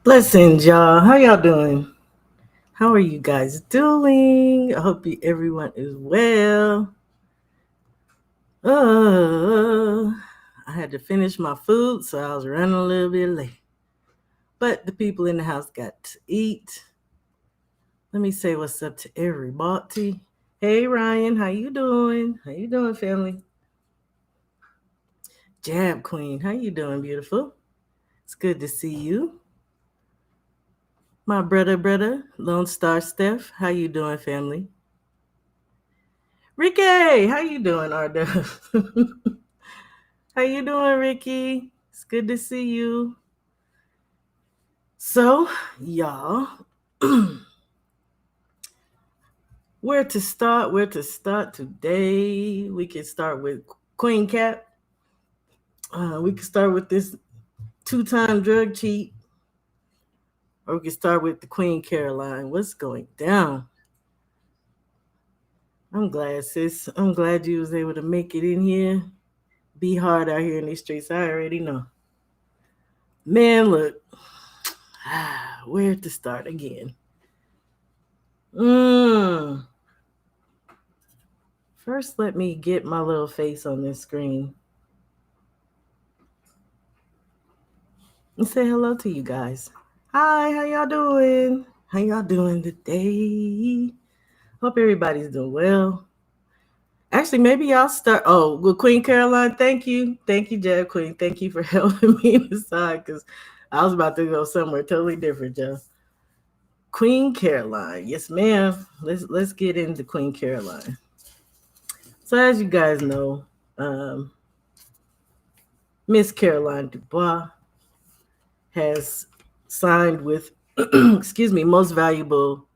Blessings, y'all. How y'all doing? How are you guys doing? I hope everyone is well. Uh, I had to finish my food, so I was running a little bit late. But the people in the house got to eat. Let me say what's up to everybody. Hey, Ryan, how you doing? How you doing, family? Jab Queen, how you doing, beautiful? It's good to see you. My brother, Lone Star Steph, how you doing, family? Ricky, how you doing, Ardo? How you doing, Ricky? It's good to see you. So, y'all, where to start? Where to start today? We can start with Queen Cap. We can start with this two-time drug cheat, or we can start with the Queen Caroline. What's going down? I'm glad, sis. I'm glad you was able to make it in here. Be hard out here in these streets. I already know. Man, look, where to start again? Mm. First, let me get my little face on this screen and say hello to you guys. Hi, how y'all doing? How y'all doing today? Hope everybody's doing well. Actually, maybe y'all start. Oh, well, Queen Caroline, thank you. Thank you, Jab Queen. Thank you for helping me decide because I was about to go somewhere totally different, Joe. Queen Caroline. Yes, ma'am. Let's get into Queen Caroline. So as you guys know, um, Miss Caroline Dubois has signed with, excuse me, Most Valuable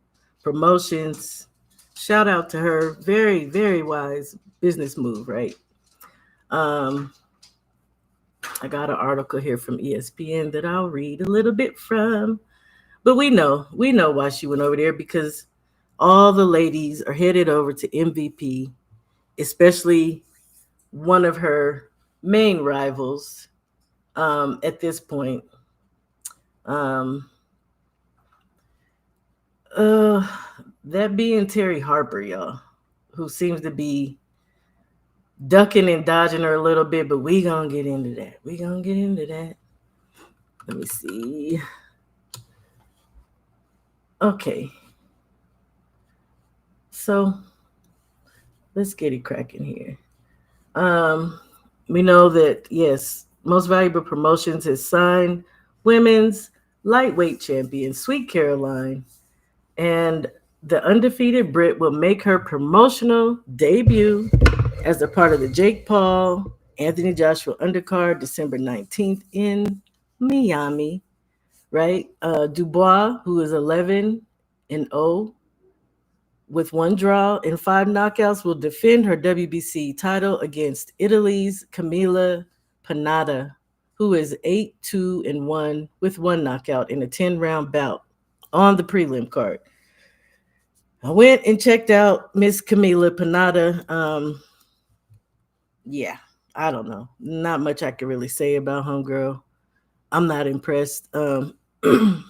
Promotions. Shout out to her. Very, very wise business move, right? Um, I got an article here from ESPN that I'll read a little bit from. But we know why she went over there because all the ladies are headed over to MVP, especially one of her main rivals at this point. Um, uh, that being Terry Harper, y'all, who seems to be ducking and dodging her a little bit, but we gonna get into that. We gonna get into that. Let me see. Okay, so let's get it cracking here. Um, we know that yes, Most Valuable Promotions has signed women's lightweight champion Sweet Caroline, and the undefeated Brit will make her promotional debut as a part of the Jake Paul Anthony Joshua undercard December 19th in Miami, right? Dubois, who is 11-0 with one draw and five knockouts, will defend her WBC title against Italy's Camilla Panada, who is 8-2-1 with one knockout in a 10-round bout on the prelim card. I went and checked out Miss Camila Panada. Yeah, I don't know. Not much I can really say about Homegirl. I'm not impressed. There's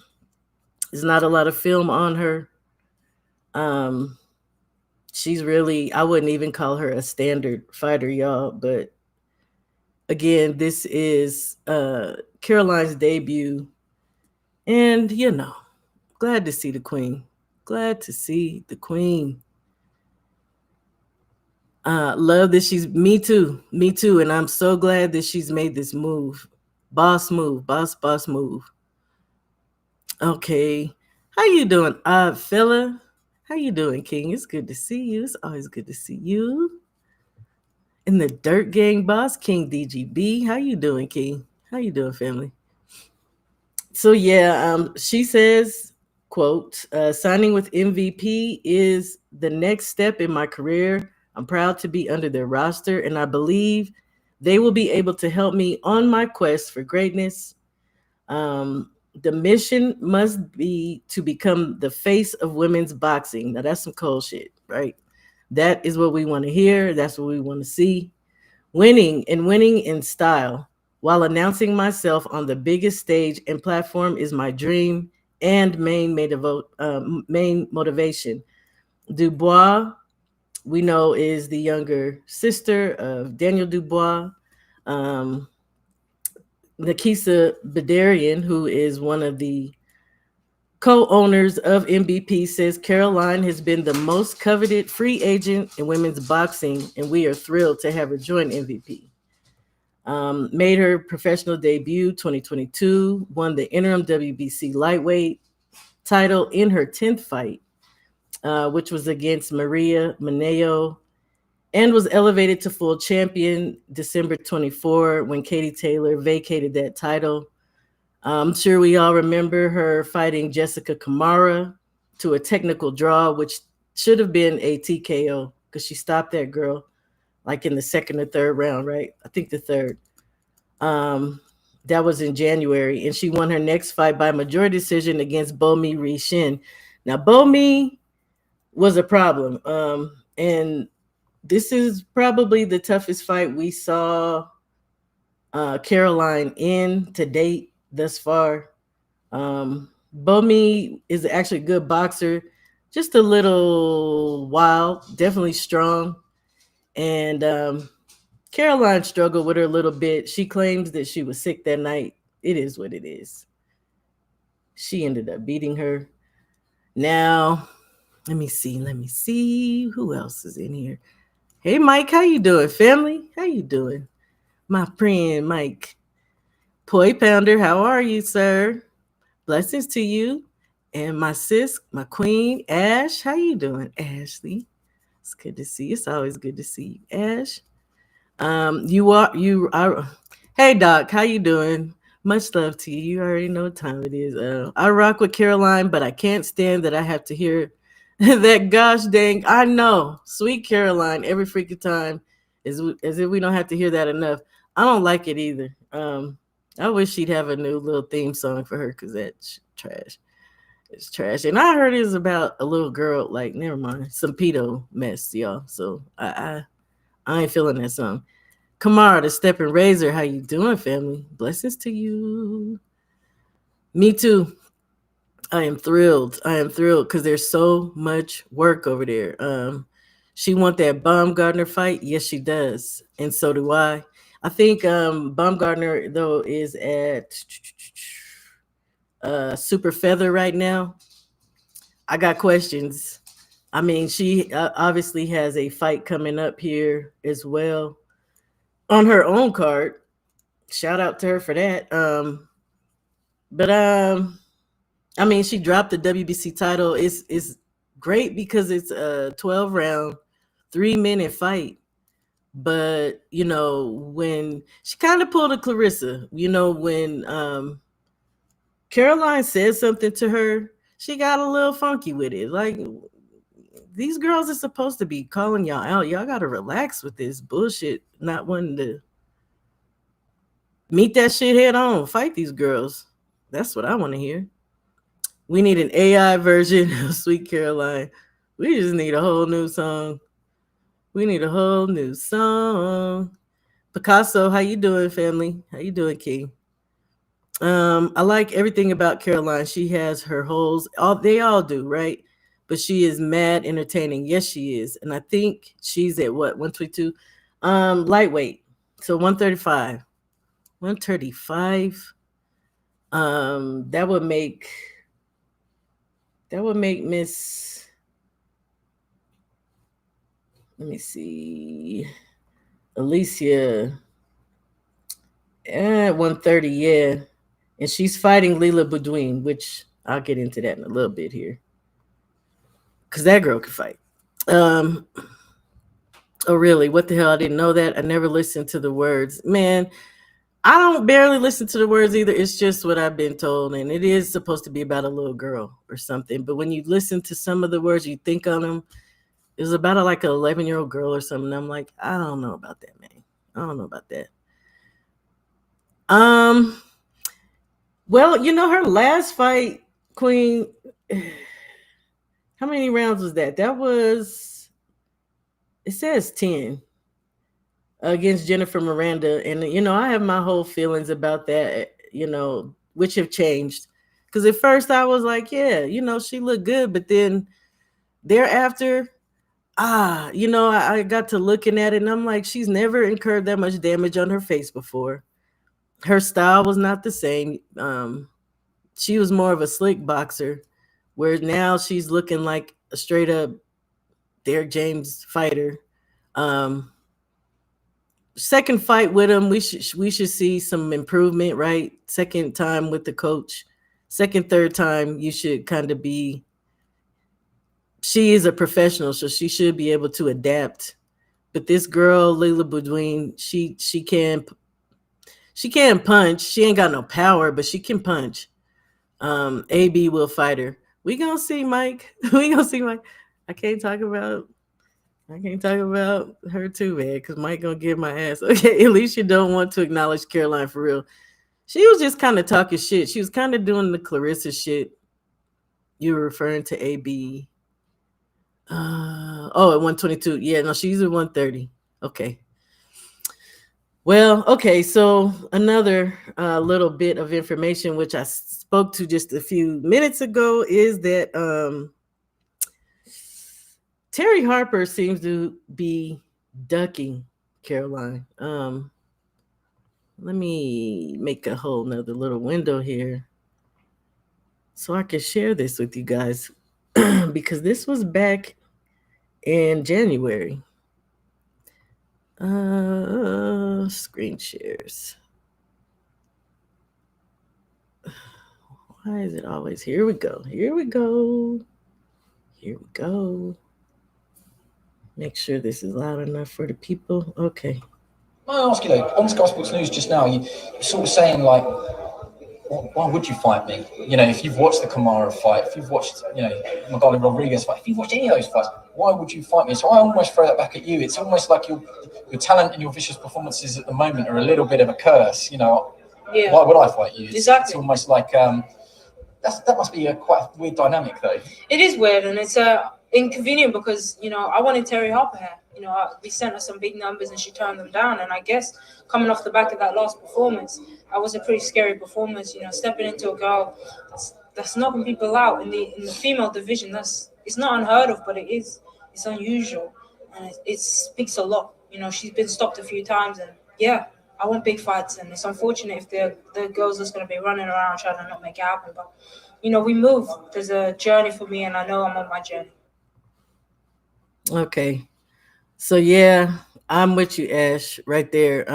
not a lot of film on her. Um, she's really, I wouldn't even call her a standard fighter, y'all. But again, this is Caroline's debut. And, glad to see the queen. Glad to see the queen. Love that she's me too, and I'm so glad that she's made this move, boss move. Okay, how you doing, fella? How you doing, King? It's good to see you. It's always good to see you. And the Dirt Gang boss, King DGB. How you doing, King? How you doing, family? So yeah, she says, quote, signing with MVP is the next step in my career. I'm proud to be under their roster, and I believe they will be able to help me on my quest for greatness. The mission must be to become the face of women's boxing. Now that's some cold shit, right? That is what we want to hear. That's what we want to see. Winning in style While announcing myself on the biggest stage and platform is my dream and main motivation. Dubois, we know, is the younger sister of Daniel Dubois. Um, Nakisa Badarian, who is one of the co-owners of MVP, says Caroline has been the most coveted free agent in women's boxing, and we are thrilled to have her join MVP. Made her professional debut 2022, won the interim WBC lightweight title in her 10th fight, which was against Maria Maneo, and was elevated to full champion December 24 when Katie Taylor vacated that title. I'm sure we all remember her fighting Jessica Kamara to a technical draw, which should have been a TKO because she stopped that girl like in the second or third round, right? I think the third. Um, that was in January, and she won her next fight by majority decision against Bomi Rishin. Now, Bomi was a problem, and this is probably the toughest fight we saw Caroline in to date thus far. Bomi is actually a good boxer, just a little wild, definitely strong. And Caroline struggled with her a little bit. She claims that she was sick that night. It is what it is. She ended up beating her. Now, let me see. Let me see who else is in here. Hey, Mike, how you doing, family? How you doing, my friend Mike? Poi Pounder, how are you, sir? Blessings to you. And my sis, my queen, Ash. How you doing, Ashley? It's good to see you. It's always good to see you, Ash. You are. Hey, Doc. How you doing? Much love to you. You already know what time it is. I rock with Caroline, but I can't stand that I have to hear that. Gosh dang, I know, sweet Caroline, every freaking time, as if we don't have to hear that enough. I don't like it either. I wish she'd have a new little theme song for her because that's trash. It's trash. And I heard it's about a little girl. Like, never mind, some pedo mess, y'all. So I ain't feeling that song. Kamara, the stepping razor, how you doing, family? Blessings to you. Me too. I am thrilled. I am thrilled because there's so much work over there. She want that Baumgartner fight. Yes, she does, and so do I. I think Baumgartner though is at super feather right now. I got questions. I mean, she obviously has a fight coming up here as well on her own card. Shout out to her for that. But I mean, she dropped the WBC title. It's great because it's a 12 round, 3 minute fight. But when she kind of pulled a Claressa, when Caroline said something to her, she got a little funky with it. Like, these girls are supposed to be calling y'all out. Y'all got to relax with this bullshit, not wanting to meet that shit head on. Fight these girls. That's what I want to hear. We need an AI version of Sweet Caroline. We just need a whole new song. We need a whole new song. Picasso, how you doing, family? How you doing, King? I like everything about Caroline. She has her holes. They all do, right? But she is mad entertaining. Yes, she is. And I think she's at what, 122? Lightweight. So 135. 135. That would make Miss, let me see, Alicia at 130, yeah. And she's fighting Leela Boudouin, which I'll get into that in a little bit here. Because that girl can fight. Um, oh, really? What the hell? I didn't know that. I never listened to the words. Man, I don't barely listen to the words either. It's just what I've been told. And it is supposed to be about a little girl or something. But when you listen to some of the words, you think on them, it was about like an 11-year-old girl or something. I'm like, I don't know about that, man. I don't know about that. Well, her last fight, Queen, how many rounds was that? That was, it says 10. against Jennifer Miranda. And, I have my whole feelings about that, which have changed. Because at first I was like, yeah, she looked good. But then thereafter, I got to looking at it and I'm like, she's never incurred that much damage on her face before. Her style was not the same. She was more of a slick boxer, where now she's looking like a straight up Derek James fighter. Um, Second fight with him, we should see some improvement, right? Second time with the coach, second third time you should kind of be. She is a professional, so she should be able to adapt. But this girl, Layla Boudouin, she can punch. She ain't got no power, but she can punch. AB will fight her. We gonna see, Mike. We gonna see, Mike. I can't talk about I can't talk about her too, man, because Mike gonna get my ass. Okay, at least you don't want to acknowledge Caroline for real. She was just kind of talking shit. She was kind of doing the Claressa shit. You were referring to AB. At 122. Yeah, no, she's at 130. Okay. Well, okay, so another little bit of information which I spoke to just a few minutes ago is that Terry Harper seems to be ducking Caroline. Let me make a whole nother little window here so I can share this with you guys because this was back in January. Screen shares. Why is it always here we go? Here we go. Here we go. Make sure this is loud enough for the people. Okay. May I ask you though, on Sky Sports News just now, you're sort of saying like, why would you fight me? If you've watched the Kamara fight, if you've watched, Magali Rodriguez fight, if you've watched any of those fights, why would you fight me? So I almost throw that back at you. It's almost like your talent and your vicious performances at the moment are a little bit of a curse. Yeah. Why would I fight you? Exactly. It's almost like that must be a quite weird dynamic though. It is weird, and it's inconvenient because I wanted Terry Harper here. We sent her some big numbers and she turned them down. And I guess coming off the back of that last performance, that was a pretty scary performance. Stepping into a girl that's knocking people out in the female division. It's not unheard of, but it's unusual, and it speaks a lot. She's been stopped a few times, and yeah, I want big fights, and it's unfortunate if the girls that's going to be running around trying to not make it happen. But we move. There's a journey for me, and I know I'm on my journey. Okay. So yeah, I'm with you, Ash, right there.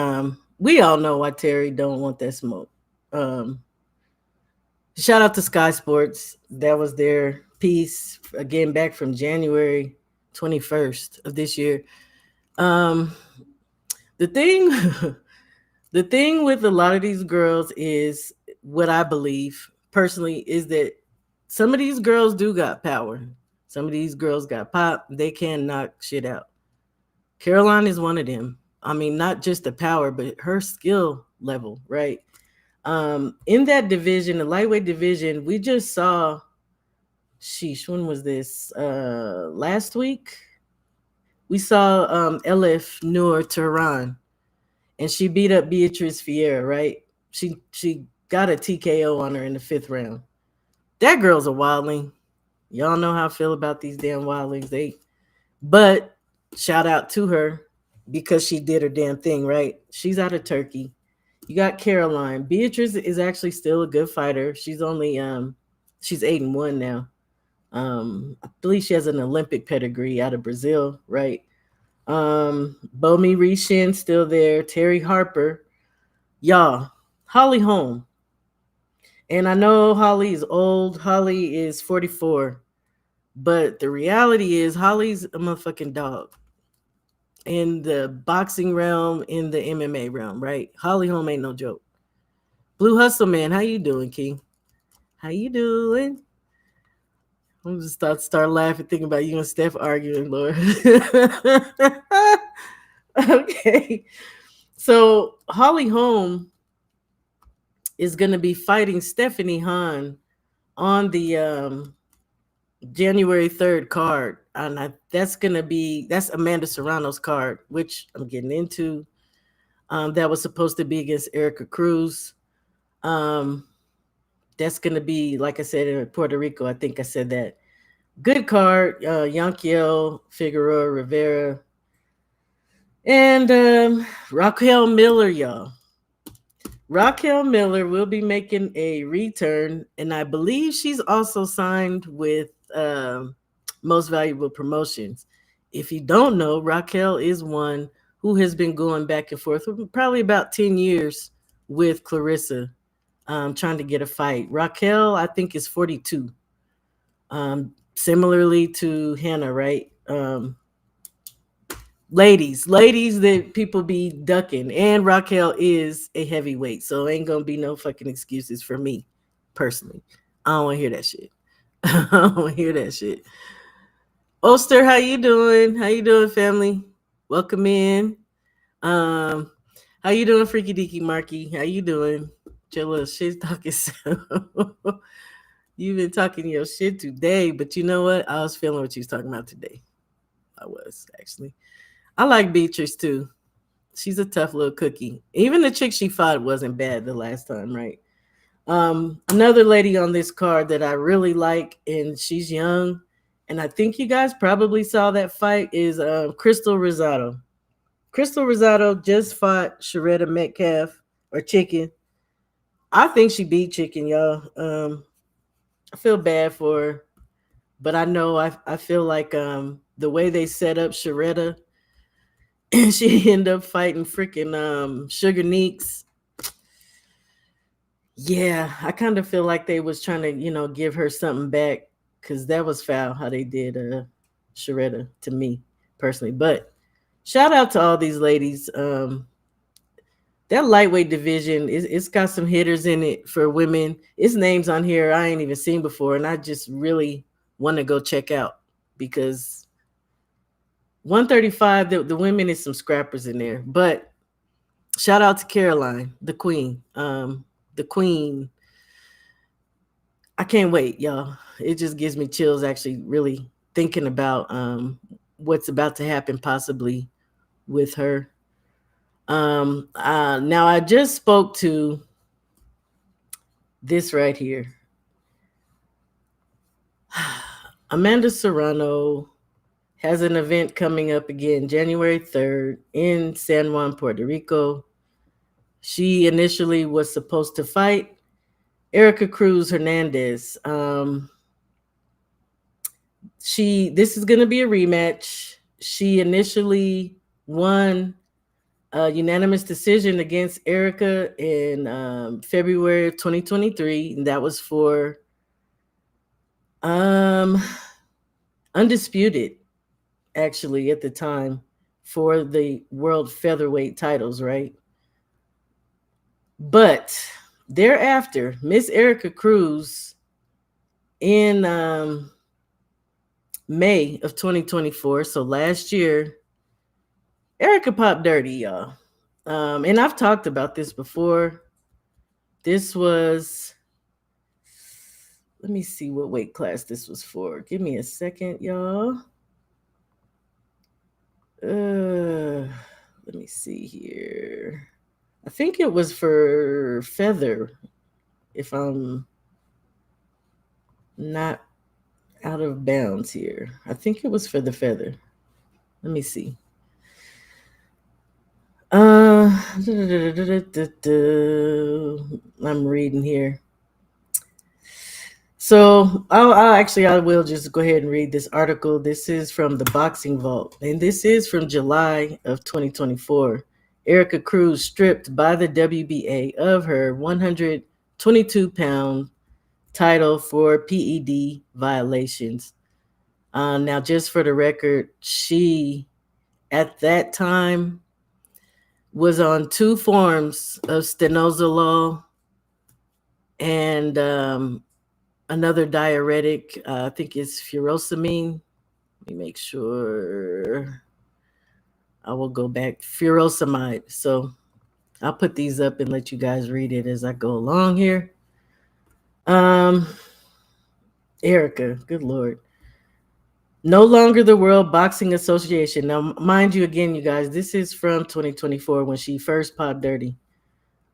We all know why Terry don't want that smoke. Shout out to Sky Sports. That was their piece again back from January 21st of this year. The thing the thing with a lot of these girls is what I believe personally is that some of these girls do got power. Some of these girls got pop. They can knock shit out. Caroline is one of them. I mean, not just the power, but her skill level, right? In that division, the lightweight division, we just saw, sheesh, when was this? Last week? We saw Elif Noor Tehran, and she beat up Beatrice Fiera, right? She got a TKO on her in the 5th round. That girl's a wildling. Y'all know how I feel about these damn wildlings. But shout out to her because she did her damn thing, right? She's out of Turkey. You got Caroline. Beatrice is actually still a good fighter. She's only she's 8-1 now. I believe she has an Olympic pedigree out of Brazil, right? Bomi Rishin still there. Terry Harper. Y'all, Holly Holm. And I know Holly is old. Holly is 44. But the reality is Holly's a motherfucking dog. In the boxing realm, in the MMA realm, right? Holly Holm ain't no joke. Blue Hustle Man, how you doing, King? How you doing? I'm just start laughing, thinking about you and Steph arguing, Lord. Okay. So Holly Holm is gonna be fighting Stephanie Hahn on the January 3rd card. And that's Amanda Serrano's card, which I'm getting into. That was supposed to be against Erica Cruz. Um, that's going to be, like I said, in Puerto Rico. I think I said that. Good card. Yankiel, Figueroa, Rivera, and Raquel Miller, y'all. Raquel Miller will be making a return, and I believe she's also signed with Most Valuable Promotions. If you don't know, Raquel is one who has been going back and forth for probably about 10 years with Claressa, trying to get a fight. Raquel, I think, is 42. Similarly to Hannah, right? Ladies that people be ducking. And Raquel is a heavyweight, so ain't gonna be no fucking excuses for me, personally. I don't want to hear that shit. I don't want to hear that shit. Oster, how you doing? How you doing, family? Welcome in. Um, how you doing, Freaky Deaky Marky? How you doing? Your little shit talking. You've been talking your shit today, but you know what? I was feeling what you was talking about today. I was actually. I like Beatrice too. She's a tough little cookie. Even the chick she fought wasn't bad the last time, right? Another lady on this card that I really like, and she's young, and I think you guys probably saw that fight is Crystal Rosado. Crystal Rosado just fought Sharetta Metcalf or Chicken. I think she beat Chicken, y'all. I feel bad for her, but I know I feel like the way they set up Sharetta, and she ended up fighting freaking Sugar Neeks. Yeah, I kind of feel like they was trying to, give her something back because that was foul how they did Sharetta to me personally. But shout out to all these ladies. That lightweight division, it's got some hitters in it for women. It's names on here I ain't even seen before, and I just really want to go check out because 135, the women is some scrappers in there. But shout out to Caroline, the queen. The queen. I can't wait, y'all. It just gives me chills actually really thinking about what's about to happen possibly with her. Now I just spoke to this right here. Amanda Serrano has an event coming up again January 3rd in San Juan, Puerto Rico. She initially was supposed to fight Erica Cruz Hernandez. This is going to be a rematch. She initially won a unanimous decision against Erica in February of 2023, and that was for undisputed, actually, at the time for the world featherweight titles, right? But thereafter, Miss Erica Cruz in May of 2024, so last year, Erica popped dirty, y'all. And I've talked about this before. This was, let me see what weight class this was for. Give me a second, y'all. Let me see here. I think it was for feather, if I'm not out of bounds here. I think it was for the feather. Let me see. I'm reading here. So I will just go ahead and read this article. This is from the Boxing Vault, and this is from July of 2024. Erica Cruz stripped by the WBA of her 122-pound title for PED violations. Now, just for the record, she at that time was on 2 forms of stenozolol and another diuretic. I think it's furosemide. Let me make sure. I will go back. Furosemide. So I'll put these up and let you guys read it as I go along here. Erica, good Lord. No longer the World Boxing Association. Now, mind you, again, you guys, this is from 2024 when she first popped dirty.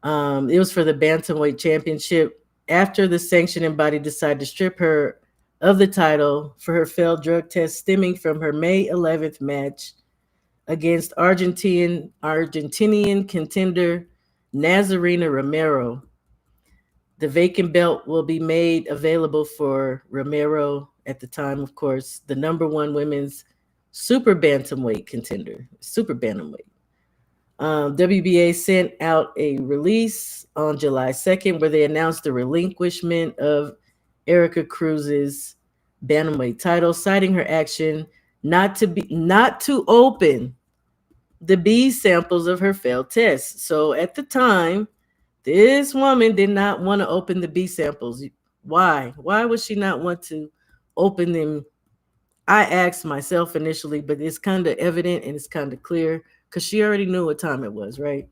It was for the Bantamweight Championship after the sanctioning body decided to strip her of the title for her failed drug test stemming from her May 11th match against Argentinian contender Nazarena Romero. The vacant belt will be made available for Romero at the time, of course, the number one women's super bantamweight contender, super bantamweight. WBA sent out a release on July 2nd where they announced the relinquishment of Erica Cruz's bantamweight title, citing her action not to open the B samples of her failed tests. So at the time, this woman did not want to open the B samples. Why? Why would she not want to open them? I asked myself initially, but it's kind of evident and it's kind of clear because she already knew what time it was, right?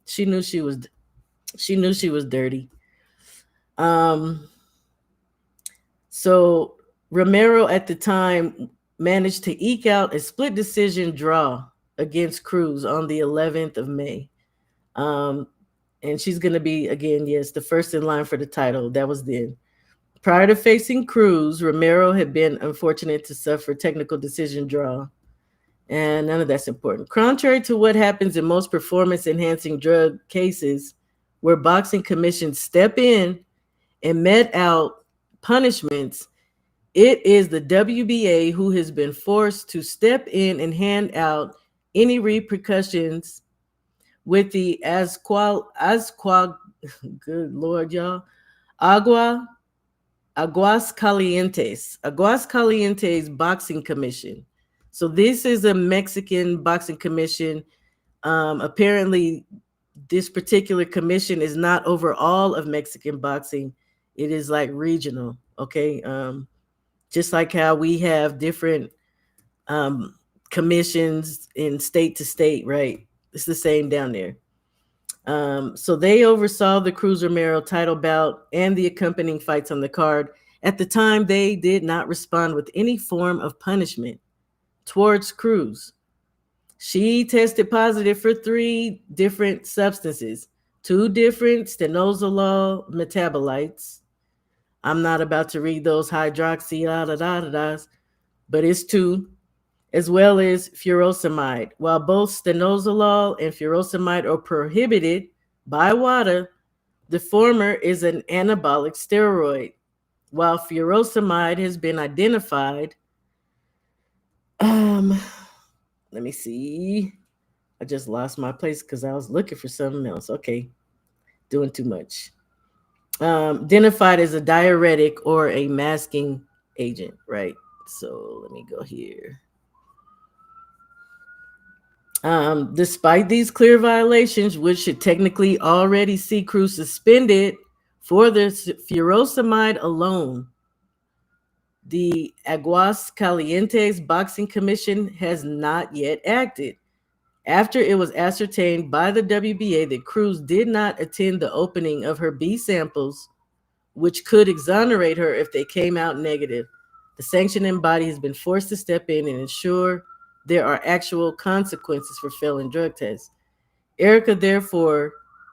She knew she was dirty. Um, so Romero at the time managed to eke out a split decision draw against Cruz on the 11th of May. Um, and she's going to be, again, yes, the first in line for the title. That was then. Prior to facing Cruz, Romero had been unfortunate to suffer technical decision draw. And none of that's important. Contrary to what happens in most performance-enhancing drug cases, where boxing commissions step in and met out punishments, it is the WBA who has been forced to step in and hand out any repercussions with the good Lord, y'all, agua Aguas Calientes Boxing Commission. So this is a Mexican boxing commission. Apparently, this particular commission is not over all of Mexican boxing. It is like regional, okay? Just like how we have different um, commissions in state to state, right? It's the same down there. So they oversaw the Cruz Romero title bout and the accompanying fights on the card. At the time, they did not respond with any form of punishment towards Cruz. She tested positive for 3 different substances, 2 different stenozolol metabolites. I'm not about to read those hydroxy but it's 2, as well as furosemide. While both stenozolol and furosemide are prohibited by WADA, the former is an anabolic steroid, while furosemide has been identified. Let me see. I just lost my place because I was looking for something else. Okay, doing too much. Identified as a diuretic or a masking agent, right? So let me go here. Despite these clear violations, which should technically already see Cruz suspended for the furosemide alone, the Aguas Calientes Boxing Commission has not yet acted. After it was ascertained by the WBA that Cruz did not attend the opening of her B samples, which could exonerate her if they came out negative, the sanctioning body has been forced to step in and ensure there are actual consequences for failing drug tests. Erica, therefore,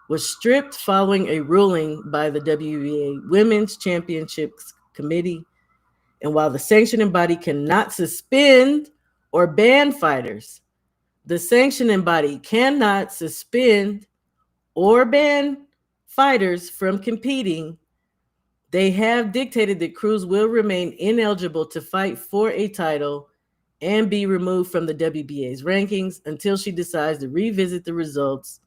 was stripped following a ruling by the WBA Women's Championships Committee. And while the sanctioning body cannot suspend or ban fighters, the sanctioning body cannot suspend or ban fighters from competing. They have dictated that Cruz will remain ineligible to fight for a title and be removed from the WBA's rankings until she decides to revisit the results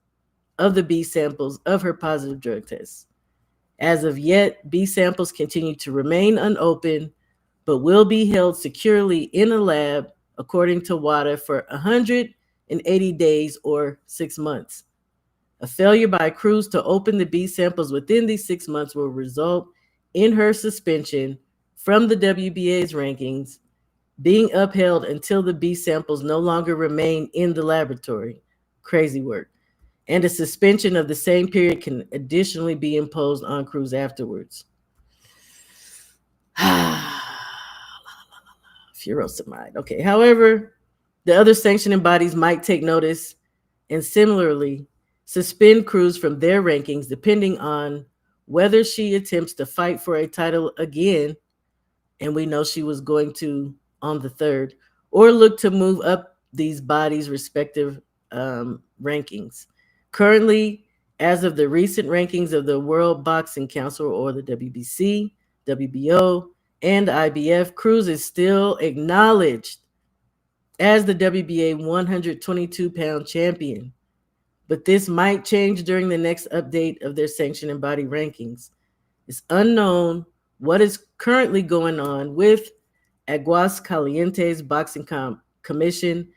of the B samples of her positive drug tests. As of yet, B samples continue to remain unopened, but will be held securely in a lab, according to WADA, for 180 days or 6 months. A failure by Cruz to open the B samples within these 6 months will result in her suspension from the WBA's rankings, being upheld until the B samples no longer remain in the laboratory. Crazy work. And a suspension of the same period can additionally be imposed on Cruz afterwards. furosemide. Okay. However, the other sanctioning bodies might take notice and similarly suspend Cruz from their rankings depending on whether she attempts to fight for a title again, and we know she was going to on the third, or look to move up these bodies' respective rankings. Currently, as of the recent rankings of the World Boxing Council or the WBC, WBO, and IBF, Cruz is still acknowledged as the WBA 122-pound champion. But this might change during the next update of their sanctioning body rankings. It's unknown what is currently going on with Aguascalientes Boxing Commission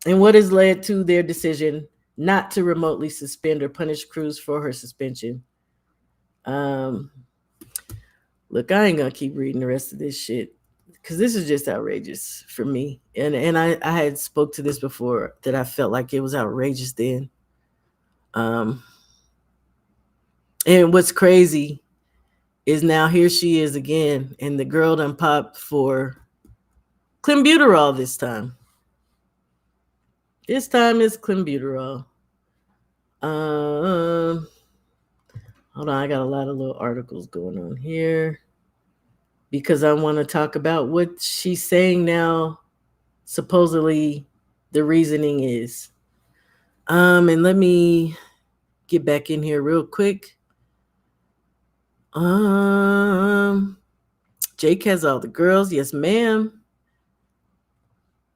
and what has led to their decision not to remotely suspend or punish Cruz for her suspension. Um, Look, I ain't gonna keep reading the rest of this shit because this is just outrageous for me. And I had spoke to this before that I felt like it was outrageous then. Um, and what's crazy is now here she is again, and the girl done popped for clenbuterol this time. This time it's clenbuterol. Hold on, I got a lot of little articles going on here because I want to talk about what she's saying now. Supposedly, the reasoning is. And let me get back in here real quick. Jake has all the girls. Yes, ma'am.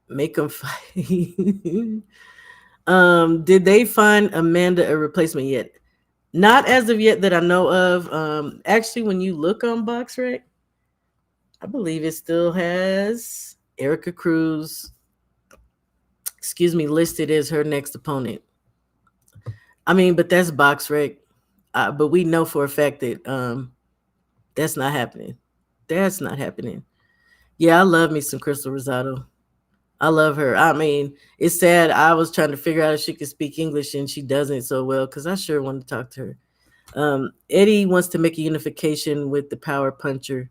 Make them fight. Did they find Amanda a replacement yet? Not as of yet that I know of. Actually, when you look on BoxRec, I believe it still has Erica Cruz, listed as her next opponent. I mean, but that's BoxRec. But we know for a fact that that's not happening. That's not happening. Yeah, I love me some Crystal Rosado. I love her. I mean, it's sad. I was trying to figure out if she could speak English and she doesn't so well because I sure want to talk to her. Eddie wants to make a unification with the power puncher.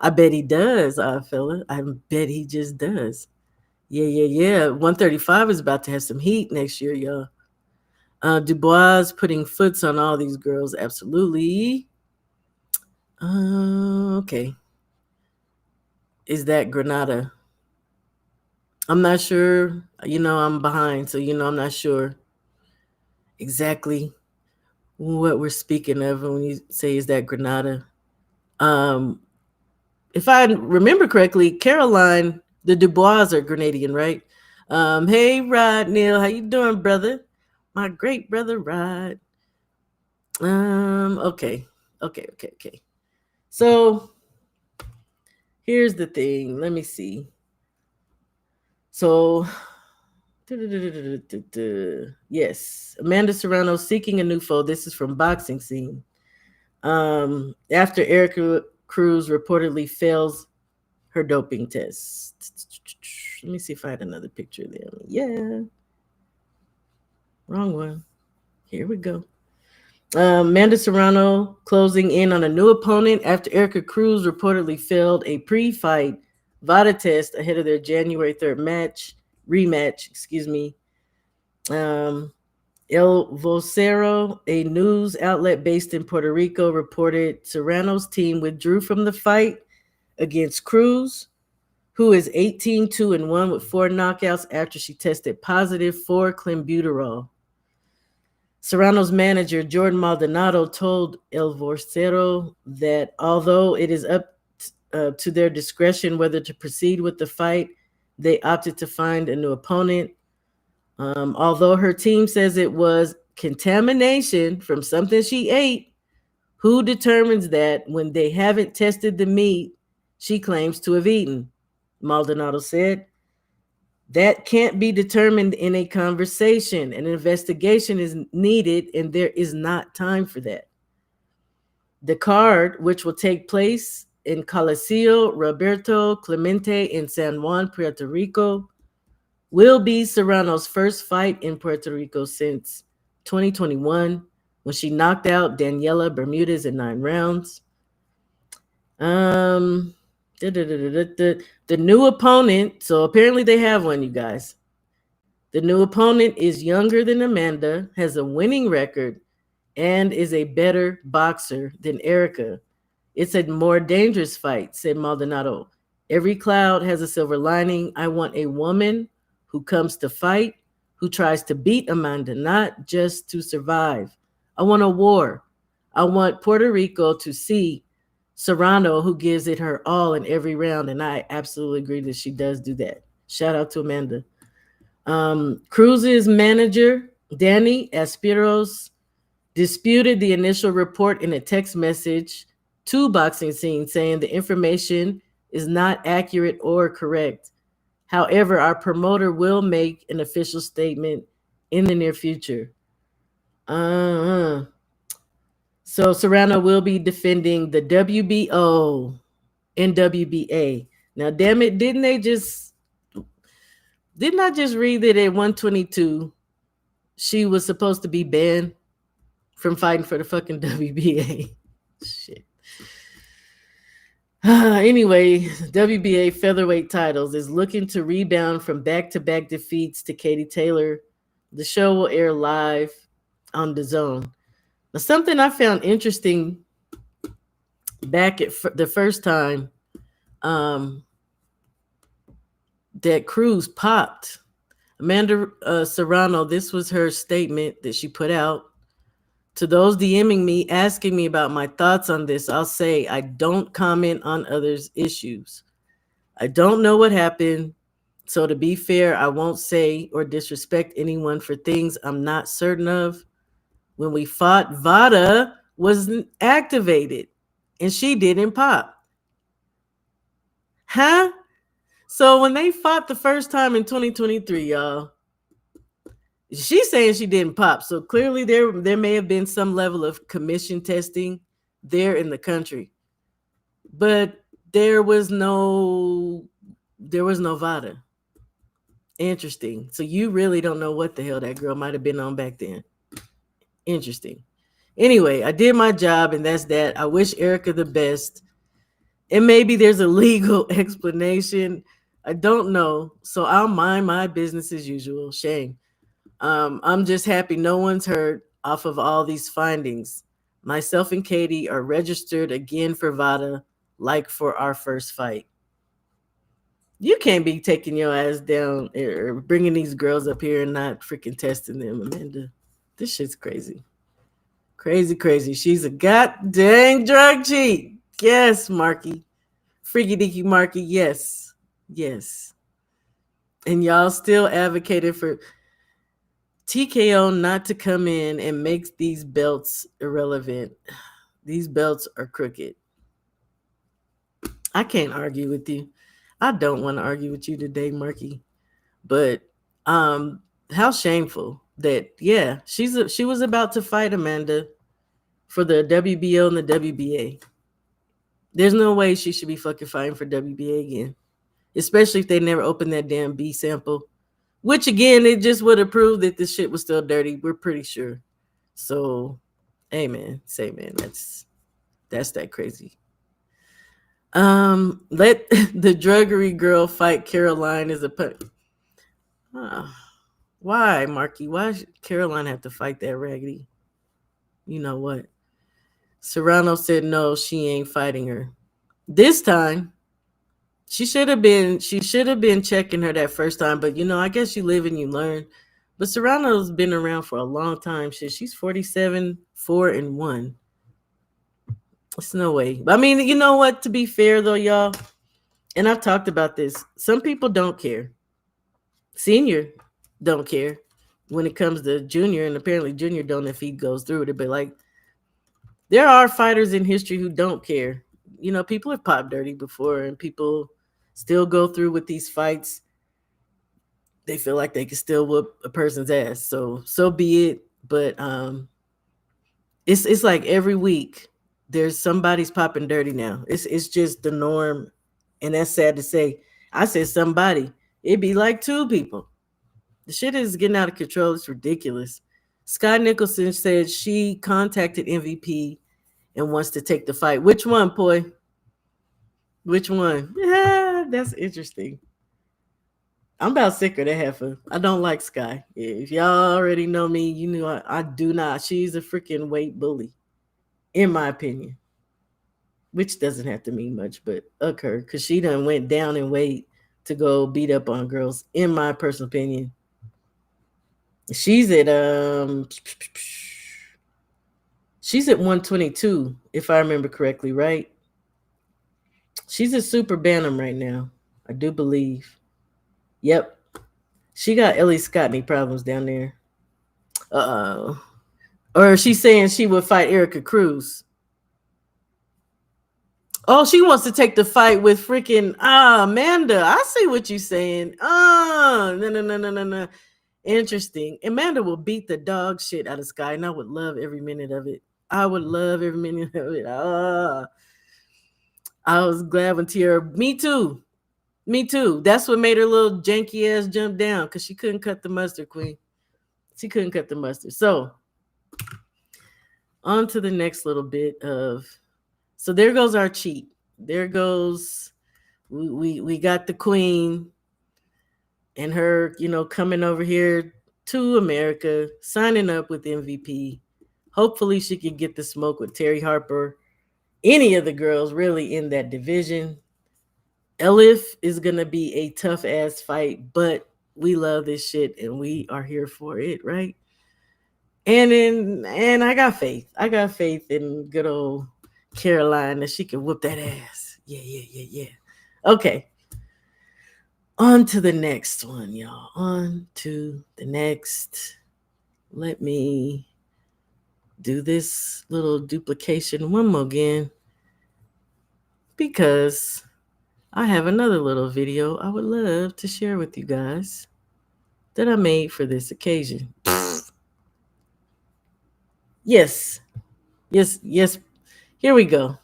I bet he does, fella. I bet he just does. Yeah. 135 is about to have some heat next year, y'all. Dubois putting foots on all these girls. Absolutely. Okay. Is that Granada? I'm not sure. I'm behind, so I'm not sure exactly what we're speaking of when you say is that Granada. If I remember correctly, Caroline, the Dubois are Grenadian, right? Hey Rod Neil, how you doing, brother? My great brother Rod. Okay. So here's the thing. Let me see. So yes, Amanda Serrano seeking a new foe. This is from Boxing Scene. After Erica Cruz reportedly fails her doping test. Let me see if I had another picture there. Yeah. Wrong one. Here we go. Amanda Serrano closing in on a new opponent after Erica Cruz reportedly failed a pre-fight VADA test ahead of their January 3rd rematch. El Vocero, a news outlet based in Puerto Rico, reported Serrano's team withdrew from the fight against Cruz, who is 18-2-1 with 4 knockouts after she tested positive for clenbuterol. Serrano's manager, Jordan Maldonado, told El Vocero that although it is up to their discretion whether to proceed with the fight, they opted to find a new opponent. Although her team says it was contamination from something she ate, who determines that when they haven't tested the meat she claims to have eaten? Maldonado said. That can't be determined in a conversation. An investigation is needed, and there is not time for that. The card, which will take place in Coliseo Roberto Clemente in San Juan, Puerto Rico, will be Serrano's first fight in Puerto Rico since 2021, when she knocked out Daniela Bermudez in 9 rounds. The The new opponent, so apparently they have one, you guys. The new opponent is younger than Amanda, has a winning record, and is a better boxer than Erica. It's a more dangerous fight, said Maldonado. Every cloud has a silver lining. I want a woman who comes to fight, who tries to beat Amanda, not just to survive. I want a war. I want Puerto Rico to see Serrano, who gives it her all in every round. And I absolutely agree that she does do that. Shout out to Amanda. Cruz's manager, Danny Aspiros, disputed the initial report in a text message to Boxing Scene saying the information is not accurate or correct. However, our promoter will make an official statement in the near future. Uh-huh. So Serrano will be defending the WBO and WBA. Now, damn it, didn't I just read that at 122 she was supposed to be banned from fighting for the fucking WBA? Shit. Anyway, WBA featherweight titles is looking to rebound from back-to-back defeats to Katie Taylor. The show will air live on the Zone. Now, something I found interesting back at the first time that Cruz popped, Amanda Serrano, this was her statement that she put out. To those DMing me, asking me about my thoughts on this, I'll say I don't comment on others' issues. I don't know what happened, so to be fair, I won't say or disrespect anyone for things I'm not certain of. When we fought, Vada wasn't activated, and she didn't pop. Huh? So when they fought the first time in 2023, y'all, she's saying she didn't pop. So clearly there may have been some level of commission testing there in the country. But there was no Vada. Interesting. So you really don't know what the hell that girl might have been on back then. Interesting. Anyway, I did my job and that's that. I wish Erica the best. And maybe there's a legal explanation. I don't know. So I'll mind my business as usual. Shame. I'm just happy no one's hurt off of all these findings. Myself and Katie are registered again for VADA, like for our first fight. You can't be taking your ass down or bringing these girls up here and not freaking testing them, Amanda. This shit's crazy. Crazy, crazy. She's a goddamn drug cheat. Yes, Marky. Freaky deaky Marky, yes. Yes. And y'all still advocated for TKO not to come in and make these belts irrelevant. These belts are crooked. I can't argue with you. I don't want to argue with you today, Marky. But how shameful that she was about to fight Amanda for the WBO and the WBA. There's no way she should be fucking fighting for WBA again. Especially if they never opened that damn B sample. Which again, it just would have proved that this shit was still dirty. We're pretty sure. So, hey man, that's that crazy. Let the druggery girl fight Caroline as a put. Why, Marky? Why should Caroline have to fight that raggedy? You know what? Serrano said no, she ain't fighting her. This time, she should have been checking her that first time, but I guess you live and you learn. But Serrano's been around for a long time. Shit, she's 47, 4-1. It's no way. I mean, you know what? To be fair though, y'all, and I've talked about this. Some people don't care. Senior don't care when it comes to junior, and apparently junior don't if he goes through it. But like, there are fighters in history who don't care. People have popped dirty before, and people still go through with these fights. They feel like they can still whoop a person's ass. So be it. But it's like every week there's somebody's popping dirty now. It's just the norm, and that's sad to say. I said somebody. It'd be like two people. The shit is getting out of control. It's ridiculous. Sky Nicholson said she contacted MVP and wants to take the fight. Which one, Poi? Which one? Yeah, That's interesting. I'm about sick of the heifer. I don't like Sky. If y'all already know me, you know I do not. She's a freaking weight bully, in my opinion. Which doesn't have to mean much, but occur because she done went down in weight to go beat up on girls. In my personal opinion, she's at she's at 122 if I remember correctly, right? She's a super bantam right now, I do believe. Yep, she got Ellie Scottney problems down there. Or she's saying she would fight Erica Cruz. Oh, she wants to take the fight with freaking Amanda. I see what you're saying. No. Interesting. Amanda will beat the dog shit out of Sky, and I would love every minute of it. I would love every minute of it. I was glad when Tiara. Me too. Me too. That's what made her little janky ass jump down because she couldn't cut the mustard, Queen. She couldn't cut the mustard. So, on to the next little bit of. So there goes our cheat. There goes. We got the Queen and her, coming over here to America, signing up with MVP. Hopefully she can get the smoke with Terry Harper. Any of the girls really in that division. Elif is going to be a tough ass fight, but we love this shit and we are here for it, right? And I got faith. I got faith in good old Caroline that she can whoop that ass. Yeah. Okay. On to the next one, y'all. On to the next. Let me do this little duplication one more again because I have another little video I would love to share with you guys that I made for this occasion. Yes. Here we go.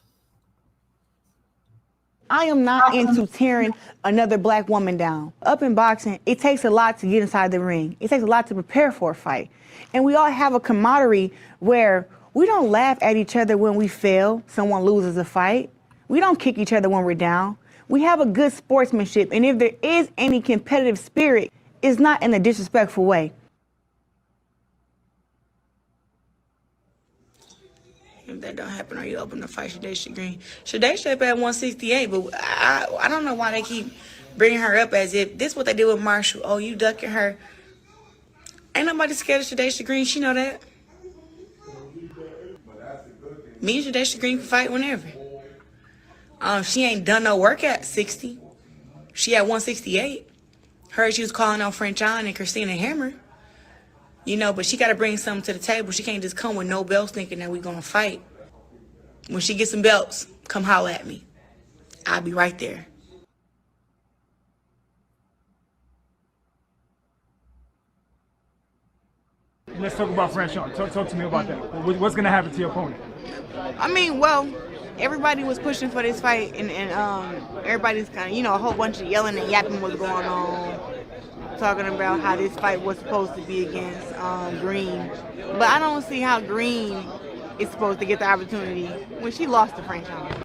I am not into tearing another black woman down. Up in boxing, it takes a lot to get inside the ring. It takes a lot to prepare for a fight. And we all have a camaraderie where we don't laugh at each other when we fail, someone loses a fight. We don't kick each other when we're down. We have a good sportsmanship, and if there is any competitive spirit, it's not in a disrespectful way. If that don't happen, are you open to fight Shadaysha Green? Shadaysha up at 168, but I don't know why they keep bringing her up as if this is what they did with Marshall. Oh, you ducking her. Ain't nobody scared of Shadaysha Green. She know that. Me and Shadaysha Green can fight whenever. She ain't done no work at 60. She at 168. Heard she was calling on French John and Christina Hammer. But she got to bring something to the table. She can't just come with no belts thinking that we going to fight. When she gets some belts, come holler at me. I'll be right there. Let's talk about French John. Talk to me about that. What's going to happen to your opponent? Everybody was pushing for this fight, and everybody's kind of, a whole bunch of yelling and yapping was going on, talking about how this fight was supposed to be against Green. But I don't see how Green is supposed to get the opportunity when she lost to French John.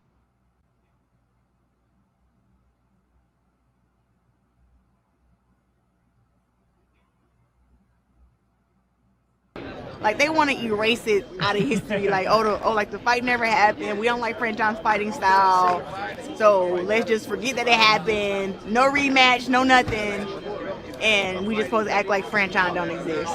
Like, they want to erase it out of history. Like, the fight never happened. We don't like French John's fighting style. So let's just forget that it happened. No rematch, no nothing. And we just supposed to act like French John don't exist.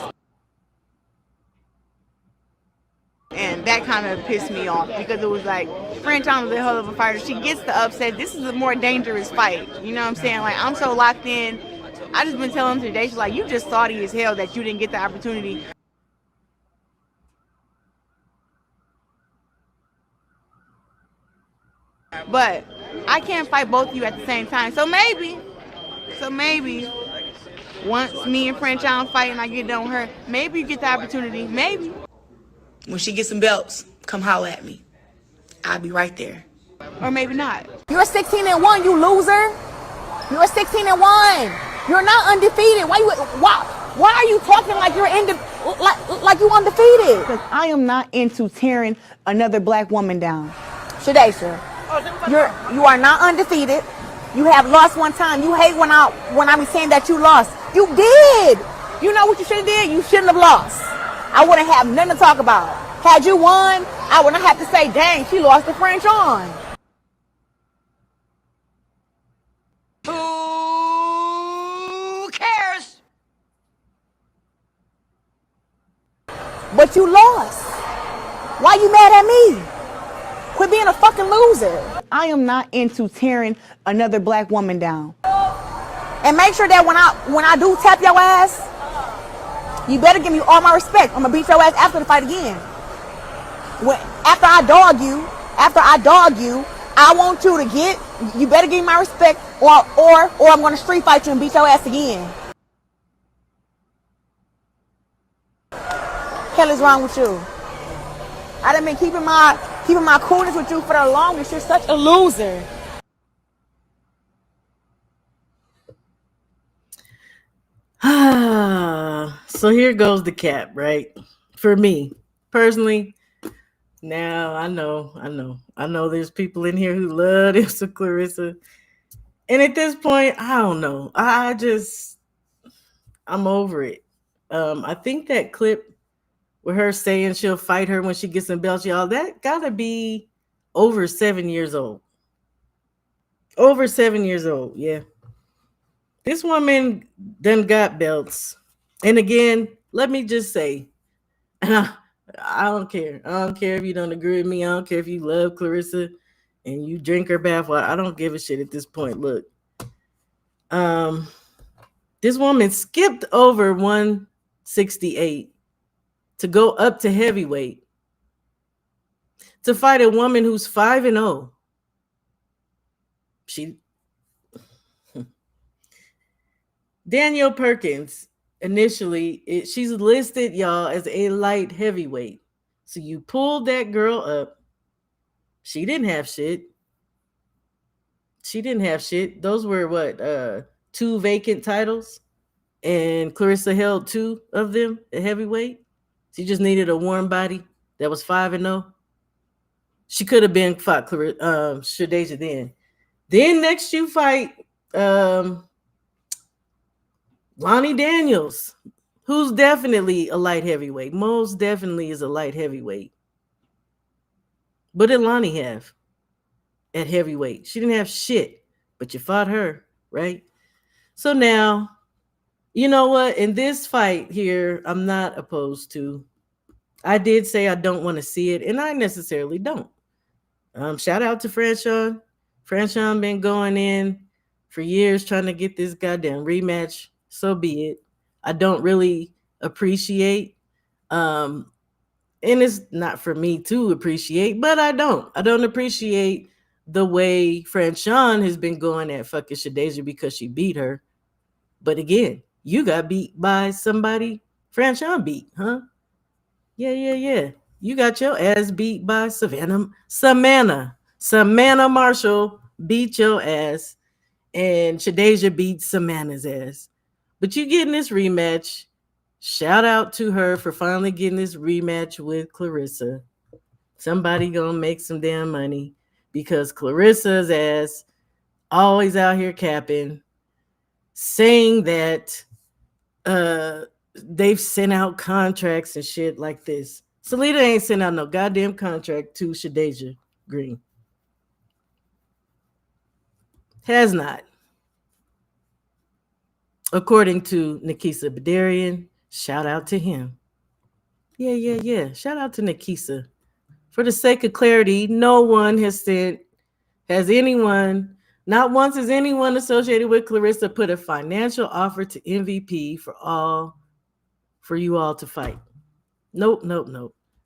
And that kind of pissed me off because it was like, French John was a hell of a fighter. She gets the upset. This is a more dangerous fight. You know what I'm saying? Like, I'm so locked in. I just been telling them today, she's like, you just salty as hell that you didn't get the opportunity. But I can't fight both of you at the same time. So maybe, once me and French John fight and I get done with her, maybe you get the opportunity. Maybe. When she gets some belts, come holler at me. I'll be right there. Or maybe not. You're 16-1, you loser. You're 16-1. You're not undefeated. Why are you talking like you're like you undefeated? Because I am not into tearing another black woman down. Shadaysha, you are not undefeated. You have lost one time. You hate when I be saying that you lost. You did. You know what you should have did? You shouldn't have lost. I wouldn't have nothing to talk about. Had you won, I wouldn't have to say, dang, she lost the French on. Who cares? But you lost. Why you mad at me? Quit being a fucking loser. I am not into tearing another black woman down. And make sure that when I do tap your ass, you better give me all my respect. I'm gonna beat your ass after the fight again. After I dog you, I want you to you better give me my respect, or I'm gonna street fight you and beat your ass again. Hell is wrong with you? I done been keeping my coolness with you for the longest. You're such a loser. So here goes the cap, right? For me personally. Now I know there's people in here who love this Claressa. And at this point, I don't know. I'm over it. I think that clip with her saying she'll fight her when she gets in belts, y'all, that gotta be over 7 years old. Over 7 years old, yeah. This woman done got belts. And again, let me just say, I don't care. I don't care if you don't agree with me. I don't care if you love Claressa and you drink her bathwater. I don't give a shit at this point. Look, this woman skipped over 168 to go up to heavyweight to fight a woman who's 5-0. Danielle Perkins, initially, she's listed, y'all, as a light heavyweight. So you pulled that girl up. She didn't have shit. Those were 2 vacant titles, and Claressa held 2 of them at heavyweight. She just needed a warm body that was 5-0. She could have been fought Shadeja then. Then next you fight Lonnie Daniels, who's definitely a light heavyweight. Most definitely is a light heavyweight. What did Lonnie have at heavyweight? She didn't have shit, but you fought her, right? So now, you know what? In this fight here, I'm not opposed to. I did say I don't want to see it, and I necessarily don't. Shout out to Franchon. Franchon been going in for years trying to get this goddamn rematch. So be it. I don't really appreciate, and it's not for me to appreciate, but I don't appreciate the way Franchon has been going at fucking Shadeja because she beat her. But again, you got beat by somebody Franchon beat, huh? Yeah. You got your ass beat by Samana Marshall beat your ass, and Shadeja beat Samana's ass. But you getting this rematch. Shout out to her for finally getting this rematch with Claressa. Somebody gonna make some damn money because Claressa's ass always out here capping, saying that they've sent out contracts and shit like this. Salita ain't sent out no goddamn contract to Shadeja Green. Has not. According to Nikisa Badarian, shout out to him. Yeah. Shout out to Nikisa. For the sake of clarity, not once has anyone associated with Claressa put a financial offer to MVP for you all to fight. Nope.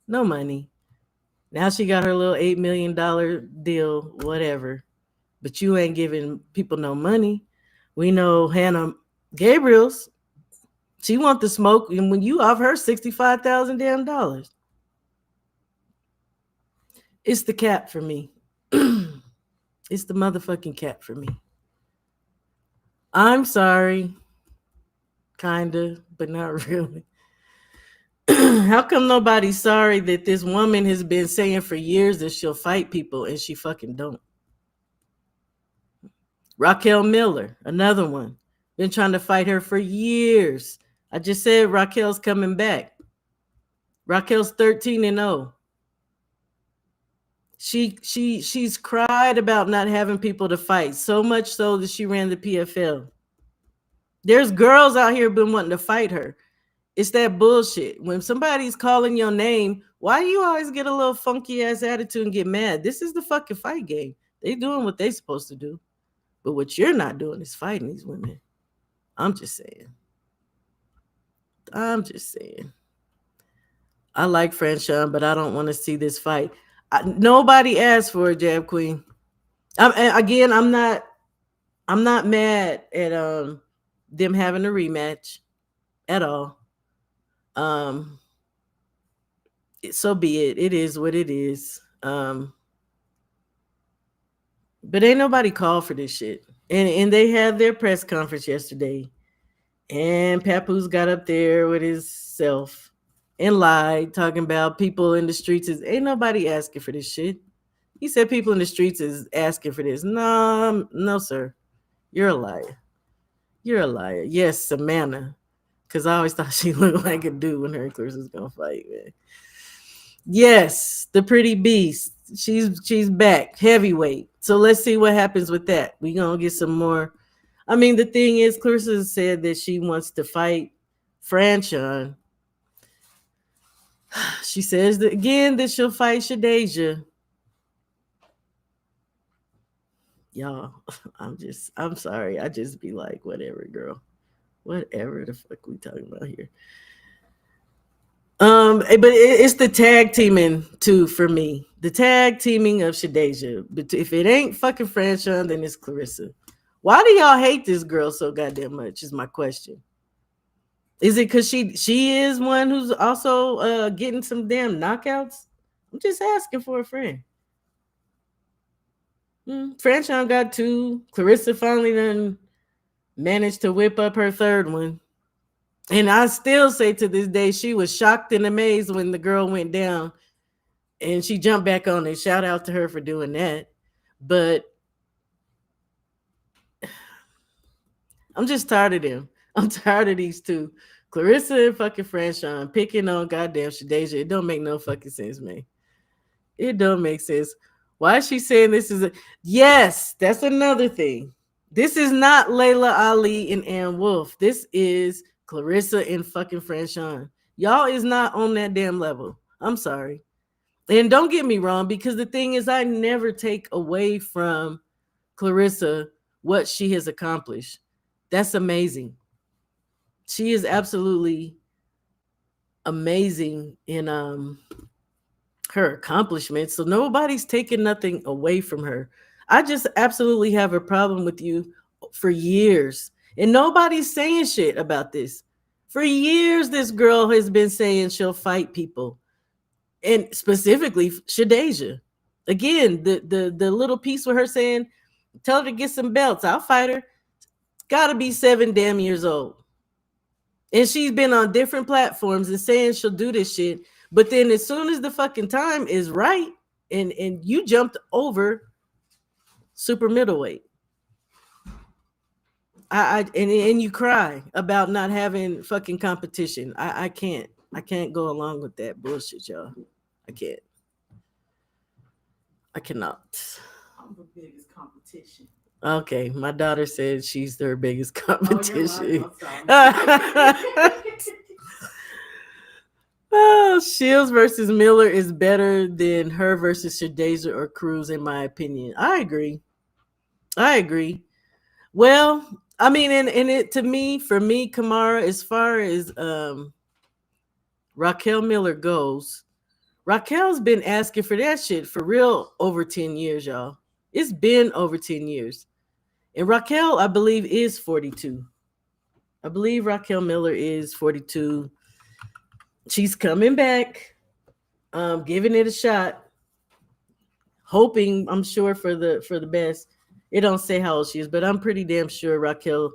No money. Now she got her little $8 million deal, whatever. But you ain't giving people no money. We know Hannah Gabriel's, she want the smoke, and when you offer her $65,000 damn dollars. It's the cap for me. It's the motherfucking cap for me. I'm sorry. Kinda, but not really. How come nobody's sorry that this woman has been saying for years that she'll fight people and she fucking don't? Raquel Miller, another one. Been trying to fight her for years. I just said Raquel's coming back. Raquel's 13-0. She's cried about not having people to fight, so much so that she ran the PFL. There's girls out here been wanting to fight her. It's that bullshit. When somebody's calling your name, why do you always get a little funky ass attitude and get mad? This is the fucking fight game. They doing what they supposed to do. But what you're not doing is fighting these women. I'm just saying. I like Franchon, but I don't want to see this fight. Nobody asked for a Jab Queen. I'm not mad at them having a rematch at all. So be it. It is what it is. But ain't nobody called for this shit. And they had their press conference yesterday. And Papoose got up there with his self and lied, talking about people in the streets. Ain't nobody asking for this shit. He said people in the streets is asking for this. No, sir. You're a liar. Yes, Savannah. Because I always thought she looked like a dude when her and Cruz was going to fight, man. Yes, the pretty beast. She's back. Heavyweight. So let's see what happens with that. We're going to get some more. I mean, the thing is, Claressa said that she wants to fight Franchon. She says that, again, that she'll fight Shadeja. Y'all, I'm sorry. I just be like, whatever, girl. Whatever the fuck we talking about here. But it's the tag teaming too for me. The tag teaming of Shadeja. But if it ain't fucking Franchon, then it's Claressa. Why do y'all hate this girl so goddamn much? Is my question. Is it because she is one who's also getting some damn knockouts? I'm just asking for a friend. Franchon got 2. Claressa finally done managed to whip up her 3rd one. And I still say to this day, she was shocked and amazed when the girl went down and she jumped back on it. Shout out to her for doing that. But I'm just tired of them. I'm tired of these two. Claressa and fucking Franchon picking on goddamn Shadeja. It don't make no fucking sense, man. It don't make sense. Why is she saying this is a... Yes, that's another thing. This is not Layla Ali and Ann Wolf. This is Claressa and fucking Franchon. Y'all is not on that damn level. I'm sorry. And don't get me wrong, because the thing is, I never take away from Claressa what she has accomplished. That's amazing. She is absolutely amazing in her accomplishments. So nobody's taking nothing away from her. I just absolutely have a problem with you for years. And nobody's saying shit about this. For years, this girl has been saying she'll fight people. And specifically Shadeja. Again, the little piece with her saying, tell her to get some belts. I'll fight her. It's got to be 7 damn years old. And she's been on different platforms and saying she'll do this shit. But then as soon as the fucking time is right, and you jumped over super middleweight. And you cry about not having fucking competition. I can't go along with that bullshit, y'all. I cannot. I'm the biggest competition. Okay, my daughter said she's their biggest competition. Oh, Shields versus Miller is better than her versus Shadeja or Cruz, in my opinion. I agree. Well, I mean, and it to me, for me, Kamara, as far as Raquel Miller goes, Raquel's been asking for that shit for real over 10 years, y'all. It's been over 10 years. And Raquel, I believe, is 42. I believe Raquel Miller is 42. She's coming back, giving it a shot, hoping, I'm sure, for the best. It don't say how old she is, but I'm pretty damn sure Raquel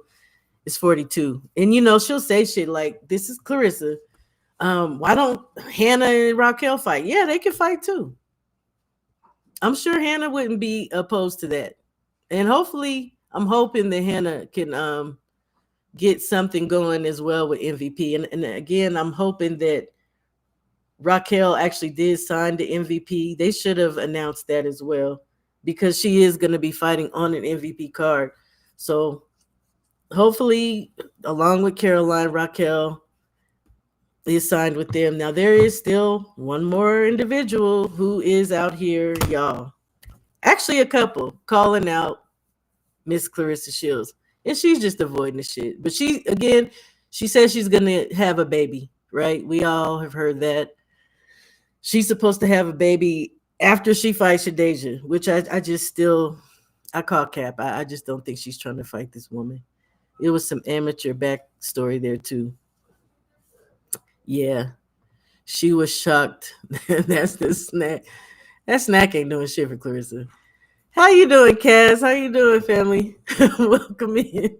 is 42. And, you know, she'll say shit like, this is Claressa. Why don't Hannah and Raquel fight? Yeah, they can fight too. I'm sure Hannah wouldn't be opposed to that. And hopefully I'm hoping that Hannah can get something going as well with MVP. And again, I'm hoping that Raquel actually did sign the MVP. They should have announced that as well because she is going to be fighting on an MVP card. So hopefully, along with Caroline, Raquel is signed with them. Now, there is still one more individual who is out here, y'all. Actually, a couple calling out Miss Claressa Shields. And she's just avoiding the shit. But she says she's going to have a baby, right? We all have heard that. She's supposed to have a baby after she fights Shadeja, which I just still, I call cap. I just don't think she's trying to fight this woman. It was some amateur backstory there, too. Yeah, she was shocked. That's the snack. That snack ain't doing shit for Claressa. How you doing, Cass? How you doing, family? Welcome in.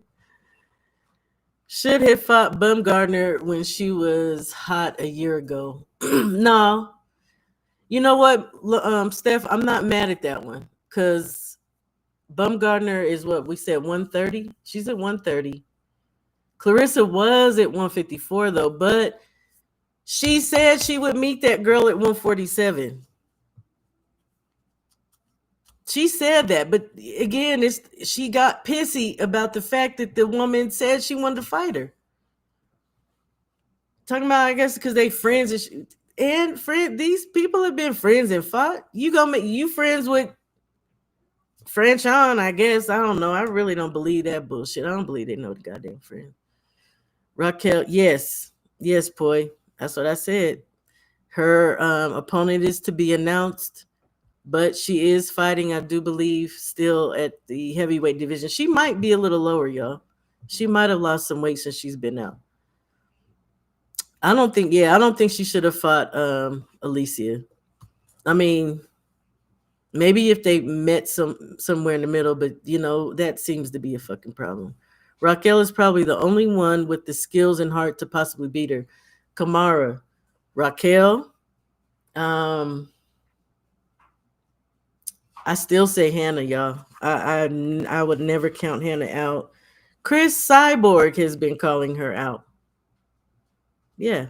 Should have fought Bumgardner when she was hot a year ago. No. You know what, Steph? I'm not mad at that one because Bumgardner is what we said 130. She's at 130. Claressa was at 154 though, but she said she would meet that girl at 147. She said that, but again, she got pissy about the fact that the woman said she wanted to fight her. Talking about, I guess, because they friends and friend. These people have been friends and fought. You gonna make you friends with Franchon? I guess I don't know. I really don't believe that bullshit. I don't believe they know the goddamn friend. Raquel, yes, boy. That's what I said. Her opponent is to be announced. But she is fighting, I do believe, still at the heavyweight division. She might be a little lower, y'all. She might have lost some weight since she's been out. I don't think she should have fought Alicia. I mean, maybe if they met somewhere in the middle, but that seems to be a fucking problem. Raquel is probably the only one with the skills and heart to possibly beat her. Kamara, Raquel, I still say Hannah, y'all. I would never count Hannah out. Chris Cyborg has been calling her out. Yeah.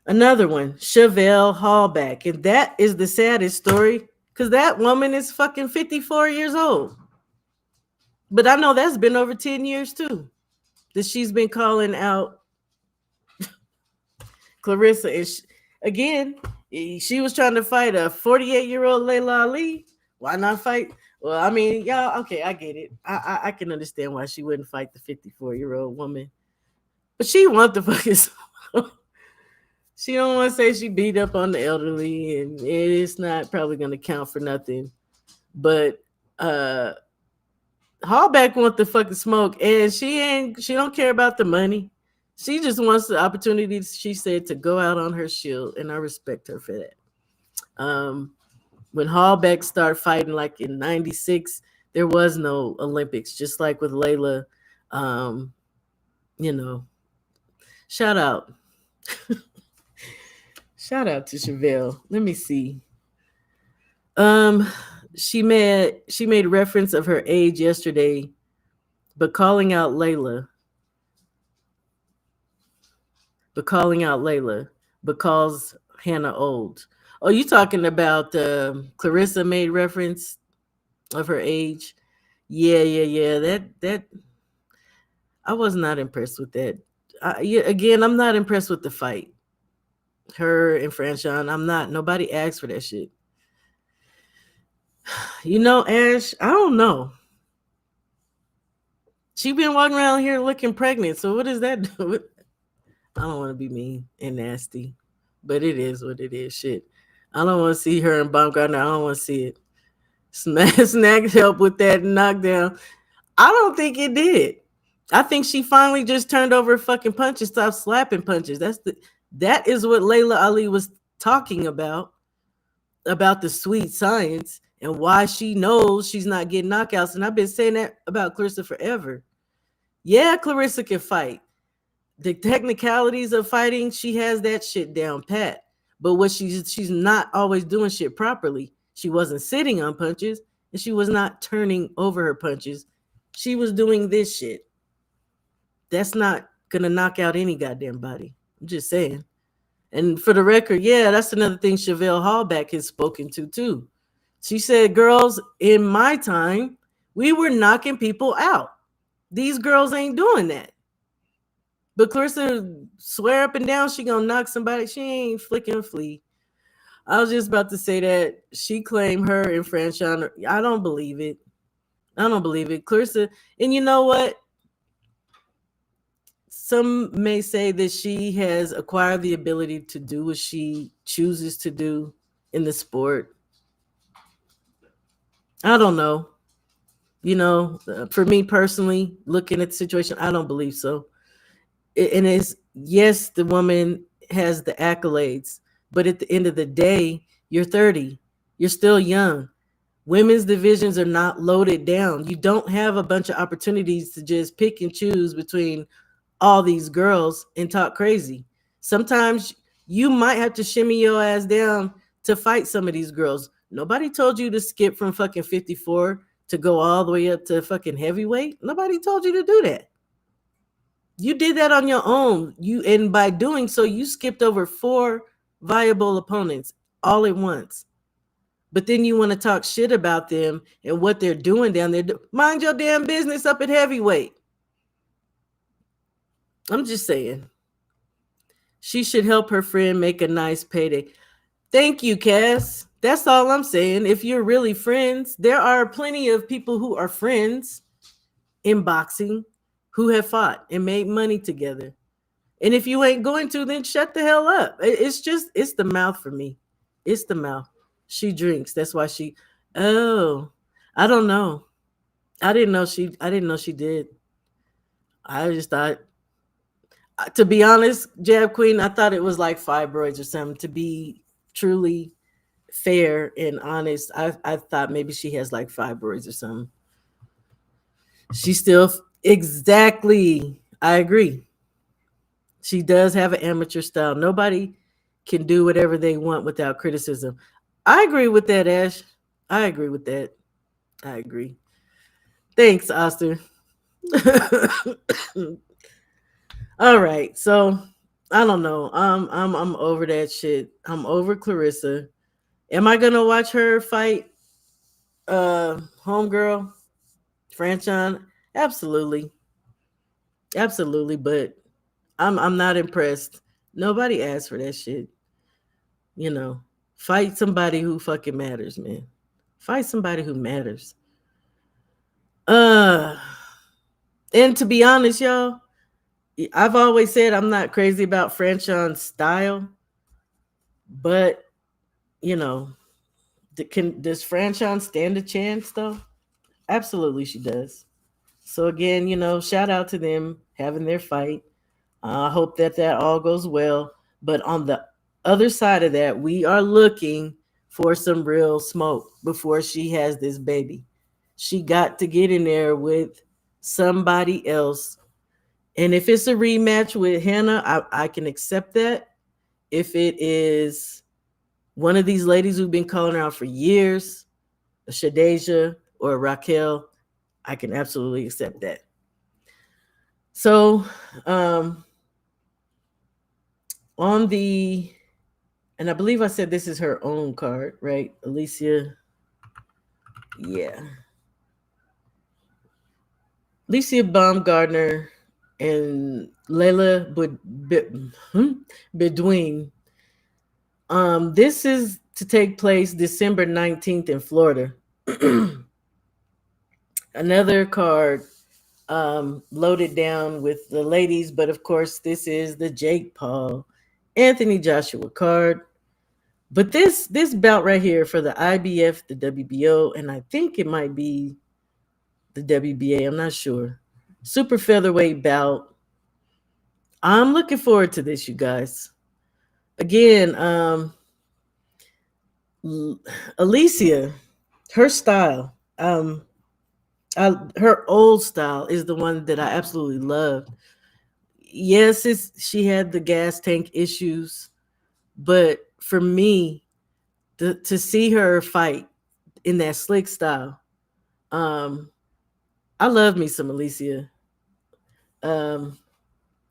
Another one, Chevelle Hallback. And that is the saddest story because that woman is fucking 54 years old. But I know that's been over 10 years too that she's been calling out Claressa. And again, she was trying to fight a 48-year-old Layla Ali. Why not fight? Well, I mean, y'all, okay, I get it. I can understand why she wouldn't fight the 54-year-old woman. But she want the fucking... She don't want to say she beat up on the elderly, and it's not probably going to count for nothing. But Hallback want the fucking smoke, and she don't care about the money. She just wants the opportunity, she said, to go out on her shield, and I respect her for that. When Hallback started fighting, like in '96, there was no Olympics, just like with Layla. Shout out. Shout out to Chevelle. Let me see. She made reference of her age yesterday, but calling out Layla. Because Hannah old. Oh, you talking about Claressa made reference of her age? Yeah. That I was not impressed with that. Again, I'm not impressed with the fight. Her and Franchon, I'm not. Nobody asked for that shit. Ash, I don't know. She been walking around here looking pregnant. So what does that do? I don't want to be mean and nasty, but it is what it is. Shit. I don't want to see her in Baumgartner. I don't want to see it. Snack help with that knockdown. I don't think it did. I think she finally just turned over fucking punches, stopped slapping punches. That is what Layla Ali was talking about the sweet science and why she knows she's not getting knockouts. And I've been saying that about Claressa forever. Yeah, Claressa can fight. The technicalities of fighting, she has that shit down pat. But what she's not always doing shit properly. She wasn't sitting on punches. and she was not turning over her punches. She was doing this shit. That's not gonna knock out any goddamn body. I'm just saying. And for the record, yeah, that's another thing Chevelle Hallback has spoken to too. She said, girls, in my time, we were knocking people out. These girls ain't doing that. But Clarissa swear up and down she gonna knock somebody. She ain't flicking a flea. I was just about to say that she claimed her and Franchon. I don't believe it. I don't believe it. Clarissa, and you know what? Some may say that she has acquired the ability to do what she chooses to do in the sport. I don't know. For me personally, looking at the situation, I don't believe so. And it's yes, the woman has the accolades, but at the end of the day, you're 30. You're still young. Women's divisions are not loaded down. You don't have a bunch of opportunities to just pick and choose between all these girls and talk crazy. Sometimes you might have to shimmy your ass down to fight some of these girls. Nobody told you to skip from fucking 54 to go all the way up to fucking heavyweight. Nobody told you to do that. You did that on your own. And by doing so, you skipped over 4 viable opponents all at once. But then you want to talk shit about them and what they're doing down there. Mind your damn business up at heavyweight. I'm just saying. She should help her friend make a nice payday. Thank you, Cass. That's all I'm saying. If you're really friends, there are plenty of people who are friends in boxing who have fought and made money together. And if you ain't going to, then shut the hell up. It's the mouth for me. It's the mouth. She drinks. That's why she. Oh, I don't know. I didn't know she did. I just thought, to be honest, Jab Queen, I thought it was like fibroids or something. To be truly fair and honest, I thought maybe she has like fibroids or something. She still, exactly. I agree. She does have an amateur style. Nobody can do whatever they want without criticism. I agree with that, Ash. I agree with that. I agree. Thanks, Oster. All right. So I don't know. I'm over that shit. I'm over Clarissa. Am I gonna watch her fight homegirl Franchon? Absolutely. Absolutely, but I'm not impressed. Nobody asked for that shit. Fight somebody who fucking matters, man. Fight somebody who matters. And to be honest, y'all, I've always said I'm not crazy about Franchon's style, but does Franchon stand a chance though? Absolutely, she does. So again, shout out to them having their fight. I hope that all goes well. But on the other side of that, we are looking for some real smoke before she has this baby. She got to get in there with somebody else. And if it's a rematch with Hannah, I can accept that. If it is one of these ladies who've been calling her out for years, a Shadeja or a Raquel, I can absolutely accept that. So, on the, and I believe I said this is her own card, right? Alicia. Yeah. Alicia Baumgardner and Layla Bedouin. This is to take place December 19th in Florida. Another card loaded down with the ladies, but of course, this is the Jake Paul, Anthony Joshua card. But this bout right here for the IBF, the WBO, and I think it might be the WBA, I'm not sure. Super featherweight bout. I'm looking forward to this, you guys. Again, Alicia, her style, her old style is the one that I absolutely love. Yes, she had the gas tank issues, but for me, to see her fight in that slick style. Um, I love me some Alicia. Um,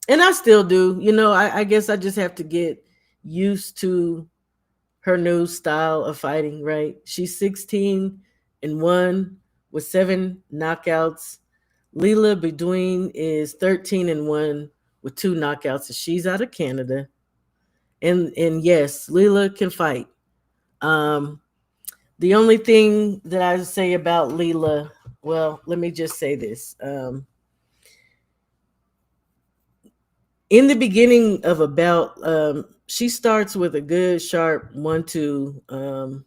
and I still do. I guess I just have to get used to her new style of fighting, right? She's 16-1 with 7 knockouts. Leela Bedouin is 13-1 with 2 knockouts, and she's out of Canada. And yes, Leela can fight. Um, the only thing that I say about Leela, well, let me just say this. In the beginning of a bout, she starts with a good sharp 1-2.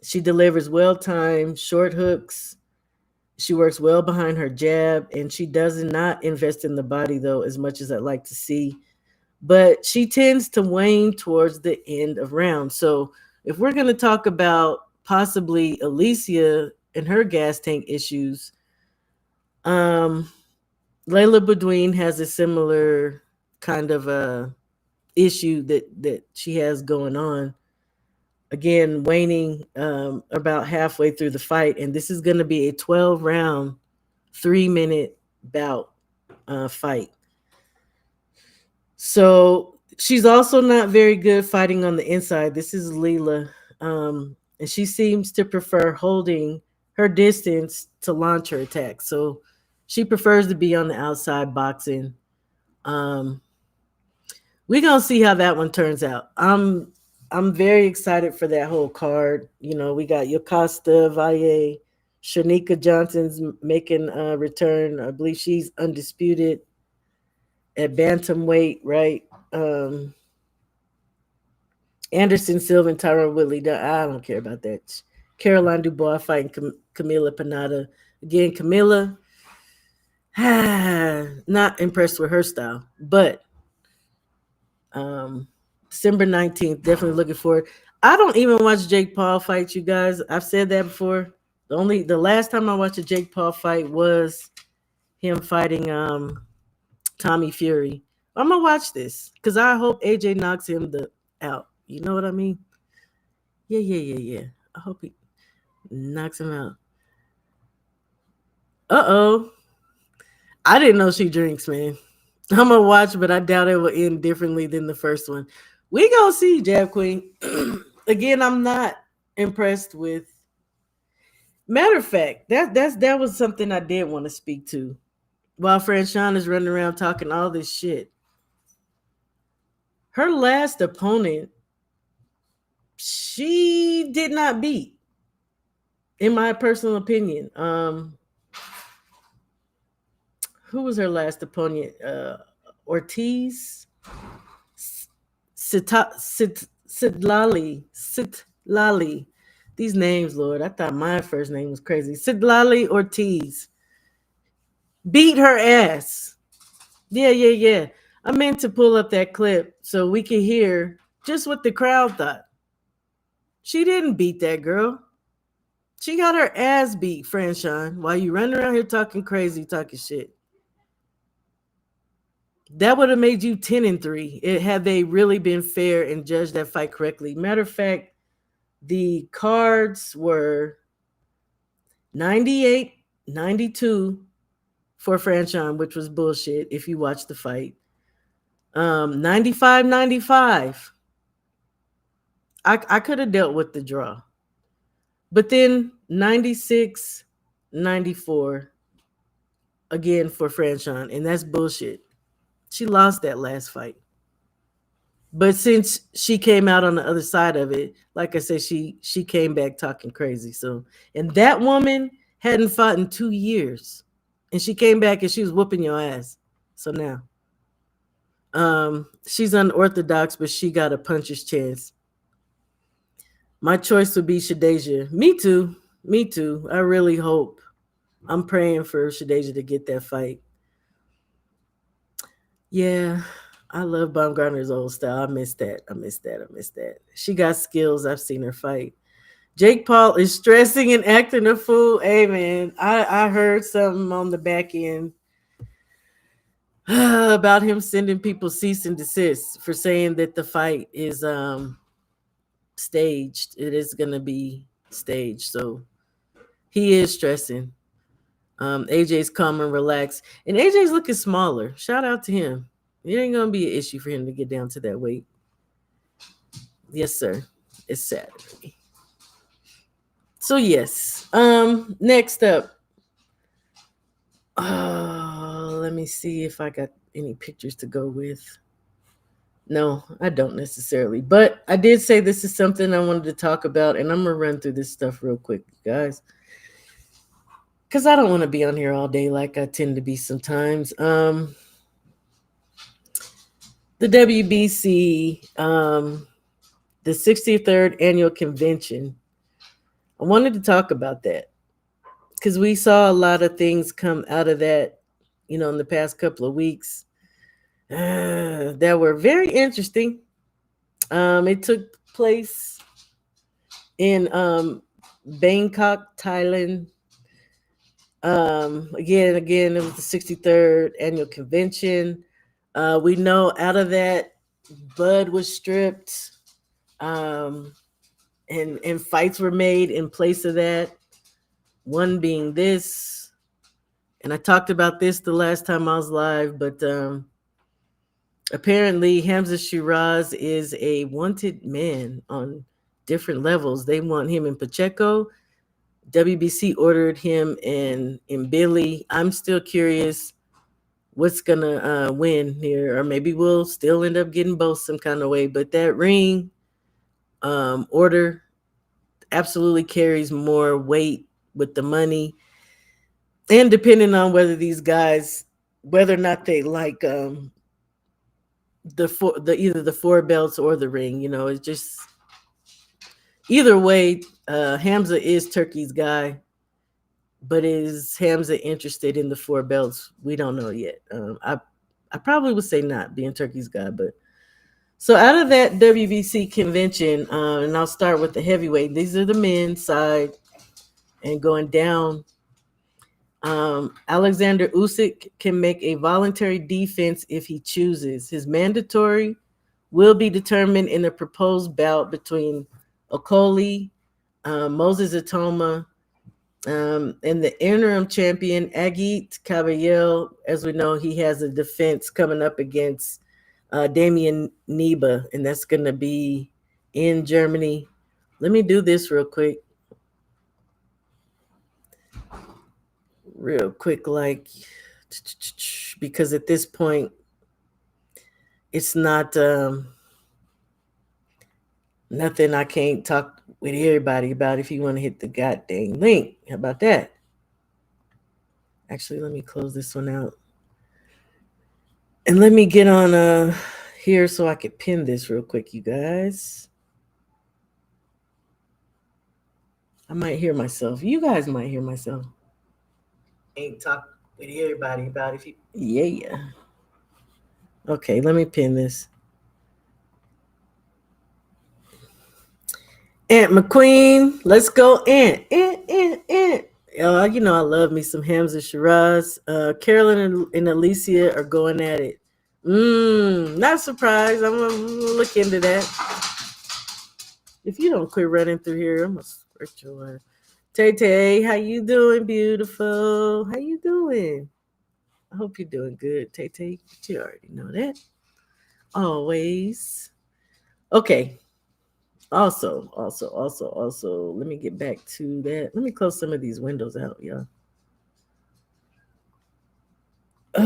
She delivers well timed short hooks. She works well behind her jab, and she does not invest in the body though as much as I'd like to see. But she tends to wane towards the end of rounds. So if we're going to talk about possibly Alicia and her gas tank issues, um, Layla Bedouin has a similar kind of issue that she has going on. Again, waning about halfway through the fight, and this is going to be a 12-round, 3-minute bout fight. So she's also not very good fighting on the inside. This is Leela, and she seems to prefer holding her distance to launch her attack. So she prefers to be on the outside boxing. Um, we're gonna see how that one turns out. I'm very excited for that whole card. We got Yokasta Valle, Shanika Johnson's making a return. I believe she's undisputed at bantamweight, right? Um, Anderson Silva and Tyron Woodley. I don't care about that. Caroline Dubois fighting Camila Panada. Again, Camila, not impressed with her style, but um, December 19th, definitely looking forward. I don't even watch Jake Paul fights, you guys. I've said that before. The last time I watched a Jake Paul fight was him fighting Tommy Fury. I'm gonna watch this because I hope AJ knocks him out. You know what I mean? Yeah, yeah, yeah, yeah. I hope he knocks him out. Uh-oh. I didn't know she drinks, man. I'm gonna watch, but I doubt it will end differently than the first one. We gonna see, Jab Queen. Again, I'm not impressed with. Matter of fact, that was something I did want to speak to. While Franchon is running around talking all this shit, her last opponent, she did not beat, in my personal opinion. Who was her last opponent? Ortiz, Sitlali. These names, Lord, I thought my first name was crazy. Sitlali Ortiz beat her ass. Yeah, yeah, yeah. I meant to pull up that clip so we could hear just what the crowd thought. She didn't beat that girl. She got her ass beat, Franchon, while you running around here talking crazy, talking shit. That would have made you 10-3 had they really been fair and judged that fight correctly. Matter of fact, the cards were 98-92 for Franchon, which was bullshit if you watch the fight. 95-95. I could have dealt with the draw. But then 96-94 again for Franchon, and that's bullshit. She lost that last fight. But since she came out on the other side of it, like I said, she came back talking crazy. So, and that woman hadn't fought in 2 years, and she came back and she was whooping your ass. So now, she's unorthodox, but she got a puncher's chance. My choice would be Shadeja. Me too. Me too. I really hope. I'm praying for Shadeja to get that fight. Yeah, I love Baumgartner's old style. I miss that. I miss that. I miss that. She got skills. I've seen her fight. Jake Paul is stressing and acting a fool. Hey, man, I heard something on the back end about him sending people cease and desist for saying that the fight is staged. It is going to be stage, so he is stressing. AJ's calm and relaxed, and AJ's looking smaller. Shout out to him. It ain't gonna be an issue for him to get down to that weight. Yes, sir. It's Saturday. So yes. Next up. Let me see if I got any pictures to go with. No, I don't necessarily. But I did say this is something I wanted to talk about, and I'm gonna run through this stuff real quick, guys. Because I don't want to be on here all day like I tend to be sometimes. The WBC, the 63rd annual convention. I wanted to talk about that because we saw a lot of things come out of that, in the past couple of weeks that were very interesting. It took place in Bangkok, Thailand. Again, it was the 63rd annual convention. We know out of that, Bud was stripped, and fights were made in place of that. One being this, and I talked about this the last time I was live, but apparently Hamza Shiraz is a wanted man on different levels. They want him in Pacheco. WBC ordered him in Billy. I'm still curious what's gonna win here, or maybe we'll still end up getting both some kind of way. But that ring order absolutely carries more weight with the money, and depending on whether these guys, whether or not they like either the four belts or the ring, it's just either way. Hamza is Turkey's guy, but is Hamza interested in the four belts? We don't know yet. I probably would say not, being Turkey's guy, but so out of that WBC convention, and I'll start with the heavyweight. These are the men's side, and going down. Alexander Usyk can make a voluntary defense if he chooses. His mandatory will be determined in a proposed bout between Okoli, Moses Atoma, and the interim champion Agit Caballel. As we know, he has a defense coming up against Damian Neba, and that's going to be in Germany. Let me do this real quick, like, because at this point, it's not nothing I can't talk with everybody about. If you want to hit the goddamn link, how about that? Actually, let me close this one out. And let me get on here so I can pin this real quick, you guys. I might hear myself. You guys might hear myself. Ain't talk with everybody about if you. Yeah. Okay, let me pin this. Aunt McQueen, let's go, Aunt. Aunt. I love me some Hamza Shiraz. Carolyn and Alicia are going at it. Not surprised. I'm gonna look into that. If you don't quit running through here, I'm gonna squirt your ass. Tay, how you doing, beautiful? How you doing? I hope you're doing good, Tay. You already know that. Always. Okay. Also, let me get back to that. Let me close some of these windows out, y'all. I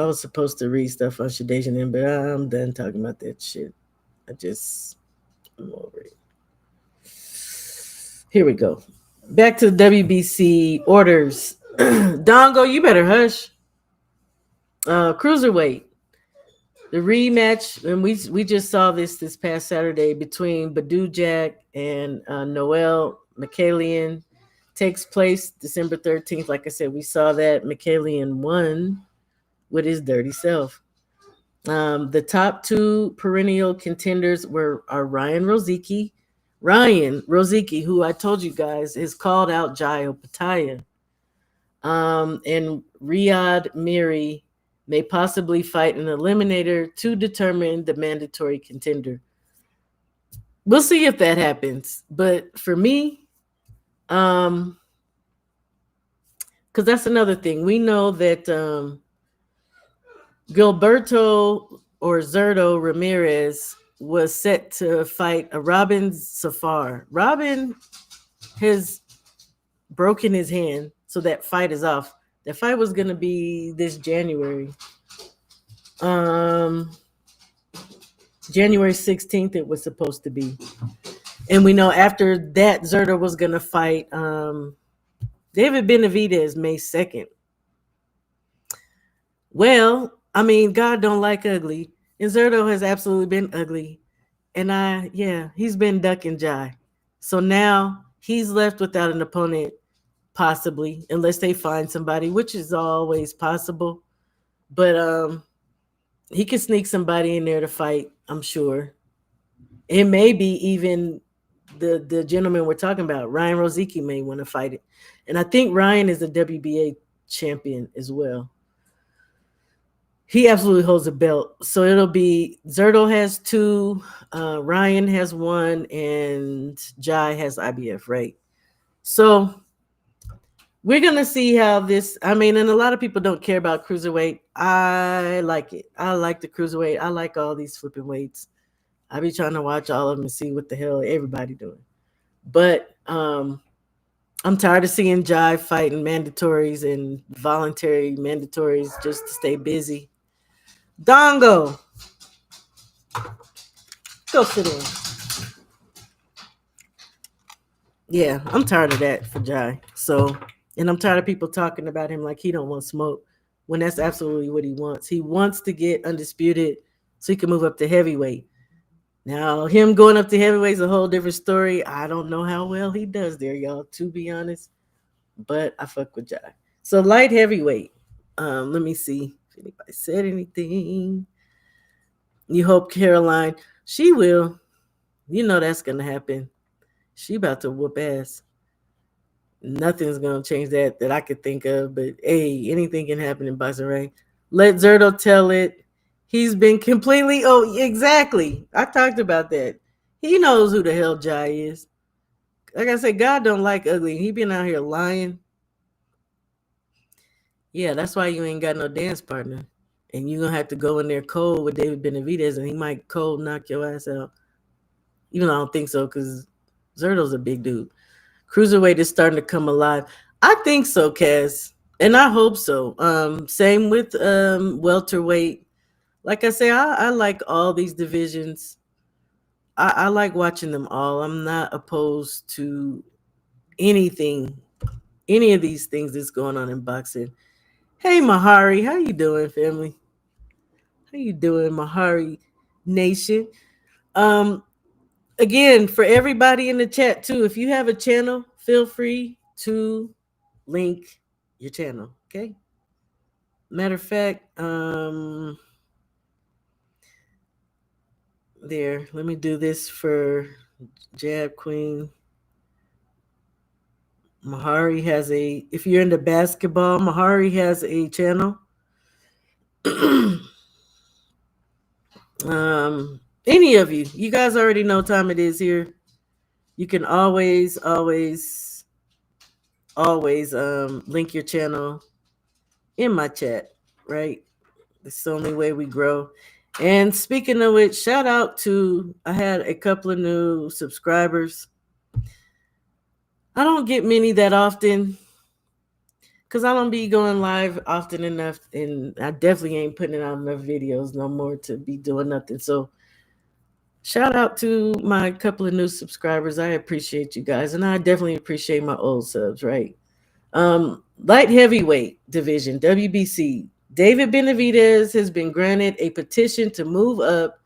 was supposed to read stuff on Shadasia, but I'm done talking about that shit. I'm over it. Here we go. Back to the WBC orders. Dongo, you better hush. Cruiserweight. The rematch, and we just saw this past Saturday between Badu Jack and Noel Michaelian, takes place December 13th. Like I said, we saw that Michaelian won with his dirty self. The top two perennial contenders are Ryan Rozicki, who I told you guys is called out Jai Opataya, and Riyad Miri may possibly fight an eliminator to determine the mandatory contender. we'll see if that happens. But for me, um, because that's another thing. We know that Gilberto or Zerto Ramirez was set to fight a Robin Safar. Robin has broken his hand, so that fight is off. That fight was gonna be this January. Um January 16th it was supposed to be. And we know after that Zerto was gonna fight David Benavidez May 2nd. Well, I mean, God don't like ugly. And Zerto has absolutely been ugly. And he's been duck and jai. So now he's left without an opponent, possibly, unless they find somebody, which is always possible. But he could sneak somebody in there to fight, I'm sure. It may be even the gentleman we're talking about, Ryan Rozicki, may want to fight it. And I think Ryan is a WBA champion as well. He absolutely holds a belt. So it'll be Zerto has two, Ryan has one, and Jai has IBF, right? So we're gonna see how this. I mean, and a lot of people don't care about cruiserweight. I like it. I like the cruiserweight. I like all these flipping weights. I be trying to watch all of them and see what the hell everybody doing. But I'm tired of seeing Jai fighting mandatories and voluntary mandatories just to stay busy. Dongo, go sit in. Yeah, I'm tired of that for Jai. So, and I'm tired of people talking about him like he don't want smoke when that's absolutely what he wants. He wants to get undisputed so he can move up to heavyweight. Now, him going up to heavyweight is a whole different story. I don't know how well he does there, y'all, to be honest. But I fuck with Jai. So light heavyweight. Let me see if anybody said anything. You hope Caroline. She will. You know that's gonna happen. She about to whoop ass. Nothing's gonna change that I could think of. But hey, anything can happen in boxing, right? Let Zerto tell it. He's been completely. Oh, exactly. I talked about that. He knows who the hell Jai is. Like I said, God don't like ugly. He been out here lying. Yeah, that's why you ain't got no dance partner. And you're gonna have to go in there cold with David Benavidez, and he might cold knock your ass out. Even though I don't think so, because Zerto's a big dude. Cruiserweight is starting to come alive. I think so, Cass. And I hope so. Same with welterweight. Like I say, I like all these divisions. I like watching them all. I'm not opposed to anything, any of these things that's going on in boxing. Hey Mahari, how you doing, family? How you doing, Mahari Nation? Um, Again, for everybody in the chat too, if you have a channel, feel free to link your channel. Okay. Matter of fact, there. Let me do this for Jab Queen. Mahari has a. If you're into basketball, Mahari has a channel. Any of you guys already know what time it is here. You can always link your channel in my chat, right? It's the only way we grow. And speaking of which, shout out to, I had a couple of new subscribers. I don't get many that often because I don't be going live often enough, and I definitely ain't putting out enough videos no more to be doing nothing. So shout out to my couple of new subscribers. I appreciate you guys, and I definitely appreciate my old subs, right? Light heavyweight division, WBC. David Benavidez has been granted a petition to move up,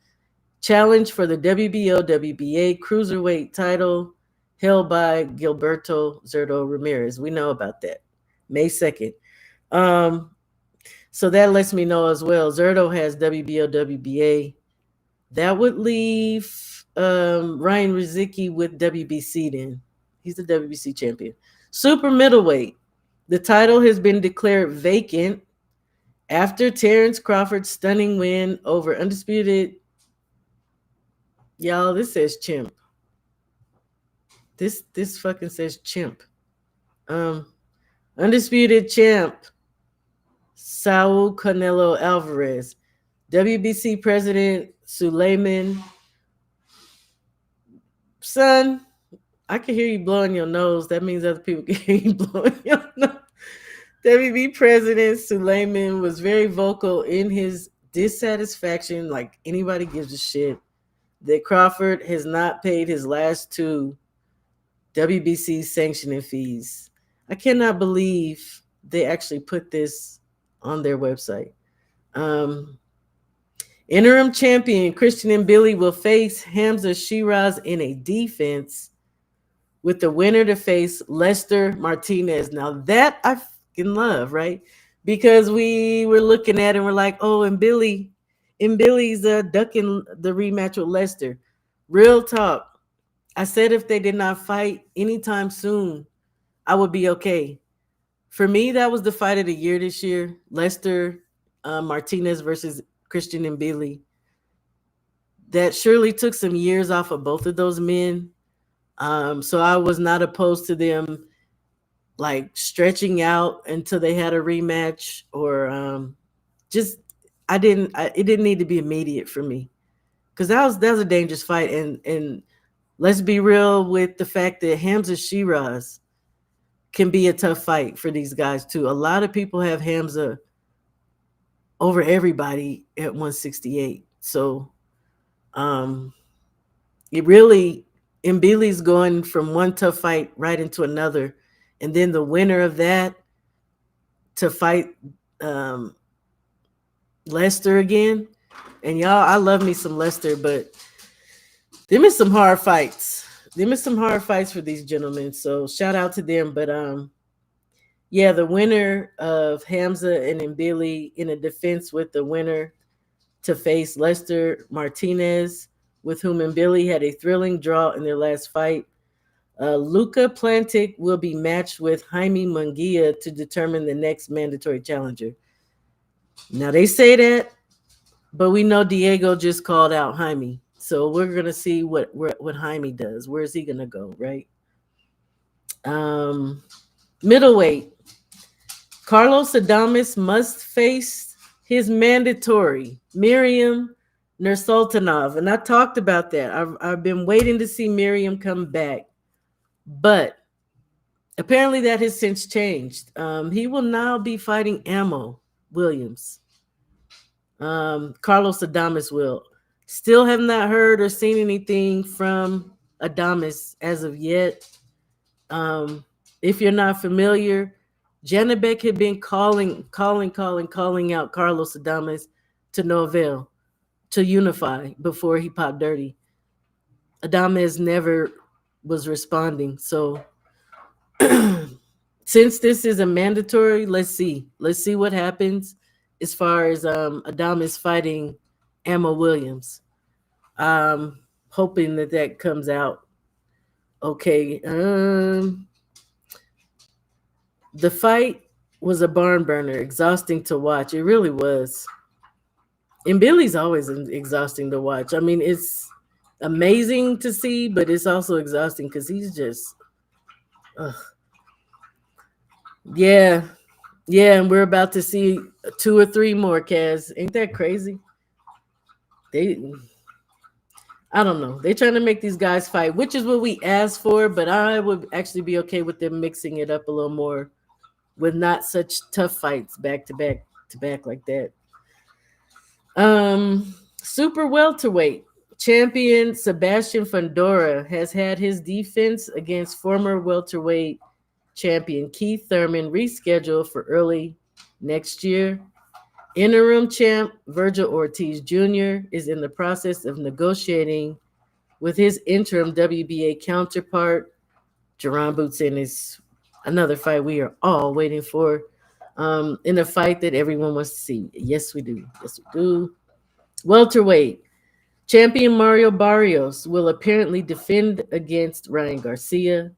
challenge for the WBO WBA cruiserweight title held by Gilberto Zerto Ramirez. We know about that. May 2nd. So that lets me know as well. Zerto has WBO WBA. That would leave Ryan Rizicki with WBC then. He's the WBC champion. Super middleweight. The title has been declared vacant after Terrence Crawford's stunning win over undisputed. Y'all, this says Chimp. This fucking says chimp. Um, undisputed champ Saul Canelo Alvarez, WBC president Suleiman. Son, I can hear you blowing your nose. That means other people can hear you blowing your nose. WB President Suleiman was very vocal in his dissatisfaction, like anybody gives a shit, that Crawford has not paid his last two WBC sanctioning fees. I cannot believe they actually put this on their website. Um, interim champion Christian and Billy will face Hamza Shiraz in a defense with the winner to face Lester Martinez. Now that I fucking love, right? Because we were looking at it and we're like, oh, and Billy's ducking the rematch with Lester. Real talk. I said if they did not fight anytime soon, I would be okay. For me, that was the fight of the year this year. Lester Martinez versus Christian and Billy. That surely took some years off of both of those men. So I was not opposed to them like stretching out until they had a rematch or just it didn't need to be immediate for me because that was a dangerous fight and let's be real with the fact that Hamza Shiraz can be a tough fight for these guys too. A lot of people have Hamza over everybody at 168. So it really Mbili's going from one tough fight right into another, and then the winner of that to fight Lester again. And y'all, I love me some Lester, but them is some hard fights. Them is some hard fights for these gentlemen. So shout out to them. But yeah, the winner of Hamza and Mbili in a defense with the winner to face Lester Martinez, with whom Mbili had a thrilling draw in their last fight. Luca Plantic will be matched with Jaime Munguia to determine the next mandatory challenger. Now they say that, but we know Diego just called out Jaime, so we're gonna see what Jaime does. Where is he gonna go? Right. Middleweight. Carlos Adames must face his mandatory Miriam Nursultanov, and I talked about that. I've been waiting to see Miriam come back, but apparently that has since changed. He will now be fighting Ammo Williams. Carlos Adames will. Still have not heard or seen anything from Adames as of yet. If you're not familiar, Janabek had been calling out Carlos Adames to no avail, to unify before he popped dirty. Adames never was responding. So since this is a mandatory, let's see what happens as far as Adames fighting Emma Williams. Hoping that comes out okay. The fight was a barn burner, exhausting to watch. It really was. And Billy's always exhausting to watch. I mean, it's amazing to see, but it's also exhausting because he's just, yeah, and we're about to see 2 or 3 more, Kaz. Ain't that crazy? I don't know. They're trying to make these guys fight, which is what we asked for, but I would actually be okay with them mixing it up a little more with not such tough fights back to back like that. Super welterweight champion Sebastian Fundora has had his defense against former welterweight champion Keith Thurman rescheduled for early next year. Interim champ Virgil Ortiz Jr. is in the process of negotiating with his interim WBA counterpart. Jerron Bootsin is another fight we are all waiting for, in a fight that everyone wants to see. Yes, we do. Welterweight champion Mario Barrios will apparently defend against Ryan Garcia.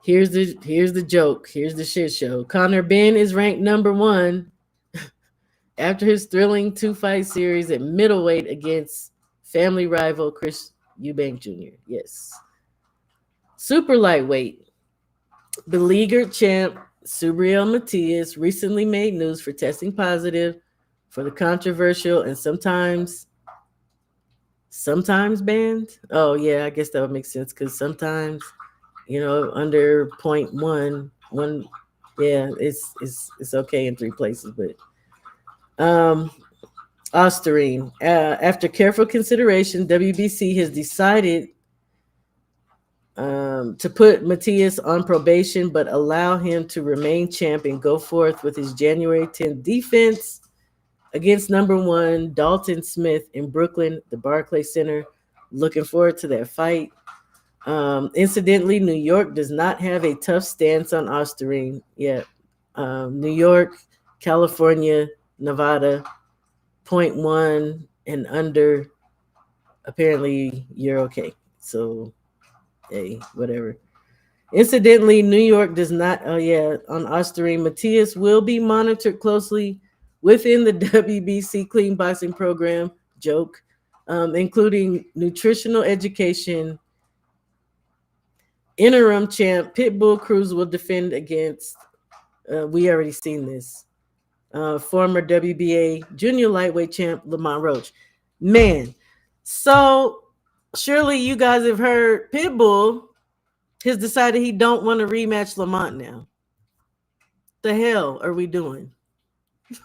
Here's the joke. Here's the shit show. Conor Benn is ranked number 1 after his thrilling 2-fight series at middleweight against family rival Chris Eubank Jr. Yes. Super lightweight. Beleaguered champ Subriel Matias recently made news for testing positive for the controversial and sometimes banned. Oh yeah, I guess that would make sense because sometimes, under point one, yeah, it's okay in three places, but um Osterine. After careful consideration, WBC has decided to put Matias on probation, but allow him to remain champ and go forth with his January 10th defense against number one Dalton Smith in Brooklyn, the Barclays Center. Looking forward to that fight. Incidentally, New York does not have a tough stance on Osterine yet. New York, California, Nevada, point one and under. Apparently, you're okay. So, hey, whatever. Incidentally, New York does not. Oh yeah, on Osterine, Matias will be monitored closely within the WBC clean boxing program. Joke, including nutritional education. Interim champ Pitbull Cruz will defend against. We already seen this. Former WBA junior lightweight champ Lamont Roach. Man, so surely you guys have heard Pitbull has decided he don't want to rematch Lamont now. The hell are we doing?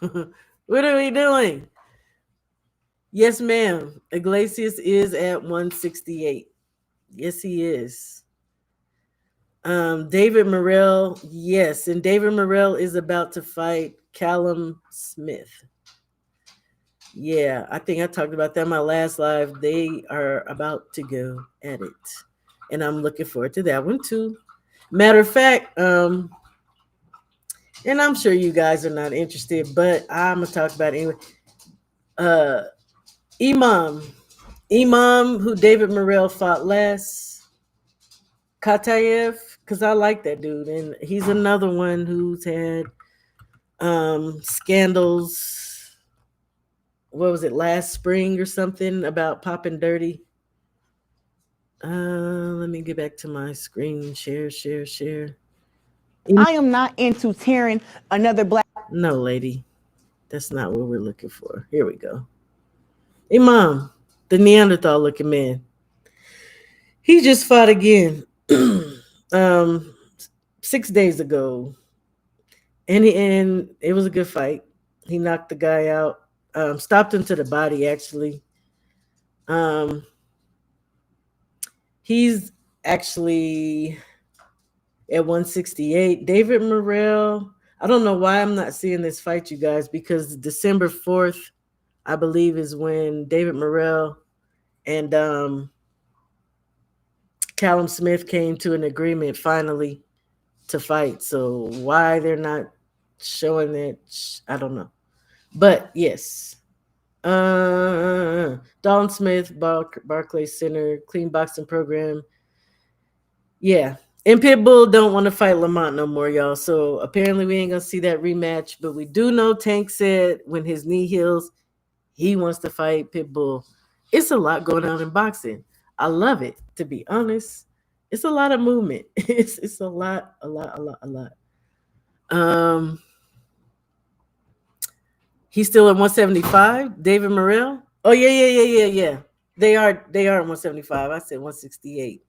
What are we doing? Yes, ma'am. Iglesias is at 168. Yes, he is. David Morrell, yes, and David Morrell is about to fight Callum Smith. Yeah, I think I talked about that in my last live. They are about to go at it, and I'm looking forward to that one too. Matter of fact, and I'm sure you guys are not interested, but I'm gonna talk about it anyway. Uh, Imam, who David Morrell fought last, Katayev, because I like that dude, and he's another one who's had scandals. What was it, last spring or something about popping dirty? Let me get back to my screen. Share. I am not into tearing another black. No, lady, that's not what we're looking for. Here we go. Imam, the Neanderthal looking man. He just fought again. 6 days ago. And it was a good fight. He knocked the guy out. Stopped him to the body actually. He's actually at 168. David Morrell. I don't know why I'm not seeing this fight, you guys, because December 4th, I believe, is when David Morrell and Callum Smith came to an agreement finally to fight. So why they're not showing it, I don't know. But yes, Dalton Smith, Barclays Center, clean boxing program. Yeah, and Pitbull don't want to fight Lamont no more, y'all. So apparently we ain't gonna see that rematch. But we do know Tank said when his knee heals, he wants to fight Pitbull. It's a lot going on in boxing. I love it, to be honest. It's a lot of movement. It's a lot. Um, he's still at 175. David Morrell. Oh yeah. They are at 175. I said 168.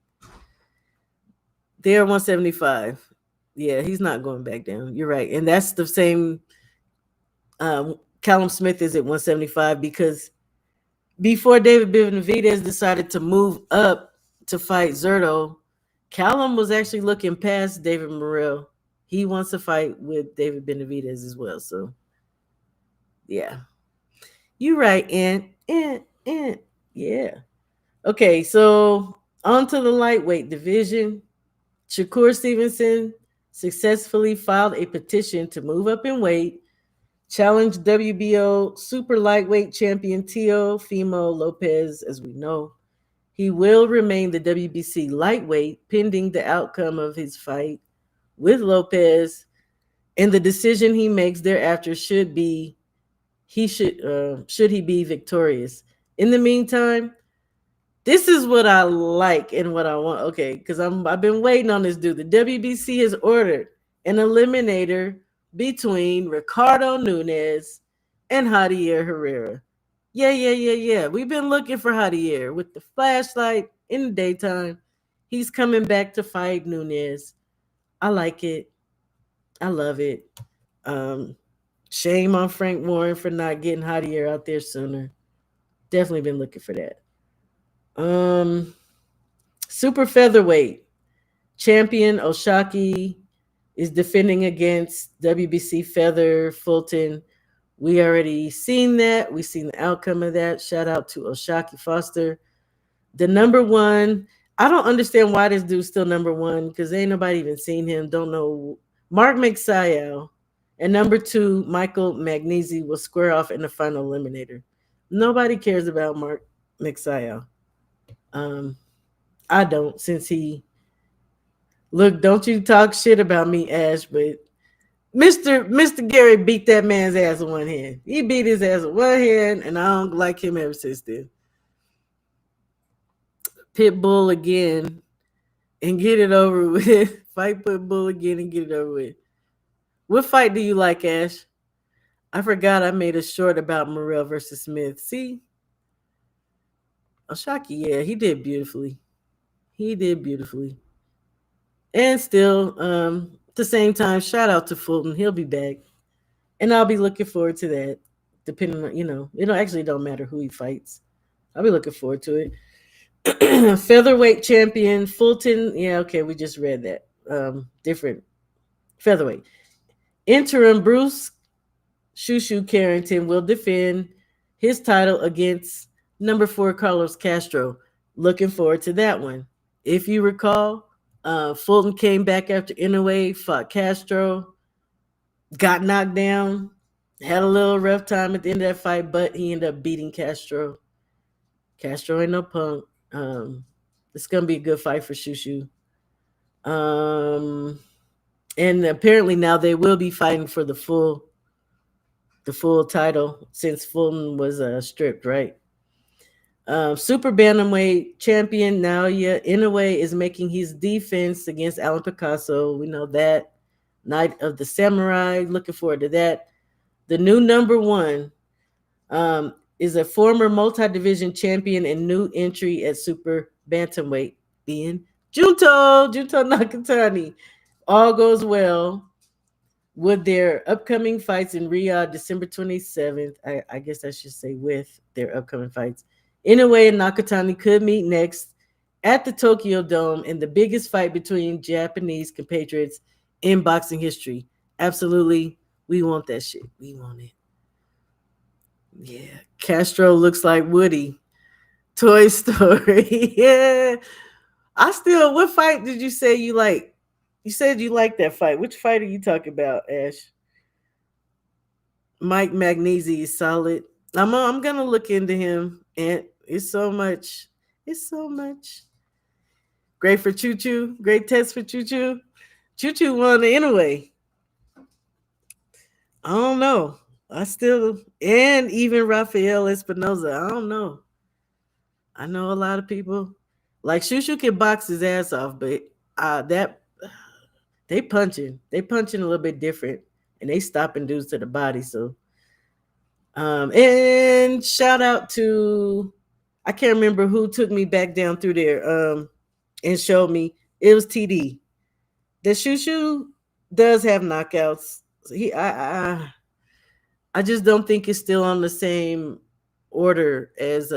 They are 175. Yeah, he's not going back down. You're right, and that's the same. Callum Smith is at 175 because before David Benavidez decided to move up to fight Zerto, Callum was actually looking past David Morrell. He wants to fight with David Benavidez as well. So, yeah. You're right, and. Yeah. Okay, so on to the lightweight division. Shakur Stevenson successfully filed a petition to move up in weight, challenge WBO super lightweight champion Teofimo Lopez. As we know, he will remain the WBC lightweight pending the outcome of his fight with Lopez, and the decision he makes thereafter should he be victorious. In the meantime, This is what I like and what I want. Okay, because I've been waiting on this dude. The WBC has ordered an eliminator between Ricardo Nunez and Javier Herrera. Yeah, yeah, yeah, yeah. We've been looking for Javier with the flashlight in the daytime. He's coming back to fight Nunez. I like it. I love it. Um, Shame on Frank Warren for not getting Javier out there sooner. Definitely been looking for that. Um, Super featherweight champion Oshaki is defending against WBC feather Fulton. We already seen that. We seen the outcome of that. Shout out to Oshaki Foster. The number one. I don't understand why this dude's still number one because ain't nobody even seen him. Don't know. Mark McSayel and number two Michael Magnesi will square off in the final eliminator. Nobody cares about Mark McSayel. Um, I don't since he look. Don't you talk shit about me, Ash, but Mr. Gary beat that man's ass with one hand. He beat his ass with one hand, and I don't like him ever since then. Pitbull again and get it over with. Fight Pitbull again and get it over with. What fight do you like, Ash? I forgot I made a short about Morrell versus Smith. See? Oshaki, yeah, he did beautifully. He did beautifully. And still, at the same time, shout out to Fulton. He'll be back. And I'll be looking forward to that. Depending on, it actually don't matter who he fights. I'll be looking forward to it. Featherweight champion Fulton. Yeah, okay, we just read that. Different featherweight. Interim Bruce Shushu Carrington will defend his title against number 4 Carlos Castro. Looking forward to that one. If you recall, Fulton came back after Inoue, fought Castro, got knocked down, had a little rough time at the end of that fight, but he ended up beating Castro. Castro ain't no punk. It's gonna be a good fight for Shushu. And apparently now they will be fighting for the full title since Fulton was stripped, right? Super bantamweight champion Naoya Inoue is making his defense against Alan Picasso. We know that. Night of the Samurai. Looking forward to that. The new number one is a former multi-division champion and new entry at super bantamweight, being Junto Nakatani. All goes well with their upcoming fights in Riyadh, December 27th. I guess I should say with their upcoming fights. Inoue and Nakatani could meet next at the Tokyo Dome in the biggest fight between Japanese compatriots in boxing history. Absolutely. We want that shit. We want it. Yeah. Castro looks like Woody. Toy Story. Yeah. What fight did you say you like? You said you like that fight. Which fight are you talking about, Ash? Mike Magnesi is solid. I'm gonna look into him, and it's so much. It's so much. Great for Choo Choo. Great test for Choo Choo. Choo Choo won anyway. I don't know. And even Rafael Espinoza. I don't know. I know a lot of people like Shushu can box his ass off, but that they punching a little bit different, and they stopping dudes to the body. So, and shout out to I can't remember who took me back down through there, and showed me it was TD. The Shushu does have knockouts. I just don't think it's still on the same order as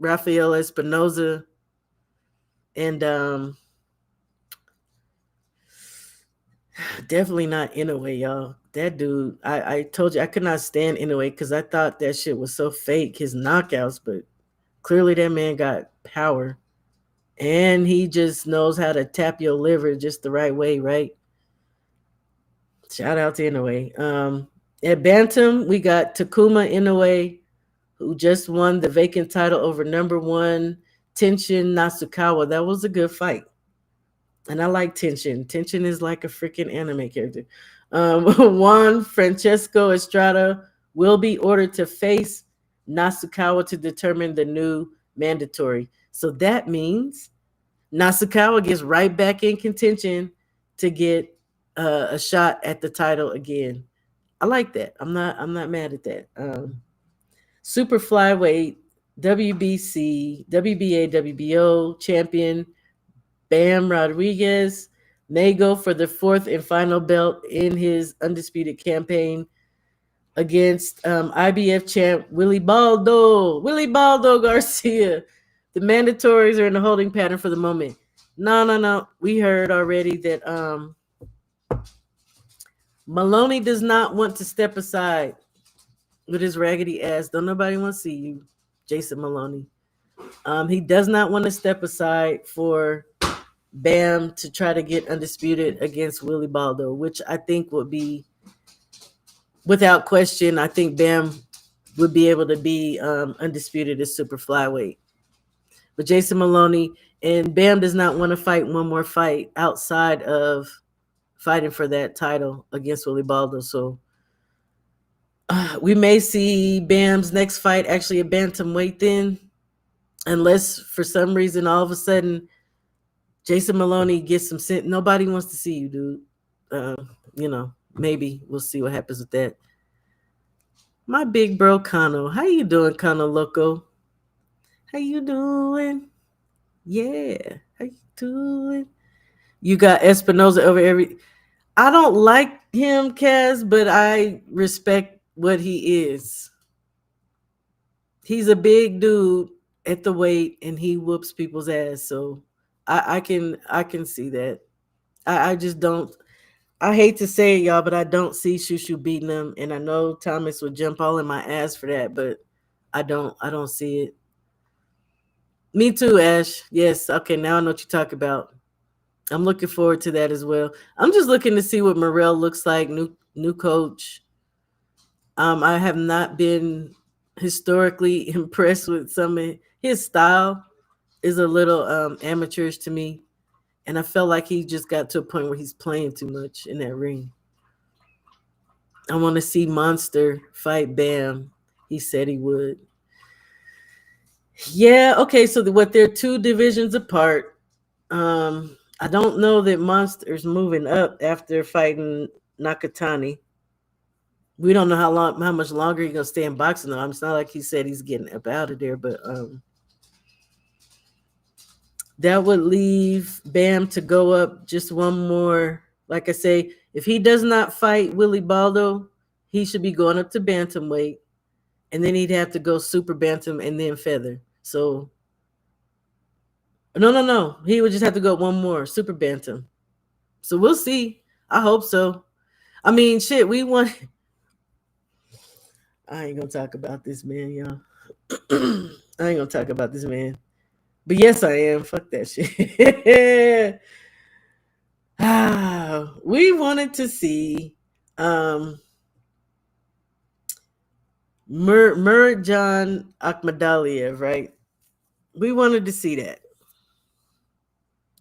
Rafael Espinoza and definitely not Inoue, y'all. That dude, I told you I could not stand Inoue because I thought that shit was so fake, his knockouts, but clearly that man got power. And he just knows how to tap your liver just the right way, right? Shout out to Inoue. At Bantam, we got Takuma Inoue, who just won the vacant title over number 1 Tenshin Nasukawa. That was a good fight. And I like Tenshin. Tenshin is like a freaking anime character. Juan Francesco Estrada will be ordered to face Nasukawa to determine the new mandatory. So that means Nasukawa gets right back in contention to get a shot at the title again. I like that. I'm not mad at that. Super flyweight WBC, WBA, WBO champion Bam Rodriguez may go for the fourth and final belt in his undisputed campaign against IBF champ Willie Baldo Garcia. The mandatories are in a holding pattern for the moment. No. We heard already that Maloney does not want to step aside with his raggedy ass. Don't nobody want to see you, Jason Maloney. He does not want to step aside for Bam to try to get undisputed against Willie Baldo, which I think would be, without question, I think Bam would be able to be undisputed as super flyweight. But Jason Maloney and Bam does not want to fight one more fight outside of fighting for that title against Willie Baldo. So we may see Bam's next fight actually a bantamweight then, unless for some reason all of a sudden Jason Maloney gets some sense. Nobody wants to see you, dude. Maybe we'll see what happens with that. My big bro Kano, how you doing, Kano Loco? How you doing? Yeah, how you doing? You got Espinoza over every. I don't like him, Kaz, but I respect what he is. He's a big dude at the weight, and he whoops people's ass. So I can see that. I just don't. I hate to say it, y'all, but I don't see Shushu beating him, and I know Thomas would jump all in my ass for that, but I don't see it. Me too, Ash. Yes. Okay, now I know what you talk about. I'm looking forward to that as well. I'm just looking to see what Morrell looks like, new coach. I have not been historically impressed with some of his style. Is a little amateurish to me, and I felt like he just got to a point where he's playing too much in that ring. I want to see Monster fight Bam. He said he would. Yeah, okay, so what they're two divisions apart. I don't know that Monster's moving up after fighting Nakatani. We don't know how much longer he's gonna stay in boxing though. It's not like he said he's getting up out of there, but that would leave Bam to go up just one more. Like I say, if he does not fight Willie Baldo, he should be going up to bantamweight, and then he'd have to go super bantam and then feather. So no. He would just have to go one more super bantam. So we'll see. I hope so. I mean, shit, we want. I ain't gonna talk about this man, y'all. I ain't gonna talk about this man. But yes, I am. Fuck that shit. We wanted to see Murjan Akhmadaliev, right? We wanted to see that.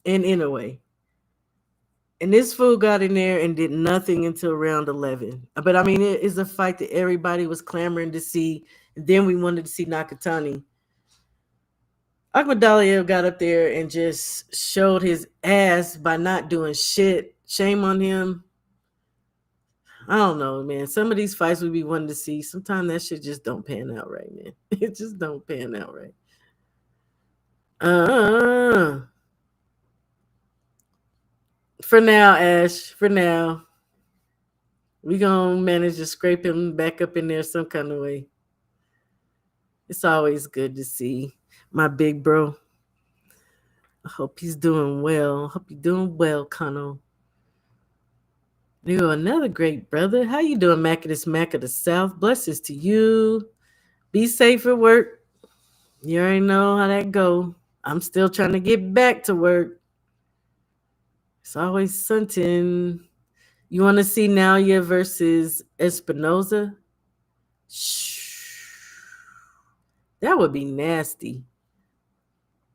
And in a way. And this fool got in there and did nothing until round 11. But I mean, it is a fight that everybody was clamoring to see. And then we wanted to see Nakatani. Akhmadaliev got up there and just showed his ass by not doing shit. Shame on him. I don't know, man. Some of these fights we be wanting to see. Sometimes that shit just don't pan out right, man. It just don't pan out right. For now, Ash. For now. We gonna manage to scrape him back up in there some kind of way. It's always good to see my big bro. I hope he's doing well. Hope you're doing well, Kano. You're another great brother. How you doing, Mac of this Mac of the South? Blessings to you. Be safe at work. You already know how that go. I'm still trying to get back to work. It's always something. You want to see Nalia versus Espinoza? That would be nasty.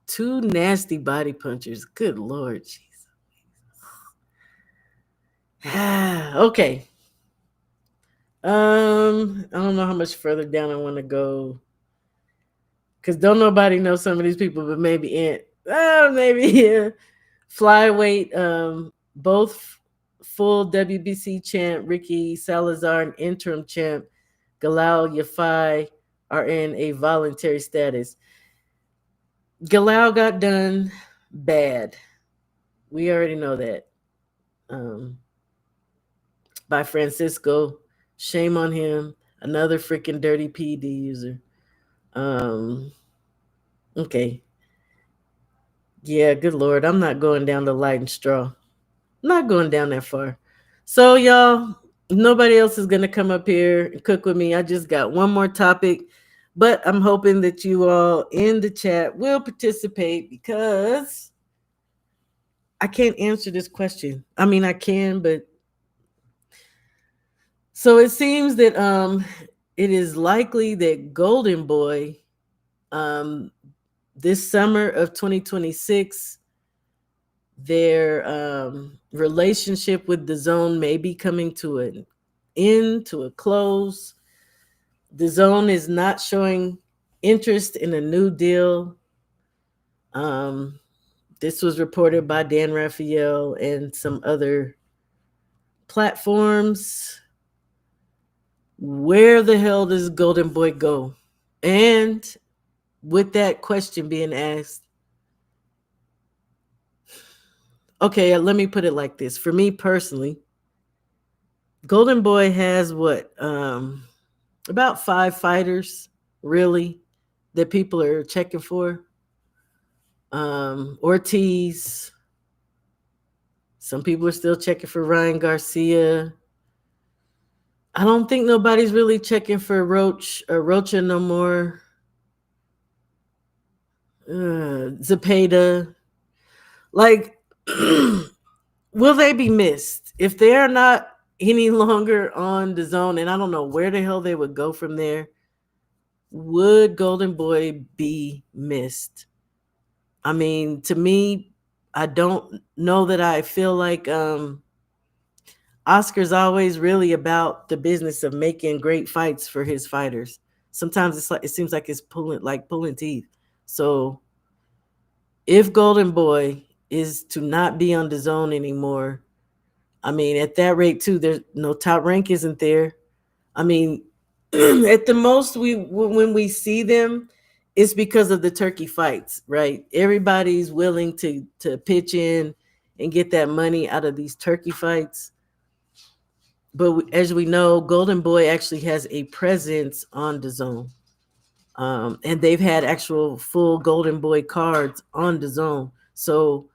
Two nasty body punchers. Good Lord, Jesus. Okay. I don't know how much further down I want to go. Because don't nobody know some of these people, but maybe Ant. Maybe yeah. Flyweight, both full WBC champ Ricky Salazar and interim champ Galal Yafai are in a voluntary status. Galal got done bad. We already know that. Um, by Francisco. Shame on him. Another freaking dirty PD user. Um, okay. Yeah, good lord. I'm not going down the light and straw. Not going down that far. So, y'all, nobody else is going to come up here and cook with me. I just got one more topic, but I'm hoping that you all in the chat will participate because I can't answer this question. I mean, I can, but so it seems that it is likely that Golden Boy um this summer of 2026 their relationship with the zone may be coming to an end, to a close. The zone is not showing interest in a new deal. Um, this was reported by Dan Raphael and some other platforms. Where the hell does Golden Boy go? And with that question being asked, okay, let me put it like this. For me personally, Golden Boy has what? About 5 fighters, really, that people are checking for. Ortiz. Some people are still checking for Ryan Garcia. I don't think nobody's really checking for Roach or Rocha no more. Zepeda. Like, will they be missed? If they are not any longer on the zone, and I don't know where the hell they would go from there, would Golden Boy be missed? I mean, to me, I don't know that I feel like Oscar's always really about the business of making great fights for his fighters. Sometimes it seems like it's pulling teeth. So if Golden Boy is to not be on the zone anymore, I mean, at that rate too, there's no Top Rank isn't there. I mean, at the most when we see them, it's because of the turkey fights, right? Everybody's willing to pitch in and get that money out of these turkey fights. But as we know, Golden Boy actually has a presence on the zone. And they've had actual full Golden Boy cards on the zone. So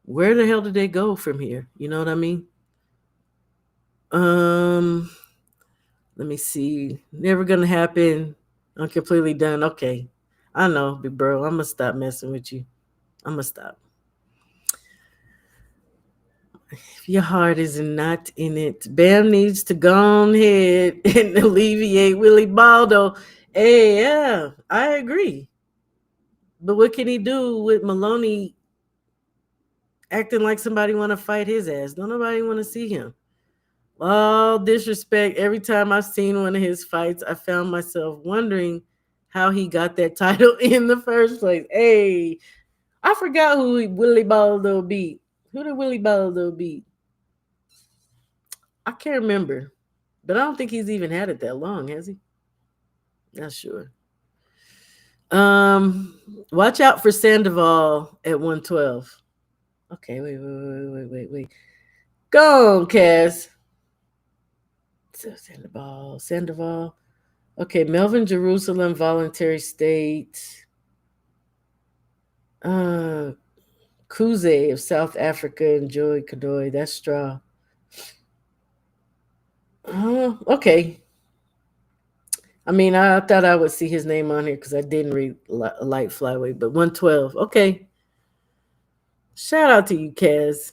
where the hell did they go from here? You know what I mean? Let me see. Never gonna happen. I'm completely done. Okay. I know, big bro. I'm gonna stop messing with you. I'm gonna stop. If your heart is not in it, Bam needs to go on ahead and alleviate Willie Baldo. Hey, yeah, I agree. But what can he do with Maloney acting like somebody want to fight his ass? Don't nobody want to see him. All disrespect. Every time I've seen one of his fights, I found myself wondering how he got that title in the first place. Hey, I forgot who Willie Baldo beat. Who did Willie Baldo beat? I can't remember. But I don't think he's even had it that long, has he? Not sure. Watch out for Sandoval at 112. Okay, wait. Go on, Cass. Sandoval. Okay, Melvin Jerusalem, voluntary state. Cruz of South Africa and Joy Kadoy. That's straw. Okay. I mean, I thought I would see his name on here because I didn't read Light Flyway, but 112. Okay. Shout out to you, Kaz.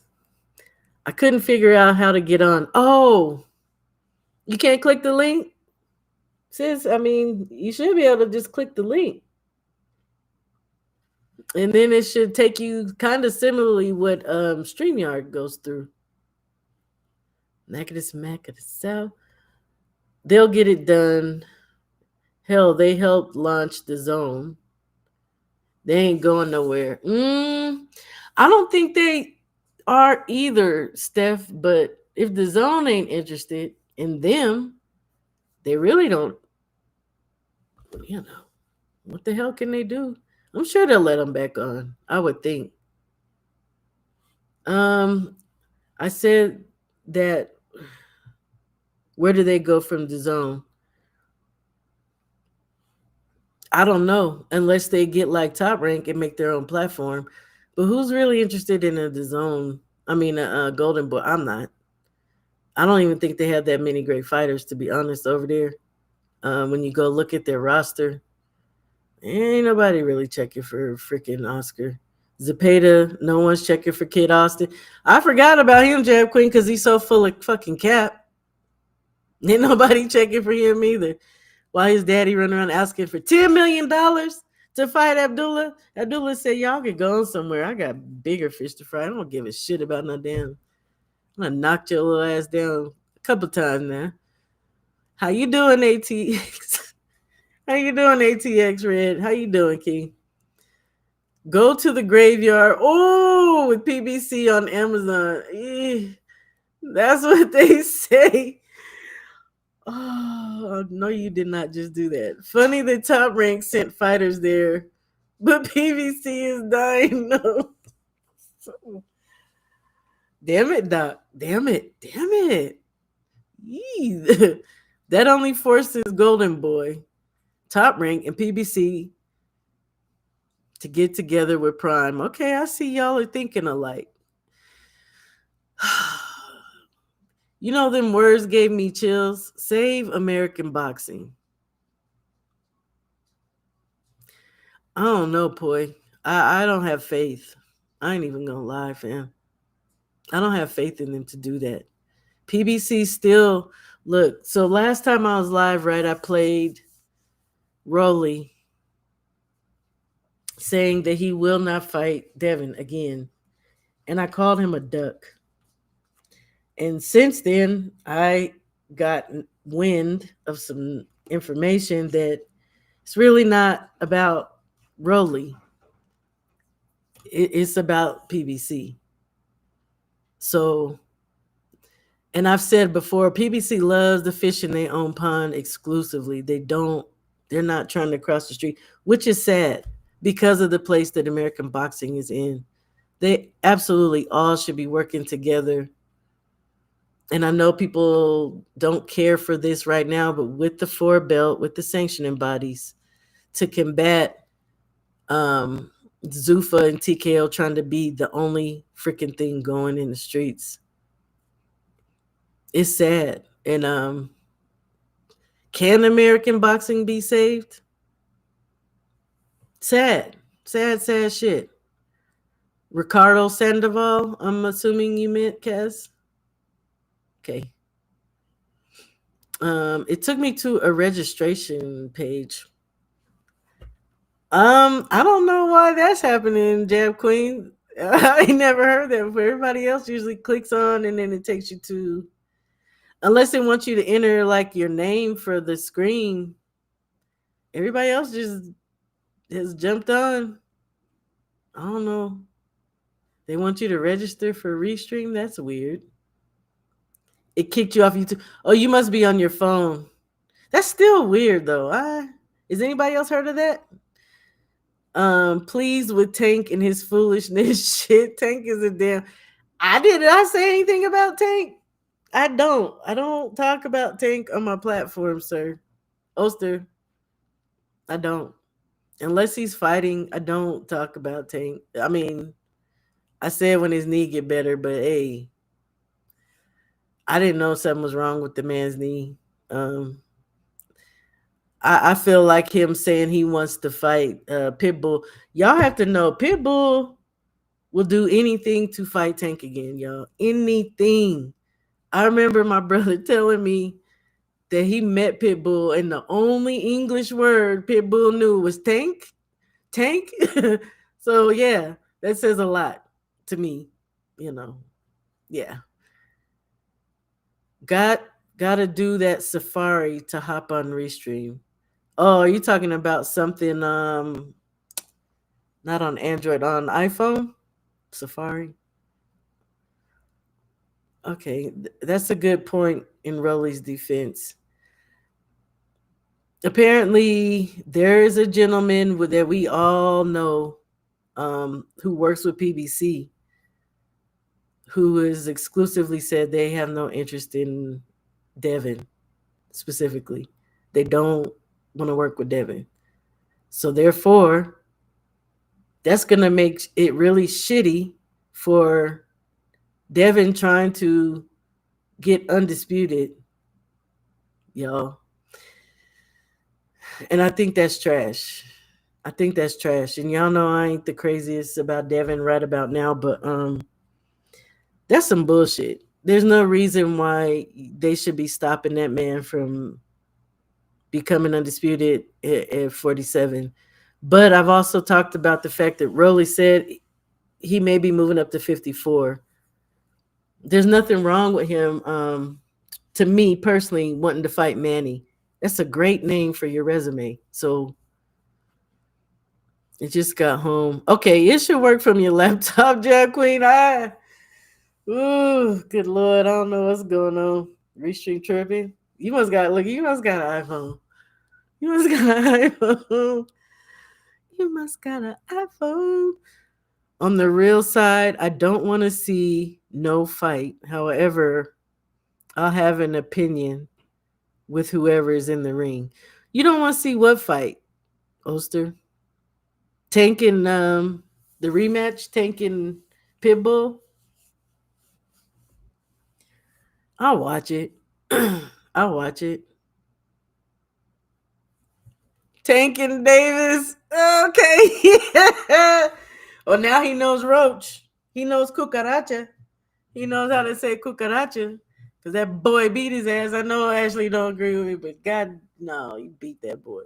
I couldn't figure out how to get on. Oh, you can't click the link? Sis, I mean, you should be able to just click the link. And then it should take you kind of similarly what StreamYard goes through. Mac of the South. They'll get it done. Hell, they helped launch the zone. They ain't going nowhere. I don't think they are either, Steph. But if the zone ain't interested in them, they really don't. You know what the hell can they do? I'm sure they'll let them back on. I would think. Um, I said that. Where do they go from the zone? I don't know unless they get like Top Rank and make their own platform. But who's really interested in the zone? I mean, Golden Boy. I'm not. I don't even think they have that many great fighters, to be honest, over there. When you go look at their roster, ain't nobody really checking for freaking Oscar. Zapata, no one's checking for Kid Austin. I forgot about him, Jab Queen, because he's so full of fucking cap. Ain't nobody checking for him either. Why his daddy running around asking for $10 million to fight Abdullah? Abdullah said, y'all can go on somewhere. I got bigger fish to fry. I don't give a shit about no damn. I'm gonna knock your little ass down a couple times now. How you doing, ATX? How you doing, ATX Red? How you doing, King? Go to the graveyard. Oh, with PBC on Amazon. That's what they say. Oh, no, you did not just do that. Funny that Top Rank sent fighters there, but PVC is dying. No. Damn it, Doc. Damn it. Damn it. Yee. That only forces Golden Boy, Top Rank, and PBC to get together with Prime. Okay, I see y'all are thinking alike. You know, them words gave me chills. Save American boxing. I don't know, Poi. I don't have faith. I ain't even gonna lie, fam. I don't have faith in them to do that. PBC still look. So last time I was live, right, I played Rolly saying that he will not fight Devin again, and I called him a duck. And since then, I got wind of some information that it's really not about Rolly. It's about PBC. So, and I've said before, PBC loves to fish in their own pond exclusively. They're not trying to cross the street, which is sad because of the place that American boxing is in. They absolutely all should be working together. And I know people don't care for this right now, but with the four belt, with the sanctioning bodies to combat Zuffa and TKO trying to be the only freaking thing going in the streets. It's sad. And can American boxing be saved? Sad. Sad shit. Ricardo Sandoval, I'm assuming you meant, Kaz. Okay. It took me to a registration page. I don't know why that's happening, Jab Queen. I ain't never heard that before. Everybody else usually clicks on and then it takes you to, unless they want you to enter like your name for the screen. Everybody else just has jumped on. I don't know. They want you to register for Restream. That's weird. It kicked you off YouTube. Oh, you must be on your phone. That's still weird though. Is anybody else heard of that? Pleased with Tank and his foolishness. Shit, Tank is a damn. Did I say anything about Tank? I don't talk about Tank on my platform, sir. Oster, I don't. Unless he's fighting, I don't talk about Tank. I mean, I said when his knee get better, but hey, I didn't know something was wrong with the man's knee. I feel like him saying he wants to fight Pitbull. Y'all have to know Pitbull will do anything to fight Tank again, y'all. Anything. I remember my brother telling me that he met Pitbull and the only English word Pitbull knew was tank. Tank. So yeah, that says a lot to me, you know. Yeah. Gotta do that safari to hop on Restream. Oh, are you talking about something Not on Android, on iPhone, Safari. Okay, that's a good point in Rowley's defense. Apparently, there is a gentleman that we all know who works with PBC who has exclusively said they have no interest in Devin specifically. They don't want to work with Devin. So therefore, that's gonna make it really shitty for Devin trying to get undisputed, y'all. And I think that's trash. I think that's trash. And y'all know I ain't the craziest about Devin right about now, but that's some bullshit. There's no reason why they should be stopping that man from becoming undisputed at 47. But I've also talked about the fact that Rowley said he may be moving up to 54. There's nothing wrong with him, to me personally, wanting to fight Manny. That's a great name for your resume. So it just got home. Okay, it should work from your laptop, Jack Queen. Ooh, good Lord. I don't know what's going on. Restream tripping. You must got an iPhone. You must got an iPhone. You must got an iPhone. On the real side, I don't want to see no fight. However, I'll have an opinion with whoever is in the ring. You don't want to see what fight, Oster? Tank and the rematch, Tank and Pitbull. I'll watch it. I'll watch it. Tank and Davis. Okay. Well, now he knows Roach. He knows Cucaracha. He knows how to say Cucaracha. Because that boy beat his ass. I know Ashley don't agree with me, but God, no, he beat that boy.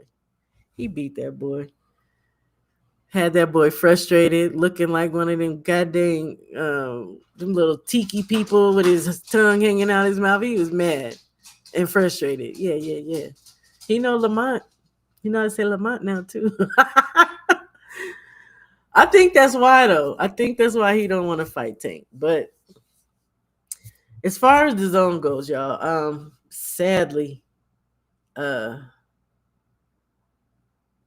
He beat that boy. Had that boy frustrated, looking like one of them goddamn them little tiki people with his tongue hanging out his mouth. He was mad and frustrated. Yeah. He know Lamont. You know how to say Lamont now too. I think that's why though. I think that's why he don't want to fight Tank. But as far as the zone goes, y'all, sadly, I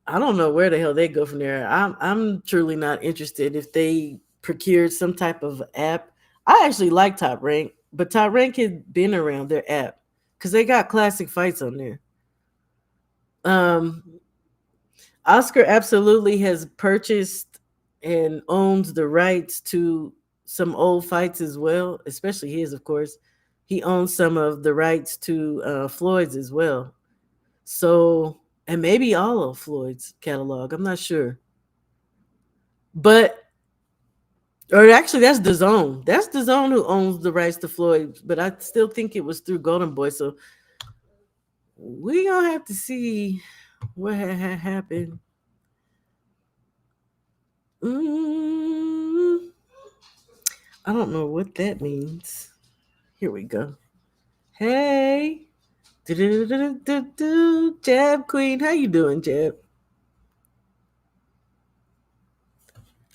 don't know where the hell they go from there. I'm truly not interested if they procured some type of app. I actually like Top Rank, but Top Rank had been around their app because they got classic fights on there. Oscar absolutely has purchased and owns the rights to some old fights as well, especially his, of course. He owns some of the rights to Floyd's as well. So, and maybe all of Floyd's catalog. I'm not sure. But, or actually, that's the Zone. That's the Zone who owns the rights to Floyd. But I still think it was through Golden Boy. So, we gonna have to see what happened. I don't know what that means. Here we go. Hey. Jab Queen. How you doing, Jab?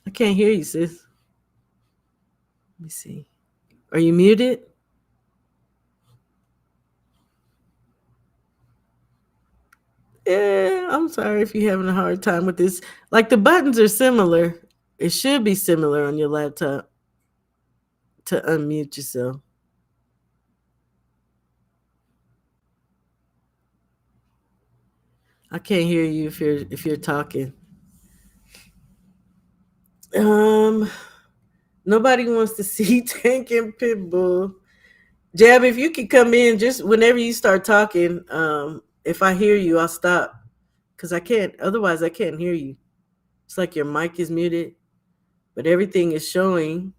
I can't hear you, sis. Let me see. Are you muted? Yeah, I'm sorry if you're having a hard time with this. Like the buttons are similar. It should be similar on your laptop to unmute yourself. I can't hear you if you're talking. Nobody wants to see Tank and Pitbull. Jab, if you could come in just whenever you start talking, if I hear you, I'll stop. Because I can't, otherwise I can't hear you. It's like your mic is muted, but everything is showing.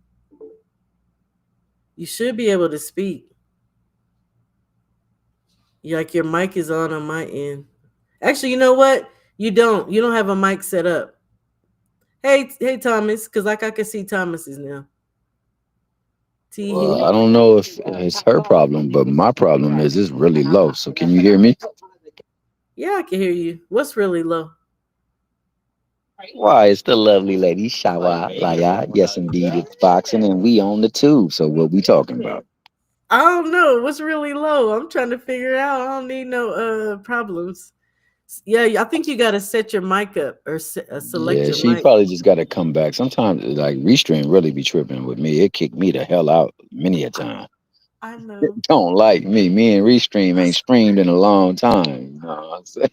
You should be able to speak. Like your mic is on my end. Actually, you know what? You don't. You don't have a mic set up. Hey, Thomas, because like I can see Thomas's now. Well, I don't know if it's her problem, but my problem is it's really low. So can you hear me? Yeah, I can hear you. What's really low? Why? It's the lovely lady Shawa Laya. Yes, indeed, it's boxing, and we on the tube. So what we talking about? I don't know what's really low. I'm trying to figure out. I don't need no problems. Yeah, I think you got to set your mic up or select Yeah, your she mic. probably just got to come back. Sometimes, like Restream, really be tripping with me. It kicked me the hell out many a time. I know. Don't like me. Me and Restream ain't streamed in a long time. You know what I'm saying?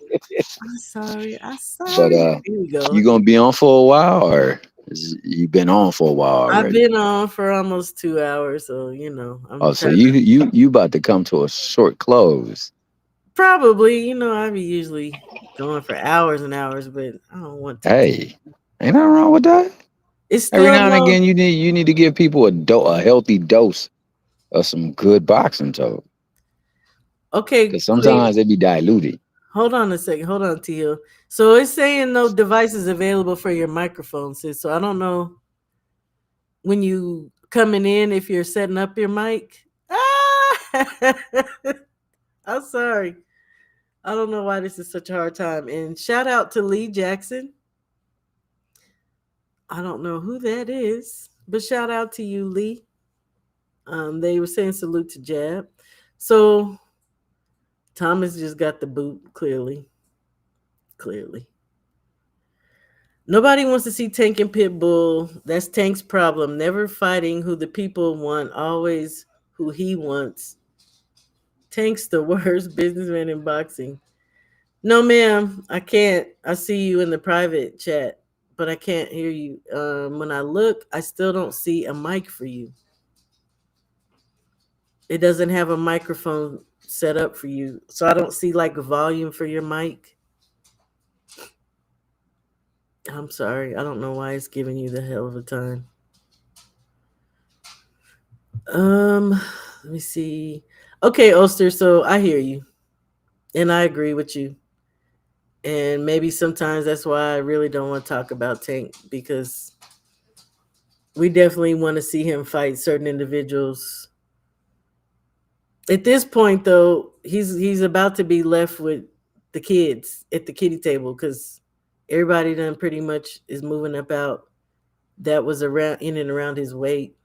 I'm sorry. I'm But sorry. Here we go. you gonna be on for a while, or you been on for a while I've already? been on for almost 2 hours, so I'm Oh, so trying to you about to come to a short close? probably, I be usually going for hours and hours, but I don't want to keep. Hey, ain't nothing wrong with that. It's Every still now and no. again, you need to give people a healthy dose of some good boxing talk, Okay, because Queen. sometimes they be diluted. Hold on a second. Hold on, Tio. So it's saying no devices available for your microphone, sis. So I don't know when you coming in if you're setting up your mic. Ah! I'm sorry. I don't know why this is such a hard time. And shout out to Lee Jackson. I don't know who that is, but shout out to you, Lee. They were saying salute to Jab. So Thomas just got the boot, clearly. Clearly. Nobody wants to see Tank and Pitbull. That's Tank's problem. Never fighting who the people want, always who he wants. Tank's the worst businessman in boxing. No, ma'am, I can't. I see you in the private chat, but I can't hear you. When I look, I still don't see a mic for you. It doesn't have a microphone set up for you. So I don't see like a volume for your mic. I'm sorry. I don't know why it's giving you the hell of a time. Um, Let me see. Okay, Oster, so I hear you. And I agree with you. And maybe sometimes that's why I really don't want to talk about Tank because we definitely want to see him fight certain individuals. At this point though, he's about to be left with the kids at the kitty table because everybody done pretty much is moving up out that was around in and around his weight.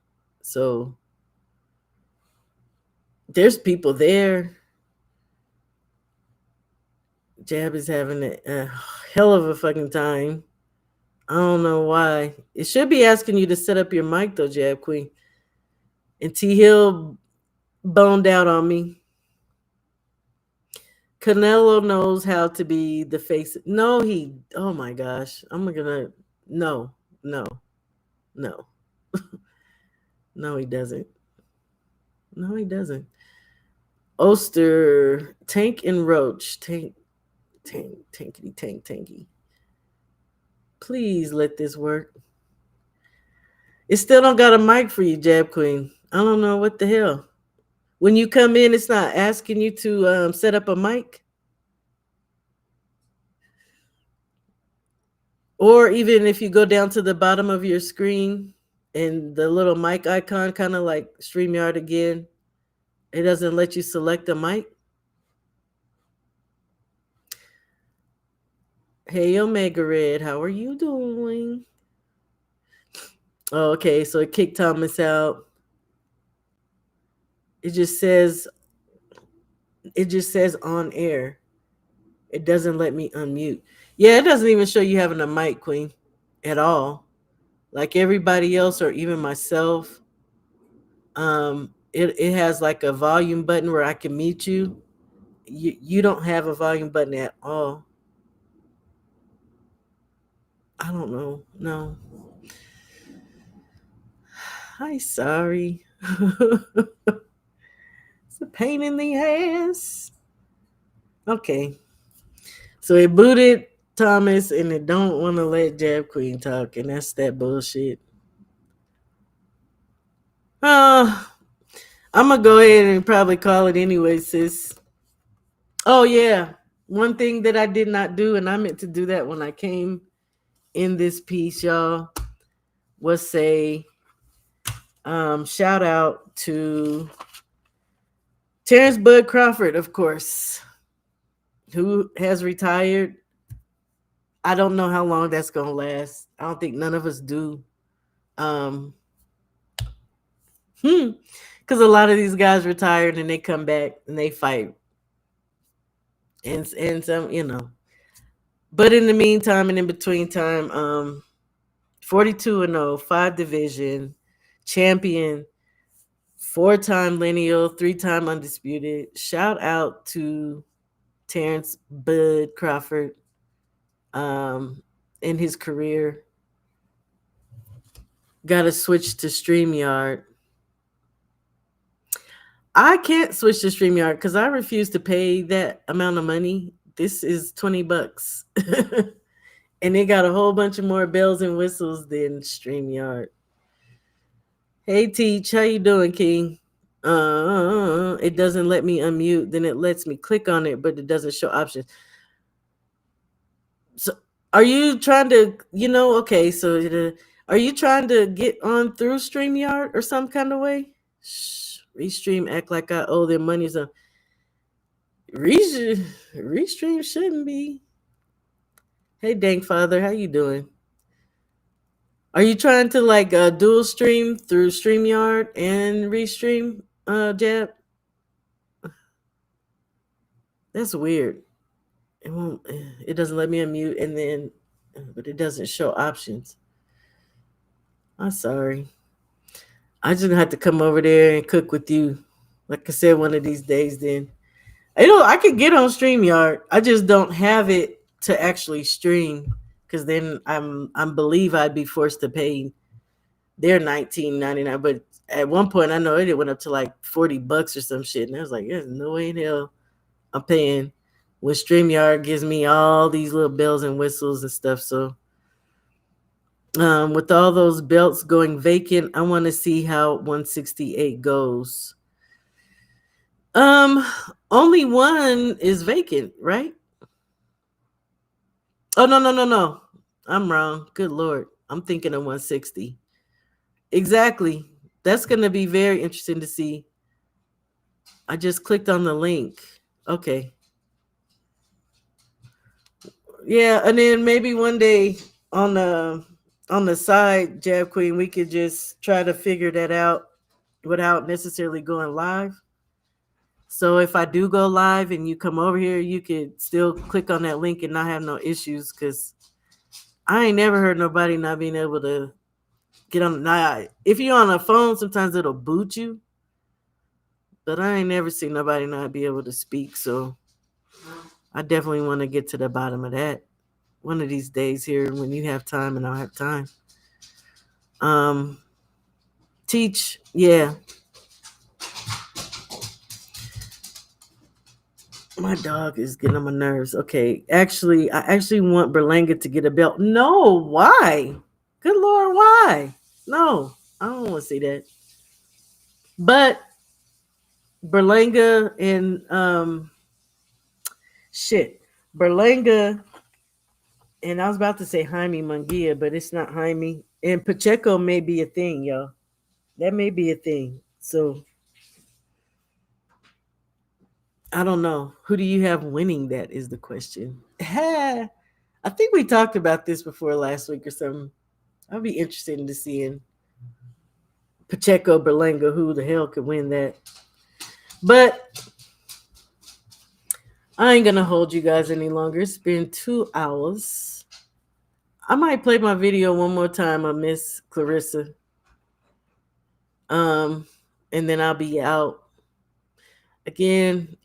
So there's people there. Jab is having a hell of a fucking time. I don't know why. It should be asking you to set up your mic though, Jab Queen. And T Hill boned out on me. Canelo knows how to be the face. No, he. Oh my gosh. I'm gonna. No, no, no, no. He doesn't. No, he doesn't. Oster, Tank and Roach. Tanky. Please let this work. It still don't got a mic for you, Jab Queen. I don't know what the hell. When you come in, it's not asking you to set up a mic. Or even if you go down to the bottom of your screen and the little mic icon, kind of like StreamYard again, it doesn't let you select a mic. Hey, Omega Red, how are you doing? Oh, okay, so it kicked Thomas out. It just says on air. It doesn't let me unmute. Yeah, it doesn't even show you having a mic, Queen, at all. Like everybody else or even myself. It has like a volume button where I can mute you. You don't have a volume button at all. I don't know. No. Hi, sorry. It's a pain in the ass. Okay. So it booted Thomas and it don't want to let Jab Queen talk, and that's that bullshit. Uh I'm gonna go ahead and probably call it anyway, sis. Oh yeah. One thing that I did not do, and I meant to do that when I came in this piece, y'all, was say shout out to Terrence Bud Crawford, of course, who has retired. I don't know how long that's gonna last. I don't think none of us do. Um, because a lot of these guys retired and they come back and they fight, and some, But in the meantime and in between time, 42-0, 5 division champion, 4-time lineal, 3-time undisputed. Shout out to Terrence Bud Crawford, in his career. Got to switch to StreamYard. I can't switch to StreamYard because I refuse to pay that amount of money. This is $20. And they got a whole bunch of more bells and whistles than StreamYard. Hey Teach, how you doing, King? It doesn't let me unmute. Then it lets me click on it, but it doesn't show options. So are you trying to, okay, so are you trying to get on through StreamYard or some kind of way? Restream act like I owe them money. So Restream shouldn't be. Hey Dank Father, how you doing? Are you trying to like dual stream through StreamYard and Restream, Jab? That's weird. It won't. It doesn't let me unmute, and then, but it doesn't show options. I'm sorry. I just gonna have to come over there and cook with you. Like I said, one of these days. Then, I could get on StreamYard. I just don't have it to actually stream, because then I believe I'd be forced to pay their $19.99. But at one point, I know it went up to like $40 or some shit, and I was like, "There's no way in hell I'm paying when StreamYard gives me all these little bells and whistles and stuff." So, with all those belts going vacant, I want to see how 168 goes. Only one is vacant, right? Oh, no. I'm wrong. Good Lord. I'm thinking of 160. Exactly. That's going to be very interesting to see. I just clicked on the link. Okay. Yeah, and then maybe one day on the side, Jab Queen, we could just try to figure that out without necessarily going live. So if I do go live and you come over here, you could still click on that link and not have no issues, because I ain't never heard nobody not being able to get on. Now, if you're on a phone, sometimes it'll boot you, but I ain't never seen nobody not be able to speak. So I definitely want to get to the bottom of that one of these days here when you have time and I'll have time. Teach, yeah. My dog is getting on my nerves. Okay, I actually want Berlanga to get a belt. No, why? Good Lord, why? No, I don't want to see that. But Berlanga and Berlanga, and I was about to say Jaime Munguia, but it's not Jaime. And Pacheco may be a thing, y'all. That may be a thing. So I don't know. Who do you have winning? That is the question. I think we talked about this before last week or something. I'll be interested in seeing Pacheco, Berlanga, who the hell could win that. But I ain't gonna hold you guys any longer. It's been 2 hours. I might play my video one more time of Miss Claressa. And then I'll be out. Again,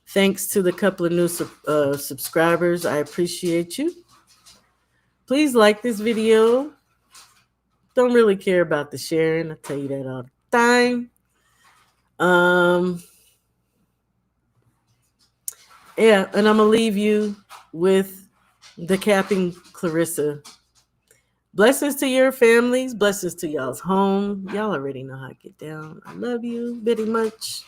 thanks to the couple of new subscribers. I appreciate you. Please like this video. Don't really care about the sharing. I tell you that all the time. Yeah, and I'm gonna leave you with the capping Claressa. Blessings to your families. Blessings to y'all's home. Y'all already know how I get down. I love you very much.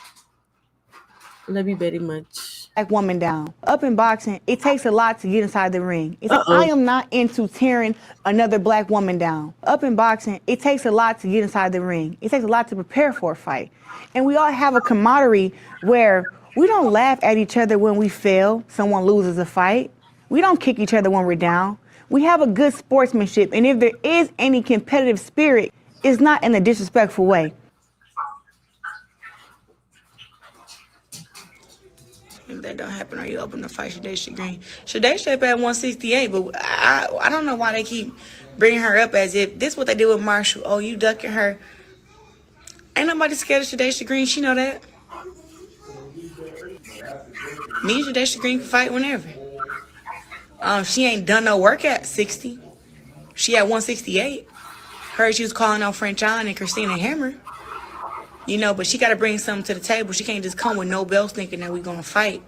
Love you very much. Black woman down. Up in boxing, it takes a lot to get inside the ring. I am not into tearing another black woman down. Up in boxing, it takes a lot to get inside the ring. It takes a lot to prepare for a fight. And we all have a camaraderie where we don't laugh at each other when we fail, someone loses a fight. We don't kick each other when we're down. We have a good sportsmanship, and if there is any competitive spirit, it's not in a disrespectful way. If that don't happen, are you open to fight Shadaysha Green? Shadaysha up at 168, but I don't know why they keep bringing her up as if this is what they did with Marshall. Oh, you ducking her. Ain't nobody scared of Shadaysha Green. She know that. Me and Shadaysha Green can fight whenever. She ain't done no work at 60. She at 168. Heard she was calling out French John and Christina Hammer. You know, but she got to bring something to the table. She can't just come with no belts thinking that we going to fight.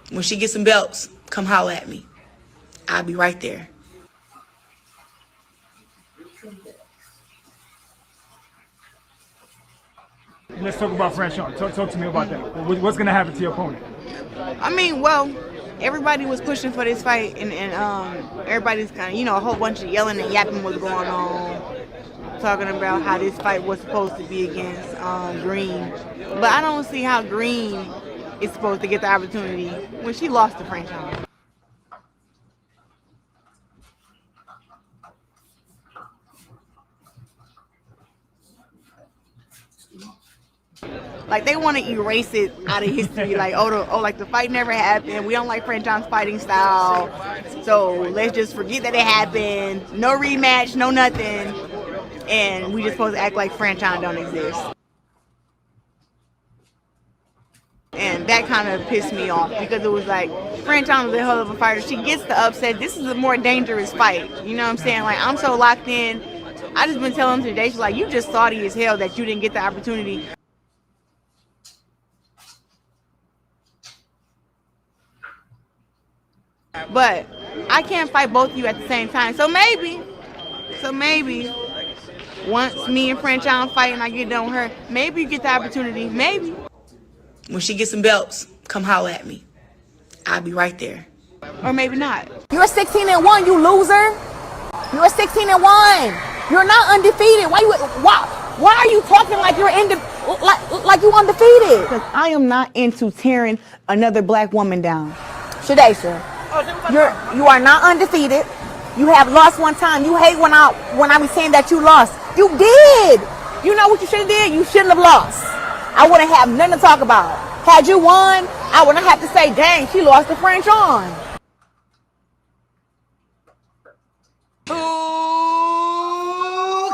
When she gets some belts, come holler at me. I'll be right there. Let's talk about French John. Talk to me about that. What's going to happen to your opponent? I mean, well, everybody was pushing for this fight, and everybody's kind of, a whole bunch of yelling and yapping was going on, talking about how this fight was supposed to be against Green. But I don't see how Green is supposed to get the opportunity when she lost to French John. Like, they want to erase it out of history. Like, like the fight never happened. We don't like French John's fighting style. So let's just forget that it happened. No rematch, no nothing. And we just supposed to act like French John don't exist. And that kind of pissed me off because it was like, French John is a hell of a fighter. She gets the upset. This is a more dangerous fight. You know what I'm saying? Like, I'm so locked in. I just been telling them today, she's like, you just salty as hell that you didn't get the opportunity. But I can't fight both of you at the same time. So maybe, once me and French John fight and I get done with her, maybe you get the opportunity. Maybe. When she gets some belts, come holler at me. I'll be right there. Or maybe not. You're 16-1, you loser. You're 16-1. You're not undefeated. Why are you talking like you're like you undefeated? Because I am not into tearing another black woman down. Shadaysha, you are not undefeated. You have lost one time. You hate when I was saying that you lost. You did. You know what you should have did? You shouldn't have lost. I wouldn't have nothing to talk about. Had you won, I wouldn't have to say, dang, she lost to French John. Who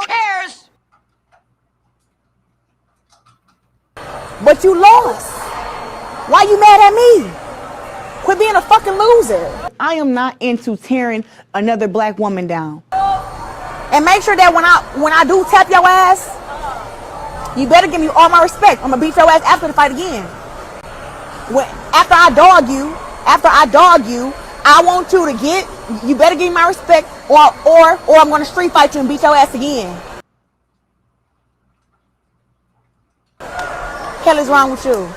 cares? But you lost. Why you mad at me? Quit being a fucking loser. I am not into tearing another black woman down. And make sure that when I do tap your ass, you better give me all my respect. I'm gonna beat your ass after the fight again. After I dog you, I want you better give me my respect, or I'm gonna street fight you and beat your ass again. Hell is wrong with you?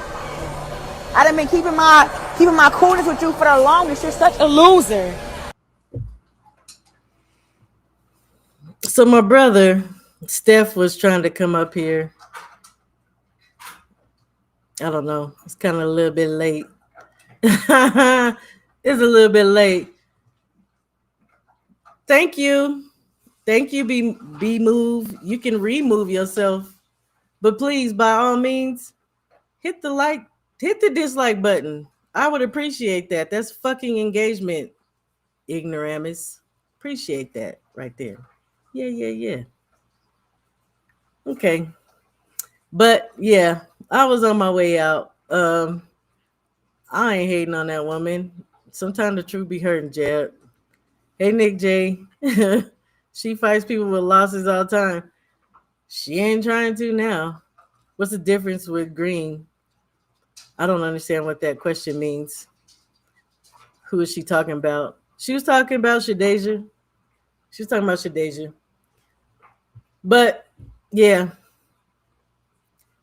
I done been keeping my coolness with you for the longest. You're such a loser. So my brother, Steph, was trying to come up here. I don't know. It's kind of a little bit late. It's a little bit late. Thank you. Be moved. You can remove yourself. But please, by all means, hit the dislike button. I would appreciate that. That's fucking engagement, ignoramus. Appreciate that right there. Yeah. Okay. But yeah, I was on my way out. I ain't hating on that woman. Sometimes the truth be hurting, Jeb. Hey, Nick J. She fights people with losses all the time. She ain't trying to now. What's the difference with Green? I don't understand what that question means. Who is she talking about? She was talking about Shadaysha. But yeah,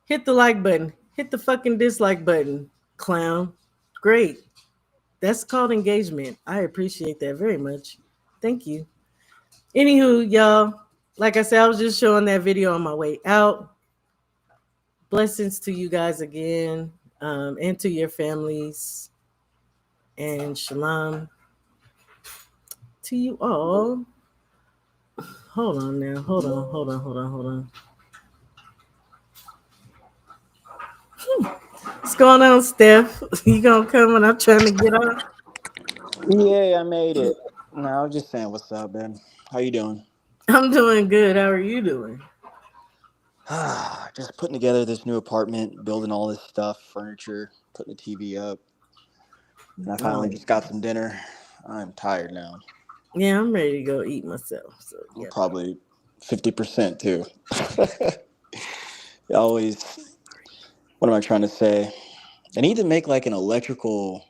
hit the like button. Hit the fucking dislike button, clown. Great. That's called engagement. I appreciate that very much. Thank you. Anywho, y'all, like I said, I was just showing that video on my way out. Blessings to you guys again, and to your families. And shalom. to you all. Hold on now. Hold on. What's going on, Steph? You gonna come when I'm trying to get on? Yeah, I made it. No, I was just saying, what's up, man? How you doing? I'm doing good. How are you doing? Just putting together this new apartment, building all this stuff, furniture, putting the TV up. And I finally Oh, just got some dinner. I'm tired now. yeah, I'm ready to go eat myself. So I'm yeah. probably 50% too. Always, what am I trying to say? I need to make like an electrical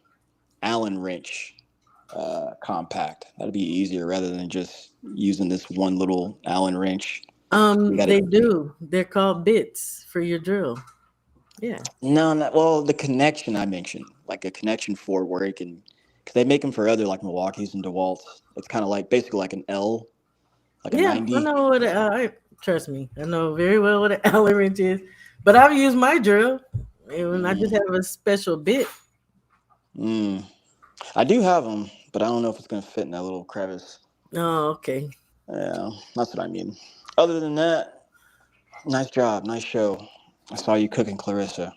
Allen wrench compact. That'd be easier rather than just using this one little Allen wrench. You got They it. do. They're called bits for your drill. Yeah. No, not well. The connection I mentioned, like a connection for where it can, because they make them for other like Milwaukee's and DeWalt's. It's kind of like basically like an L, like a Yeah, I 90. know what. Trust me, I know very well what an Allen wrench is. But I've used my drill, and I just Mm, have a special bit. mm. I do have them, but I don't know if it's gonna fit in that little crevice. Oh, okay. Yeah, that's what I mean. Other than that, nice job, nice show. I saw you cooking, Clarissa.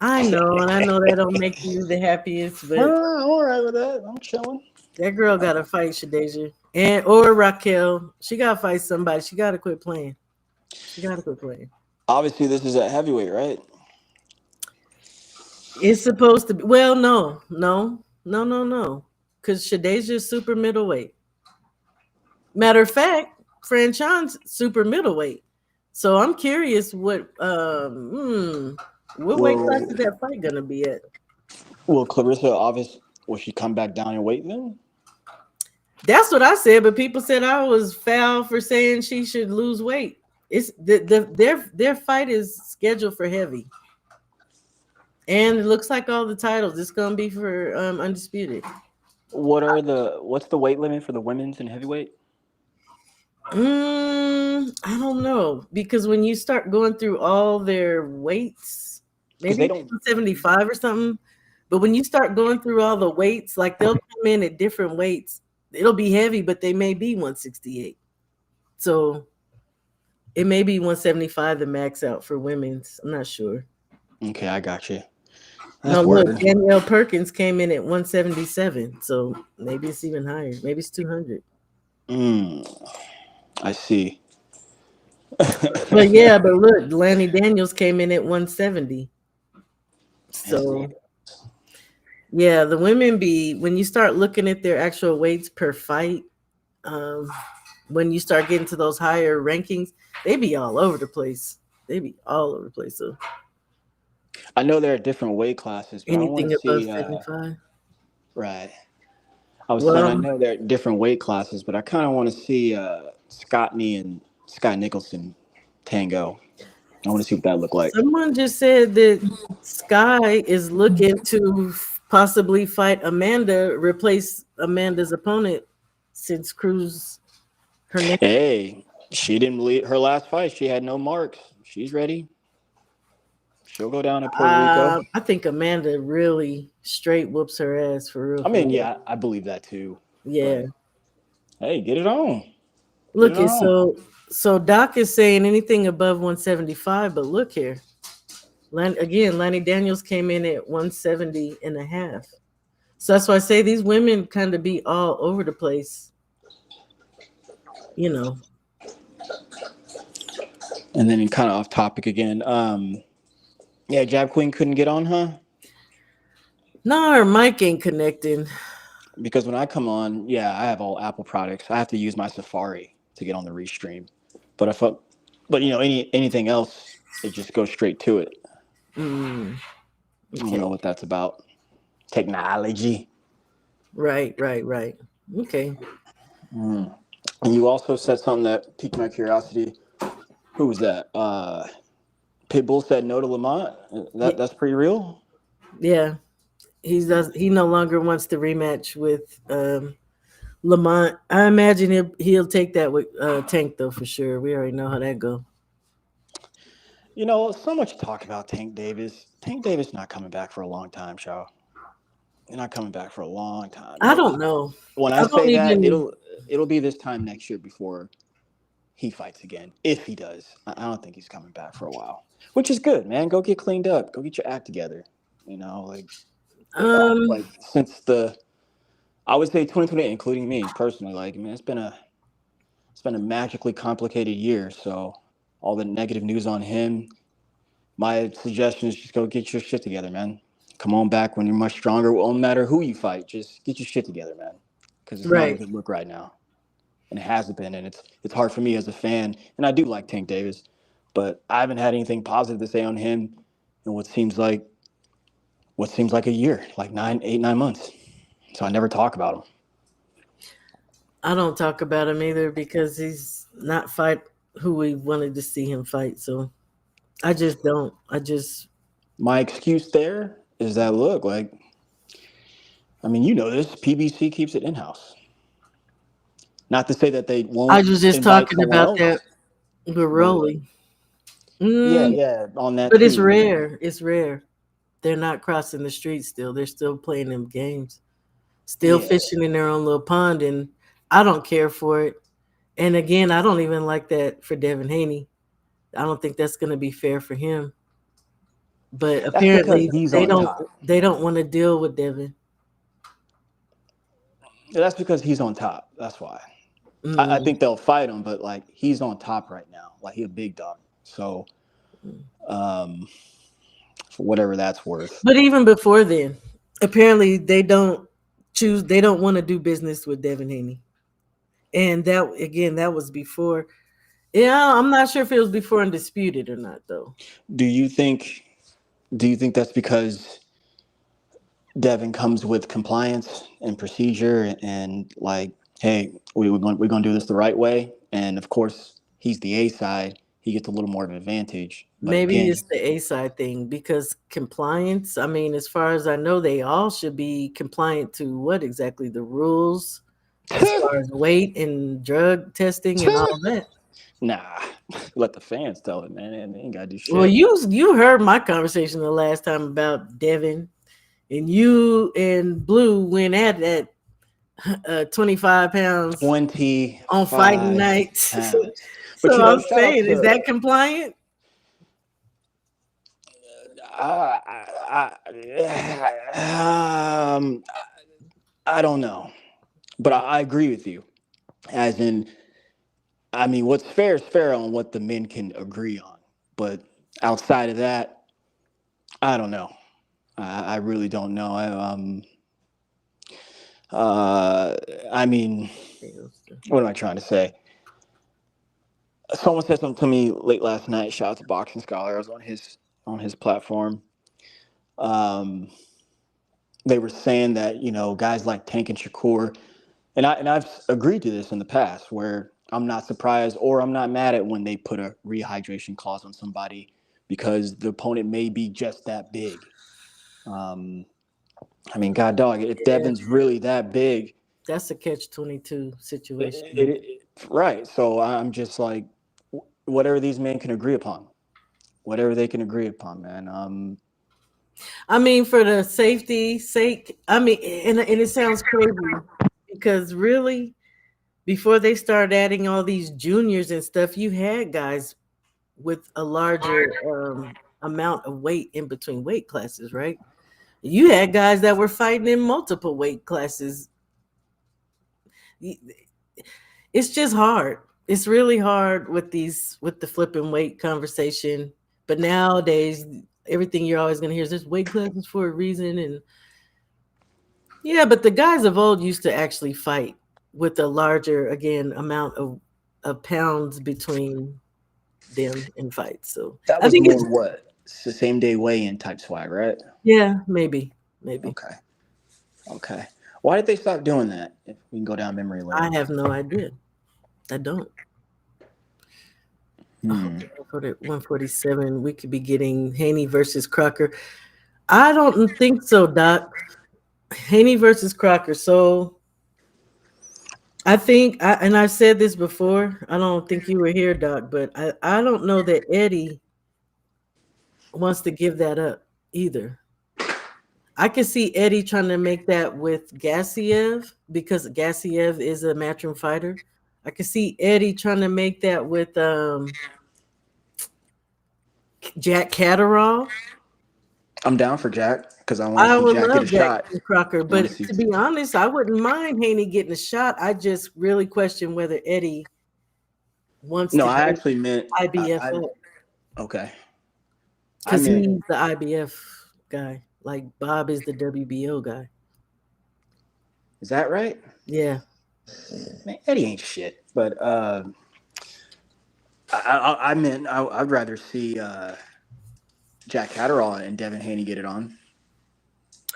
I know, and I know that don't make you the happiest, but I'm all right with that. I'm chilling. that girl got to fight Shadeja and or Raquel. She got to fight somebody. She got to quit playing. She got to quit playing. Obviously, this is at heavyweight, right? It's supposed to be. Well, no, because Shadeja is super middleweight. Matter of fact, Franchon's super middleweight. So I'm curious what weight class Will is that fight gonna be at? Will Clarissa obvious? Will she come back down in weight then? That's what I said, but people said I was foul for saying she should lose weight. It's their fight is scheduled for heavy, and it looks like all the titles it's gonna be for undisputed. What's the weight limit for the women's and heavyweight? I don't know because when you start going through all their weights, Because maybe they it's don't. 175 or something. But when you start going through all the weights, like they'll come in at different weights. It'll be heavy, but they may be 168. So it may be 175 the max out for women's. I'm not sure. Okay, I got you. No, That's look, word. Danielle Perkins came in at 177. So maybe it's even higher. Maybe it's 200. Mm, I see. But yeah, but look, Lanny Daniels came in at 170. Yes, he So yeah, the women be when you start looking at their actual weights per fight, um, when you start getting to those higher rankings, they be all over the place. They be all over the place. So I know there are different weight classes, but I want anything to above see. 75. Right. I was saying I Well, know there are different weight classes, but I kind of want to see Scottney and Scott Nicholson tango. I want to see what that look like. someone just said that Sky is looking to possibly fight Amanda, replace Amanda's opponent since Cruz her name. Hey, she didn't believe her last fight. She had no marks. She's ready. She'll go down in Puerto Rico. I think Amanda really straight whoops her ass for real, I for mean, real. yeah, I believe that too. Yeah. But hey, get it on. Get it Look, on. so Doc is saying anything above 175, but look here. Lanny Daniels came in at 170 and a half. So that's why I say these women kind of be all over the place, you know. And then kind of off topic again. Yeah, Jab Queen couldn't get on, huh? No, her mic ain't connecting. Because when I come on, yeah, I have all Apple products. I have to use my Safari to get on the restream. But but anything else, it just goes straight to it. Mm, I don't okay. know what that's about. Technology. Right. Okay. Mm. And you also said something that piqued my curiosity. Who was that? Pitbull said no to Lamont. Yeah. That's pretty real. Yeah. He no longer wants to rematch with Lamont. I imagine he'll take that with Tank though for sure. We already know how that go. So much talk about Tank Davis. Tank Davis not coming back for a long time, Shaw. They're not coming back for a long time. I don't know. When I I don't say that, even. it'll be this time next year before he fights again. If he does, I don't think he's coming back for a while, which is good, man. Go get cleaned up. Go get your act together. You know, Um, like since the I would say 2020, including me personally, like man, it's been a magically complicated year. So all the negative news on him, my suggestion is just go get your shit together, man. Come on back when you're much stronger. It won't matter who you fight. Just get your shit together, man. Because it's not a right. good look right now, and it hasn't been. And it's hard for me as a fan, and I do like Tank Davis, but I haven't had anything positive to say on him in what seems like a year, like 9 months. So I never talk about him. I don't talk about him either because he's not fight who we wanted to see him fight. So I just don't. I just. My excuse there is that look, like, I mean, you know this. PBC keeps it in house. Not to say that they I won't was just invite talking someone about that else, with but Rolly. yeah, Mm, yeah, on that but it's too. rare. It's rare. They're not crossing the street still. They're still playing them games. Still Yeah, fishing in their own little pond, and I don't care for it. And again, I don't even like that for Devin Haney. I don't think that's going to be fair for him. But that's because apparently, he's they on don't. top. They don't want to deal with Devin. That's because he's on top. That's why. I Mm. think they'll fight him, but like he's on top right now. Like he a big dog. So um, for whatever that's worth. But even before then, apparently they don't choose. They don't want to do business with Devin Haney. And that again, that was before. Yeah, I'm not sure if it was before Undisputed or not, though. Do you think? Do you think that's because Devin comes with compliance and procedure and like, hey, we're going to do this the right way, and of course he's the A side, he gets a little more of an advantage. But Maybe again, it's the A side thing because compliance. I mean, as far as I know, they all should be compliant to what exactly the rules as far as weight and drug testing and all that. nah, let the fans tell it, man. And they ain't got to do Well, shit. you heard my conversation the last time about Devin, and you and Blue went at that 25 pounds on fighting 25 night. pounds. But So you know, I'm shout out saying, is to that compliant? um, I don't know, but I agree with you. As in, I mean, what's fair is fair on what the men can agree on. But outside of that, I don't know. I really don't know. Uh, I mean, what am I trying to say? Someone said something to me late last night. Shout out to Boxing Scholar. I was on his platform. Um, they were saying that guys like Tank and Shakur, and I've agreed to this in the past, where I'm not surprised or I'm not mad at when they put a rehydration clause on somebody because the opponent may be just that big. Um, I mean, God dog, if Yeah, Devin's really that big, that's a catch-22 it, situation. right? So I'm just like, whatever these men can agree upon, whatever they can agree upon, man. I mean, for the safety sake, I mean, and it sounds crazy because really, before they started adding all these juniors and stuff, you had guys with a larger amount of weight in between weight classes, right? You had guys that were fighting in multiple weight classes. It's just hard. It's really hard with the flipping weight conversation. But nowadays, everything you're always going to hear is there's weight classes for a reason, and yeah, but the guys of old used to actually fight with a larger, again, amount of pounds between them in fights. So That I was think it's more what same day weigh-in type swag, right? yeah, maybe. Okay, okay. Why did they stop doing that? If we can go down memory I lane. have no idea. I don't. Oh, Hmm. 147. We could be getting Haney versus Crocker. I don't think so, Doc. Haney versus Crocker. So I think, and I've said this before. I don't think you were here, Doc, but I don't know that Eddie wants to give that up either. I can see Eddie trying to make that with Gassiev because Gassiev is a matchroom fighter. I can see Eddie trying to make that with Jack Catterall. I'm down for Jack because I want to I see would Jack get love a Jack shot. Crocker, I want but to see. to be honest, I wouldn't mind Haney getting a shot. I just really question whether Eddie wants No, to I go actually meant. IBF up Okay. I because meant. he's the IBF guy. Like Bob is the WBO guy. Is that right? Yeah. Man, Eddie ain't shit. But I meant I'd rather see Jack Catterall and Devin Haney get it on.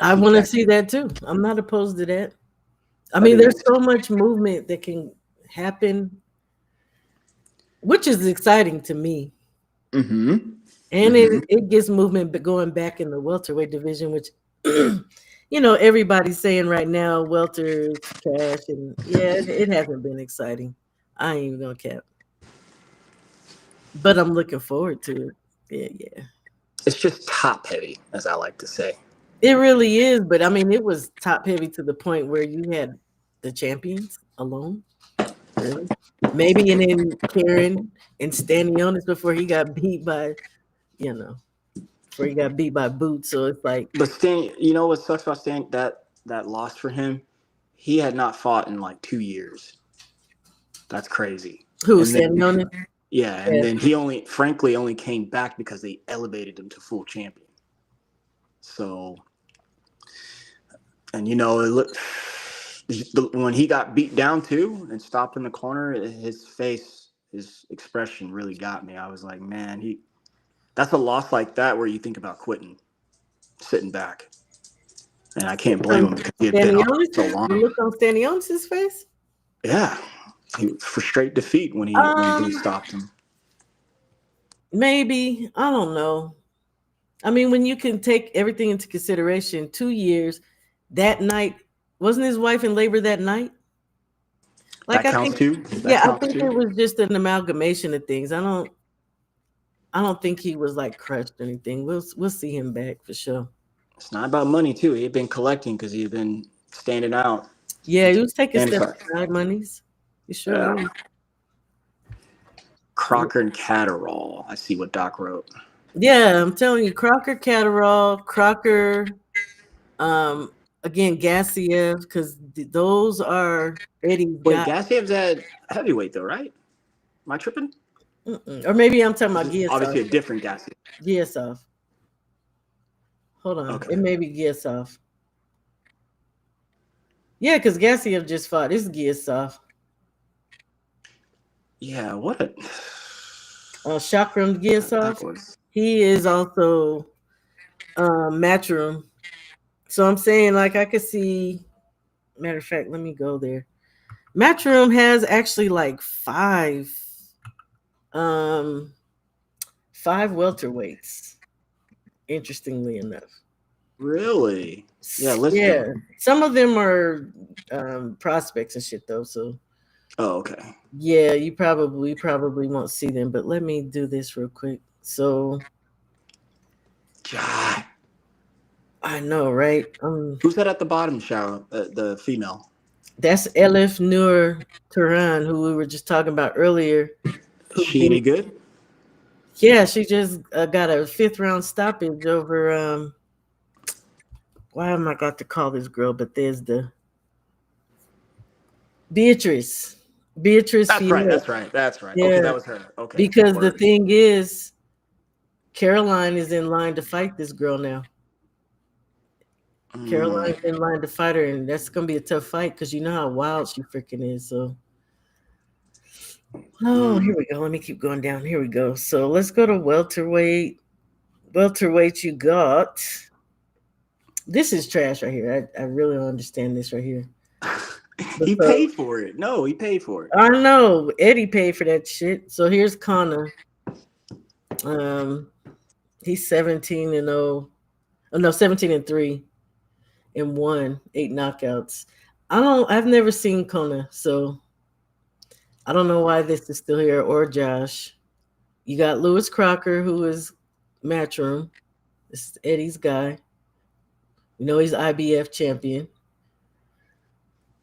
I See want to Jack. see that too. I'm not opposed to that. I I mean, think there's that's. so much movement that can happen, which is exciting to me. Mm-hmm. And Mm-hmm. it gets movement going back in the welterweight division, which everybody's saying right now welter is trash, and yeah, it hasn't been exciting. I ain't even gonna cap, but I'm looking forward to it. Yeah, yeah, It's just top heavy, as I like to say. it really is. But I mean, it was top heavy to the point where you had the champions alone. Really, maybe and then Karen and Stanionis before he got beat by you know before he got beat by Boots. So it's like But Stan, you know what sucks about Stan? That loss for him, he had not fought in like 2 years. That's crazy. who And then Stanionis? yeah, and Yeah. then he frankly only came back because they elevated him to full champion. So, and it looked when he got beat down too and stopped in the corner, his face, his expression really got me. I was like, man, that's a loss like that where you think about quitting, sitting back. And I can't blame him because he had been on Stanionis, so you long. look on Stanionis' face. Yeah, for straight defeat when Boo Um, stopped him. maybe I don't know. I mean, when you can take everything into consideration, 2 years, that night wasn't his wife in labor that night. Like That I counts think, too. That yeah, I counts think it too. was just an amalgamation of things. I don't think he was like crushed or anything. We'll see him back for sure. It's not about money too. He had been collecting because he had been standing out. Yeah, he was taking And steps aside monies. He sure yeah, was. Crocker and Catterall. I see what Doc wrote. Yeah, I'm telling you, Crocker, Catterall, Crocker, um, again, Gassiev, because those are Eddie's Wait, guys. Gassiev's at heavyweight though, right? Am I tripping? Or maybe I'm talking This about is obviously Giasov. a different Gassiev. Giasov. Hold on. Okay. It may be Giasov. Yeah, because Gassiev just fought. This is Giasov. Yeah, what a Chakram Giasov. backwards. He is also Matchroom. So I'm saying, like, I could see. Matter of fact, let me go there. Matchroom has actually like um, five welterweights. Interestingly enough. Really? Yeah, list Yeah, them. some of them are prospects and shit though. So Oh, okay. yeah, you probably won't see them. But let me do this real quick. So God. I know, right? Who's that at the bottom, Shara? The female. That's Elif Nur Turan, who we were just talking about earlier. Is she any good? Yeah, she just got a 5th-round stoppage over. Why am I got to call this girl? But there's the Beatrice. Beatrice That's right. Fiel. That's right. That's right. Okay, Yeah, that was her. Okay. because the Word. thing is, Caroline is in line to fight this girl now. Caroline's in line to fight her, and that's gonna be a tough fight because you know how wild she freaking is. So, here we go. Let me keep going down. Here we go. So let's go to welterweight. Welterweight, you got. This is trash right here. I really don't understand this right here. He paid for it. No, he paid for it. I know Eddie paid for that shit. So here's Connor. He's 17-0. Oh no, 17-3 and won 8 knockouts. I've never seen Kona, so I don't know why this is still here, or Josh. You got Lewis Crocker, who is Matchroom. This is Eddie's guy. You know, he's IBF champion.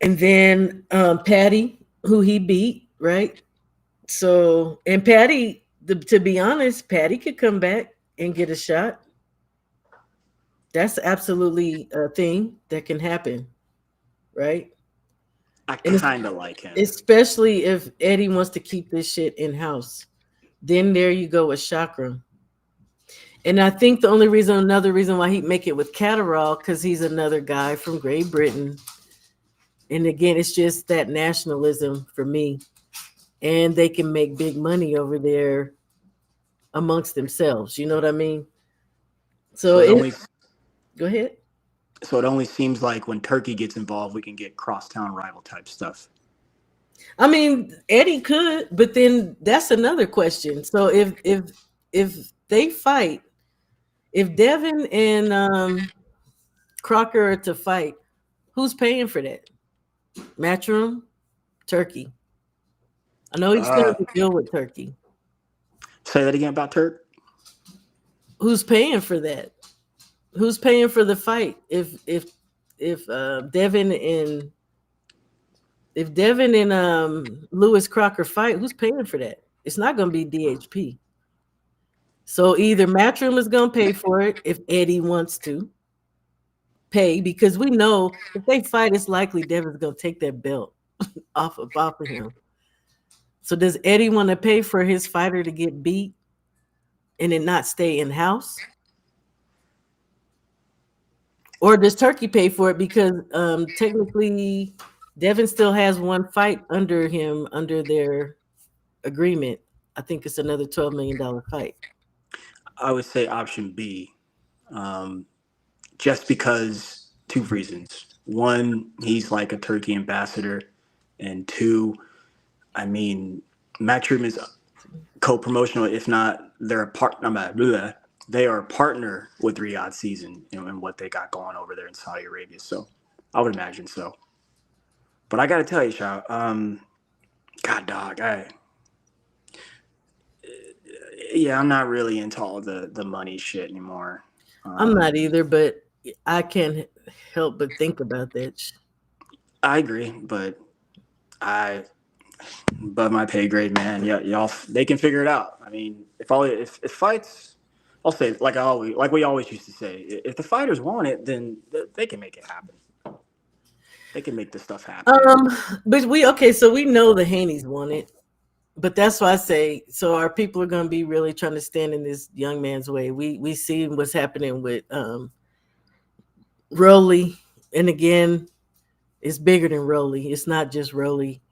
And then Patty, who he beat, right? So, and Patty, to be honest, Patty could come back and get a shot. That's absolutely a thing that can happen, right? I And kind of like him. especially if Eddie wants to keep this shit in house, then there you go with Chakra. And I think another reason why he'd make it with Catterall, because he's another guy from Great Britain. And again, it's just that nationalism for me. And they can make big money over there amongst themselves. You know what I mean? So So it only go ahead. so it only seems like when Turkey gets involved, we can get crosstown rival type stuff. I mean, Eddie could, but then that's another question. So if they fight, if Devin and Crocker are to fight, who's paying for that? Matchroom, Turkey. I know he's going Uh, to deal with Turkey. Say that again about Turk. Who's paying for that? Who's paying for the fight? If Devin and Lewis Crocker fight, who's paying for that? It's not going to be DHP. So either Matchroom is going to pay for it if Eddie wants to pay, because we know if they fight, it's likely Devin's going to take that belt off of him. So does Eddie want to pay for his fighter to get beat and then not stay in house? Or does Turkey pay for it because technically Devin still has one fight under him under their agreement. I think it's another $12 million fight. I would say option B, just because two reasons. One, he's like a Turkey ambassador, and two, I mean, Matchroom is co-promotional, if not they're a part. They are a partner with Riyadh Season, and what they got going over there in Saudi Arabia. So I would imagine so. But I got to tell you, Shao, God, dog, I'm not really into all the money shit anymore. I'm not either, but I can't help but think about that. I agree, but above my pay grade, man. Yeah, y'all, they can figure it out. I mean, if fights, I'll say like we always used to say, if the fighters want it, then they can make it happen. They can make this stuff happen. But so we know the Haneys want it, but that's why I say, so our people are going to be really trying to stand in this young man's way. We see what's happening with Rolly, and again, it's bigger than Rolly. It's not just Rolly.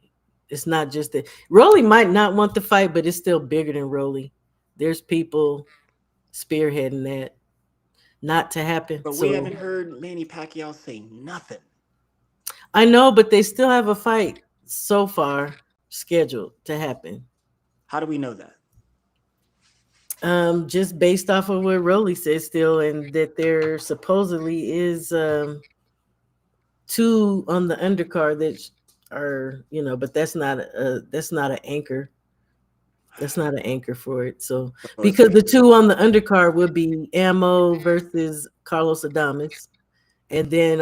It's not just that Rolly might not want the fight, but it's still bigger than Rolly. There's people spearheading that not to happen. But we haven't heard Manny Pacquiao say nothing. I know, but they still have a fight so far scheduled to happen. How do we know that? Just based off of what Rolly says still, and that there supposedly is two on the undercard that are, but that's not an anchor. That's not an anchor for it. So because the two on the undercard would be Ammo versus Carlos Adames, and then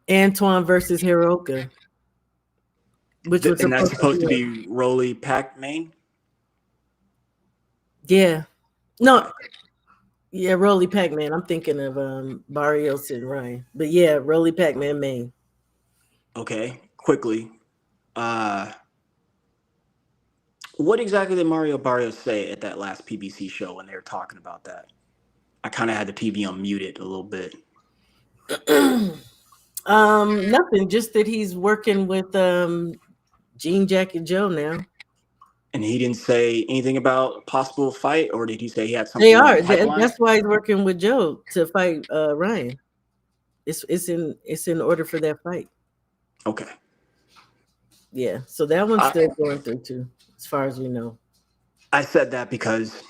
Antoine versus Hiroka, which was supposed to be Rolly Pac main. Yeah, no, yeah, Rolly Pac-Man. I'm thinking of Barrios and Ryan, but yeah, Rolly Pac-Man main. Okay, quickly. What exactly did Mario Barrios say at that last PBC show when they were talking about that? I kind of had the TV unmuted a little bit. Nothing. Just that he's working with Gene, Jack, and Joe now. And he didn't say anything about possible fight, or did he say he had something? They are. That's why he's working with Joe to fight Ryan. It's in order for that fight. Okay. Yeah. So that one's still going through too, as far as we know. I said that because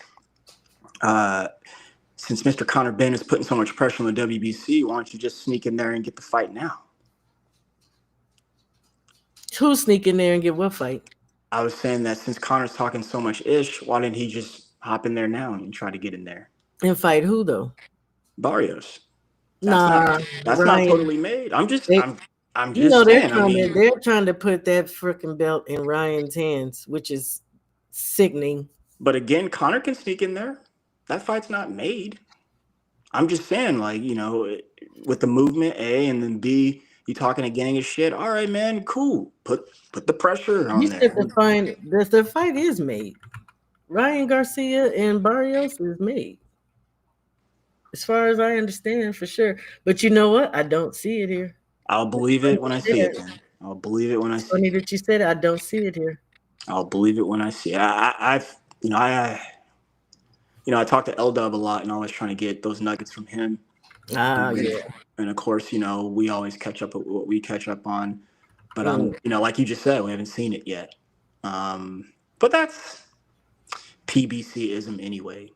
since Mr. Conor Benn is putting so much pressure on the WBC, why don't you just sneak in there and get the fight now? Who sneak in there and get what fight? I was saying that since Conor's talking so much ish, why didn't he just hop in there now and try to get in there? And fight who though? Barrios. Nah, That's not Ryan. totally made. They, I'm you know, just saying. I mean, they're trying to put that freaking belt in Ryan's hands, which is sickening. but again, Connor can sneak in there. That fight's not made. I'm just saying, like, with the movement, A, and then B, you talking a gang of shit. All right, man, cool. Put the pressure You on said there. the fight is made. Ryan Garcia and Barrios is made, as far as I understand, for sure. But you know what? I don't see it here. I'll believe it when I see it. Then I'll believe it when I It's see funny it. that you said it. I don't see it here. I'll believe it when I see it. I've I talk to L Dub a lot, and always trying to get those nuggets from him. Ah, And, yeah. and of course, we always catch up with what we catch up on. But Mm. like you just said, we haven't seen it yet. But that's PBC-ism anyway.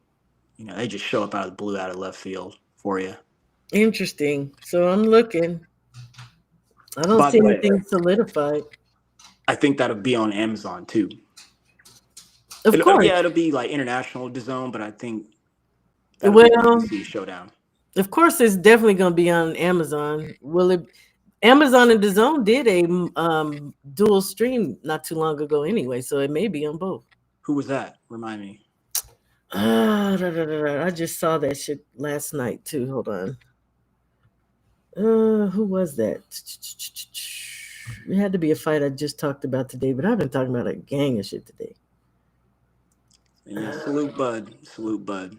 They just show up out of the blue, out of left field for you. Interesting. So I'm looking. I don't By see the way, anything solidified. I think that'll be on Amazon too. Of course. It'll be like international DAZN, but I think that'll be Well, PBC showdown. of course, it's definitely going to be on Amazon. Will it? Amazon and DAZN did a dual stream not too long ago, anyway, so it may be on both. Who was that? Remind me. I just saw that shit last night too. Hold on. Who was that? It had to be a fight I just talked about today, but I've been talking about a gang of shit today. Yeah, salute Bud. Salute Bud.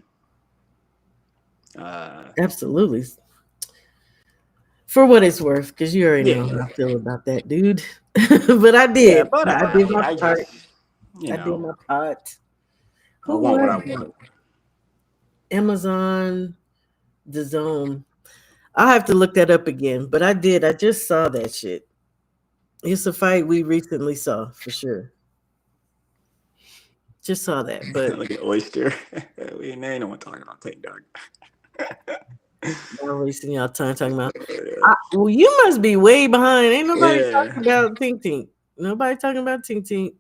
Absolutely. For what it's worth, because you already know Yeah. how I feel about that dude. But I Yeah, did. but I did my I part. just, I did my part. I Who want what I was it? want. Amazon, the Zone. I'll have to look that up again. But I did. I just saw that shit. It's a fight we recently saw for sure. Just saw that. But Like an oyster. We ain't no one talking about Tank Dog. not wasting y'all time talking about. Well, you must be way behind. Ain't nobody Yeah. talking about Tink Tink. Nobody talking about Tink Tink.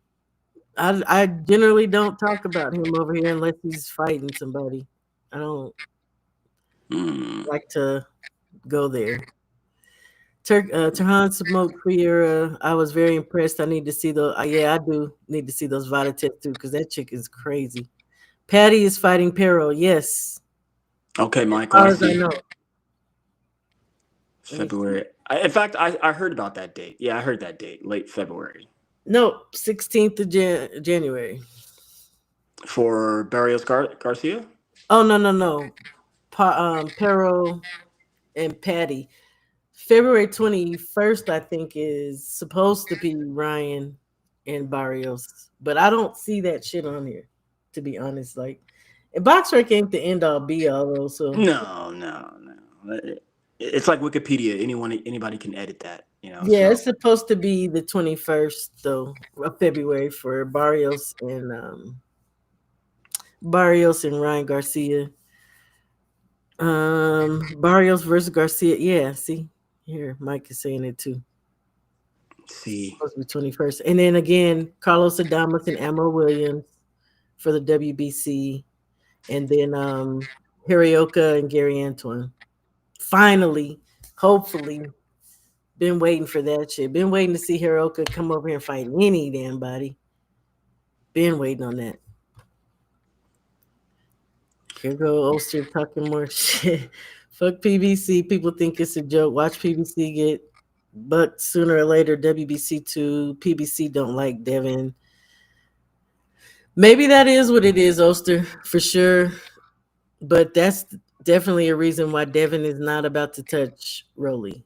I generally don't talk about him over here unless he's fighting somebody. I don't like to go there. Turhan Smoke Creer, I was very impressed. I need to see the. Yeah, I do need to see those VADA tests too, because that chick is crazy. Patty is fighting Pero. Yes. Okay, As Michael. far I as I see. know. February. In fact, I heard about that date. Yeah, I heard that date. Late February. No, 16th of January. For Barrios Garcia? Oh no. Pero and Patty. February 21st, I think, is supposed to be Ryan and Barrios, but I don't see that shit on here, to be honest. Like, BoxRec ain't the end all be all, though. So No. It's like Wikipedia. Anybody can edit that. yeah, So. it's supposed to be the 21st though of February for Barrios and Ryan Garcia. Barrios versus Garcia. Yeah, see here, Mike is saying it too. See. Supposed to be 21st. And then again, Carlos Adamas and Amro Williams for the WBC. And then Hirioka and Gary Antoine. Finally, hopefully, been waiting for that shit. Been waiting to see Hirioka come over here and fight any damn body. Been waiting on that. Here go Oster talking more shit. Fuck PBC. People think it's a joke. Watch PBC get bucked sooner or later. WBC 2. PBC don't like Devin. Maybe that is what it is, Oster, for sure. But that's definitely a reason why Devin is not about to touch Rolly.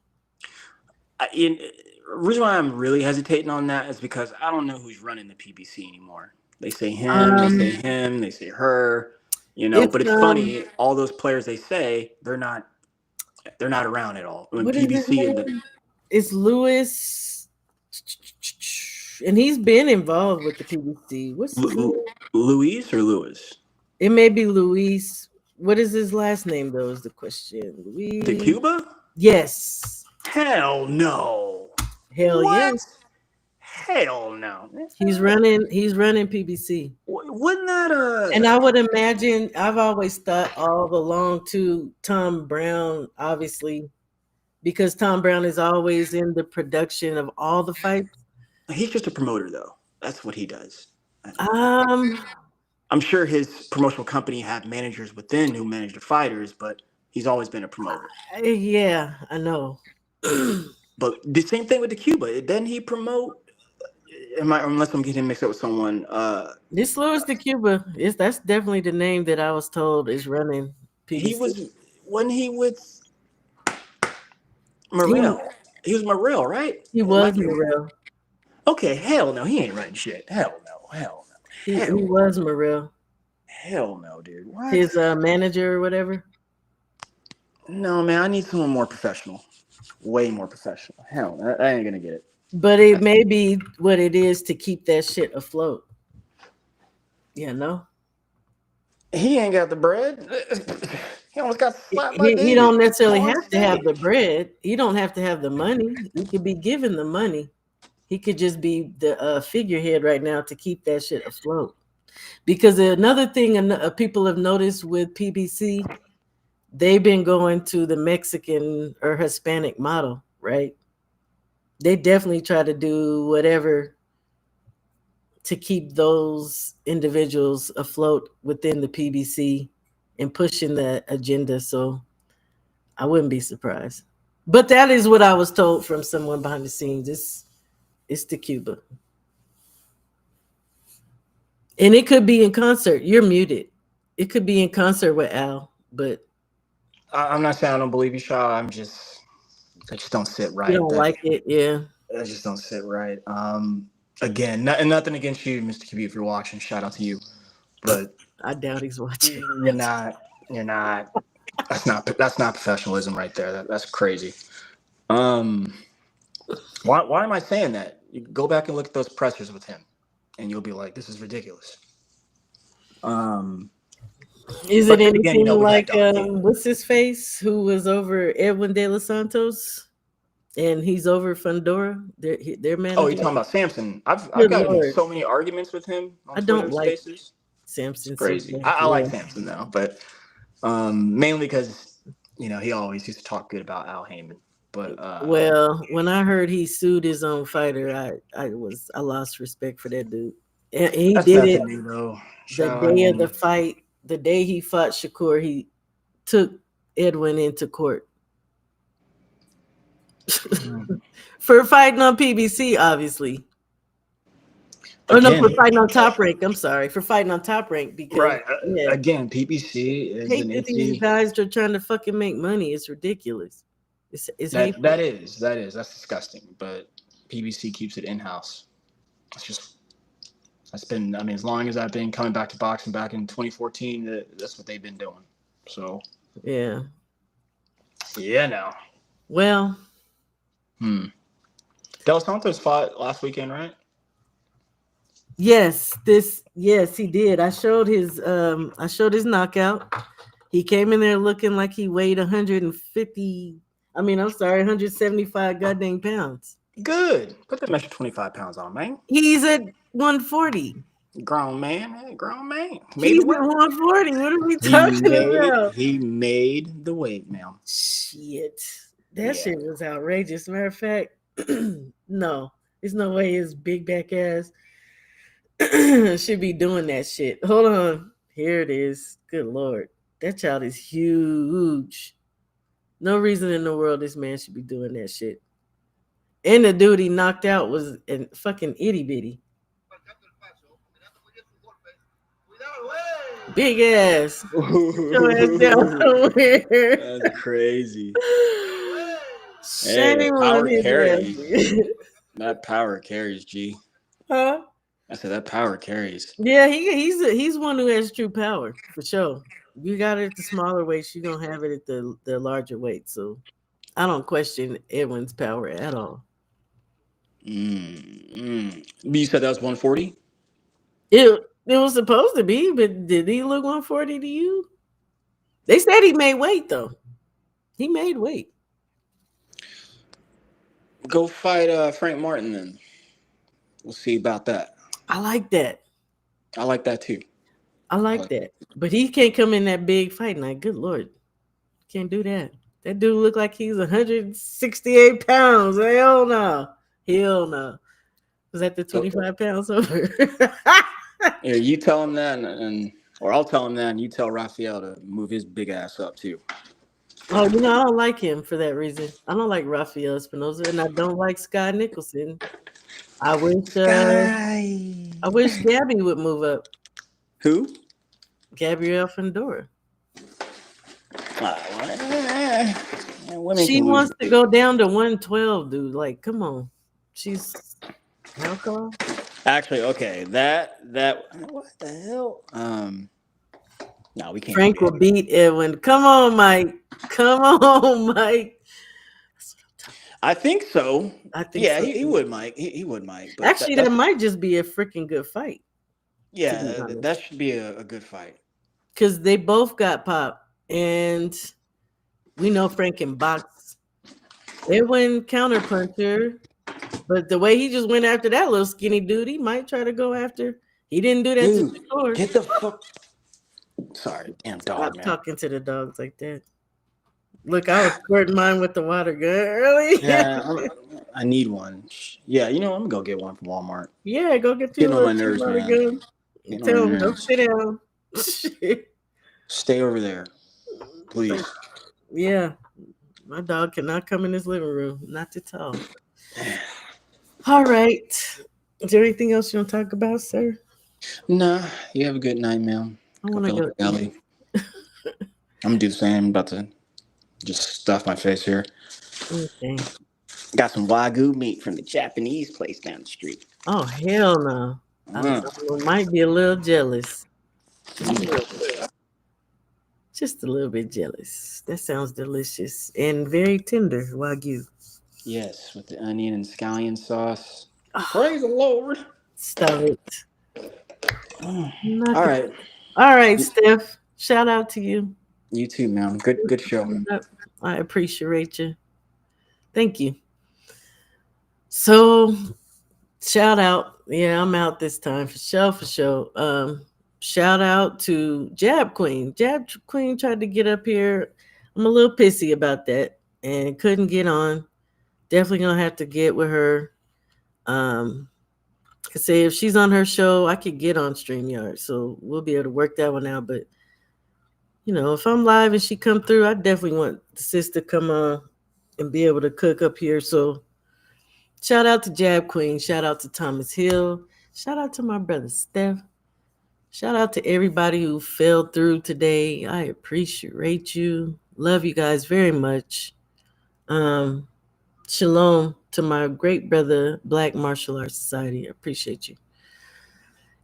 The reason why I'm really hesitating on that is because I don't know who's running the PBC anymore. They say him, they say her. But it's funny. All those players they say they're not around at all. When What PBC it's Lewis, and he's been involved with the PBC. What's his name? Luis or Lewis? It may be Luis. What is his last name though? Is the question. Luis. The Cuba? Yes. Hell no. Hell what? yes. Hell no. He's running PBC. Wouldn't that And I would imagine, I've always thought all along too, Tom Brown, obviously, because Tom Brown is always in the production of all the fights. he's just a promoter though. That's what he does. Um, I'm sure his promotional company had managers within who manage the fighters, but he's always been a promoter. yeah, I know. But the same thing with the Cuba. Didn't he promote? Unless I'm getting mixed up with someone. This Louis de Cuba is that's definitely the name that I was told is running PBC. He was when he with Morel. He was Morel, right? He was Morel. Okay, hell no, he ain't running shit. Hell no, hell no, He was Morel. hell no, dude. What? His manager or whatever. No, man, I need someone more professional. Way more professional. Hell, I ain't gonna get it. But it may be what it is to keep that shit afloat. Yeah, no. He ain't got the bread. He almost got slapped by He David. don't necessarily have to have the bread. He don't have to have the money. He could be given the money. He could just be the figurehead right now to keep that shit afloat. Because another thing people have noticed with PBC, they've been going to the Mexican or Hispanic model, right? They definitely try to do whatever to keep those individuals afloat within the PBC and pushing the agenda. So I wouldn't be surprised. But that is what I was told from someone behind the scenes. It's the Cuba. And it could be in concert. You're muted. It could be in concert with Al, but I'm not saying I don't believe you, Shaw. I just don't sit right. you don't like it, yeah. That just don't sit right. Again, nothing against you, Mr. QB, if you're watching. Shout out to you, but I doubt he's watching. You're not. That's not professionalism right there. That's crazy. Why am I saying that? You go back and look at those pressers with him, and you'll be like, this is ridiculous. Is it anything again, like what's his face who was over Edwin De Los Santos, and he's over Fundora? Their manager. Oh, you're talking about Samson? I've gotten in so many arguments with him on Twitter Spaces. Samson. It's crazy. I like Samson though, but mainly because he always used to talk good about Al Heyman. But well, when I heard he sued his own fighter, I lost respect for that dude. And he did it new, the day of the fight. The day he fought Shakur, he took Edwin into court for fighting on PBC, obviously. Or no, for fighting on Top Rank. I'm sorry, for fighting on Top Rank because again, PBC is an these guys are trying to fucking make money. It's ridiculous. It's that's disgusting. But PBC keeps it in house. That's been, as long as I've been coming back to boxing back in 2014, that's what they've been doing. So yeah. Now. Well. Del Santos fought last weekend, right? Yes, he did. I showed his knockout. He came in there looking like he weighed 175 goddamn pounds. Good. Put that extra 25 pounds on, man. He's at 140. Grown man. He's at 140. What are we talking about? He made the weight, man. Shit. That shit was outrageous. Matter of fact, no. There's no way his big back ass should be doing that shit. Hold on. Here it is. Good Lord. That child is huge. No reason in the world this man should be doing that shit. And the dude he knocked out was a fucking itty bitty. Big ass. That's crazy. Shame on his ass. That power carries, G. Huh? I said that power carries. Yeah, he's one who has true power for sure. You got it at the smaller weights, you're gonna have it at the larger weight. So I don't question Edwin's power at all. You said that was 140? It was supposed to be, but did he look 140 to you? They said he made weight though. He made weight. Go fight Frank Martin then. We'll see about that. I like that. I like that too. I like that. But he can't come in that big fight night. Good Lord. Can't do that. That dude look like he's 168 pounds. Hell no. Hell no. Was that the 25 pounds over? Yeah, you tell him that, or I'll tell him that, and you tell Raphael to move his big ass up too. Oh, you know, I don't like him for that reason. I don't like Rafael Espinosa, and I don't like Sky Nicholson. I wish Gabby would move up. Who? Gabrielle Fandora. Women She can lose. wants to go down to 112, dude. Like, come on. She's how come? Actually, okay, that what the hell? No, we can't. Frank do will that. beat Edwin. Come on, Mike. Come on, Mike. I think so. I think Yeah, so. he would, Mike. He would, Mike. But Actually, that might just be a freaking good fight. To be yeah, honest, that should be a good fight. because they both got popped, and we know Frank can box. Edwin counterpuncher, but the way he just went after that little skinny dude, he might try to go after. He didn't do that to Dude, Shakur. get the fuck. Sorry, damn dog, Stop man. talking to the dogs like that. Look, I was squirting mine with the water gun early. Yeah, I need one. Yeah, you know, I'm gonna go get one from Walmart. Yeah, go get you a Getting on my little nerves, water man. gun. Getting on Tell my him, go nerves. sit down. Shit. Stay over there, please. Yeah, my dog cannot come in this living room. Not to talk. All right. Is there anything else you want to talk about, sir? Nah, you have a good night, man. I want to Feel go like Ellie. I'm gonna do the same. I'm about to just stuff my face here. Okay. Got some wagyu meat from the Japanese place down the street. Oh, hell no. I might be a little jealous. Just a little bit jealous. That sounds delicious and very tender wagyu. Yes, with the onion and scallion sauce. Praise the Lord. Stop it. All right. All right, Steph. Shout out to you. You too, man. Good show. I appreciate you. Thank you. So, shout out. Yeah, I'm out this time for sure, for sure. Shout out to Jab Queen. Jab Queen tried to get up here. I'm a little pissy about that and couldn't get on. Definitely gonna have to get with her. Could say if she's on her show, I could get on StreamYard, so we'll be able to work that one out. But you know, if I'm live and she come through, I definitely want the sister come on and be able to cook up here. So shout out to Jab Queen. Shout out to Thomas Hill. Shout out to my brother Steph. Shout out to everybody who fell through today. I appreciate you. Love you guys very much. Shalom to my great brother, Black Martial Arts Society. I appreciate you.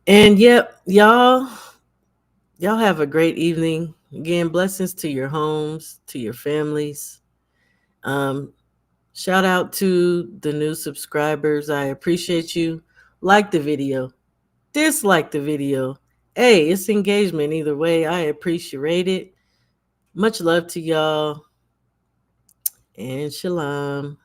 And yep, y'all have a great evening. Again, blessings to your homes, to your families. Shout out to the new subscribers. I appreciate you. Like the video, dislike the video. Hey, it's engagement either way. I appreciate it. Much love to y'all. And shalom.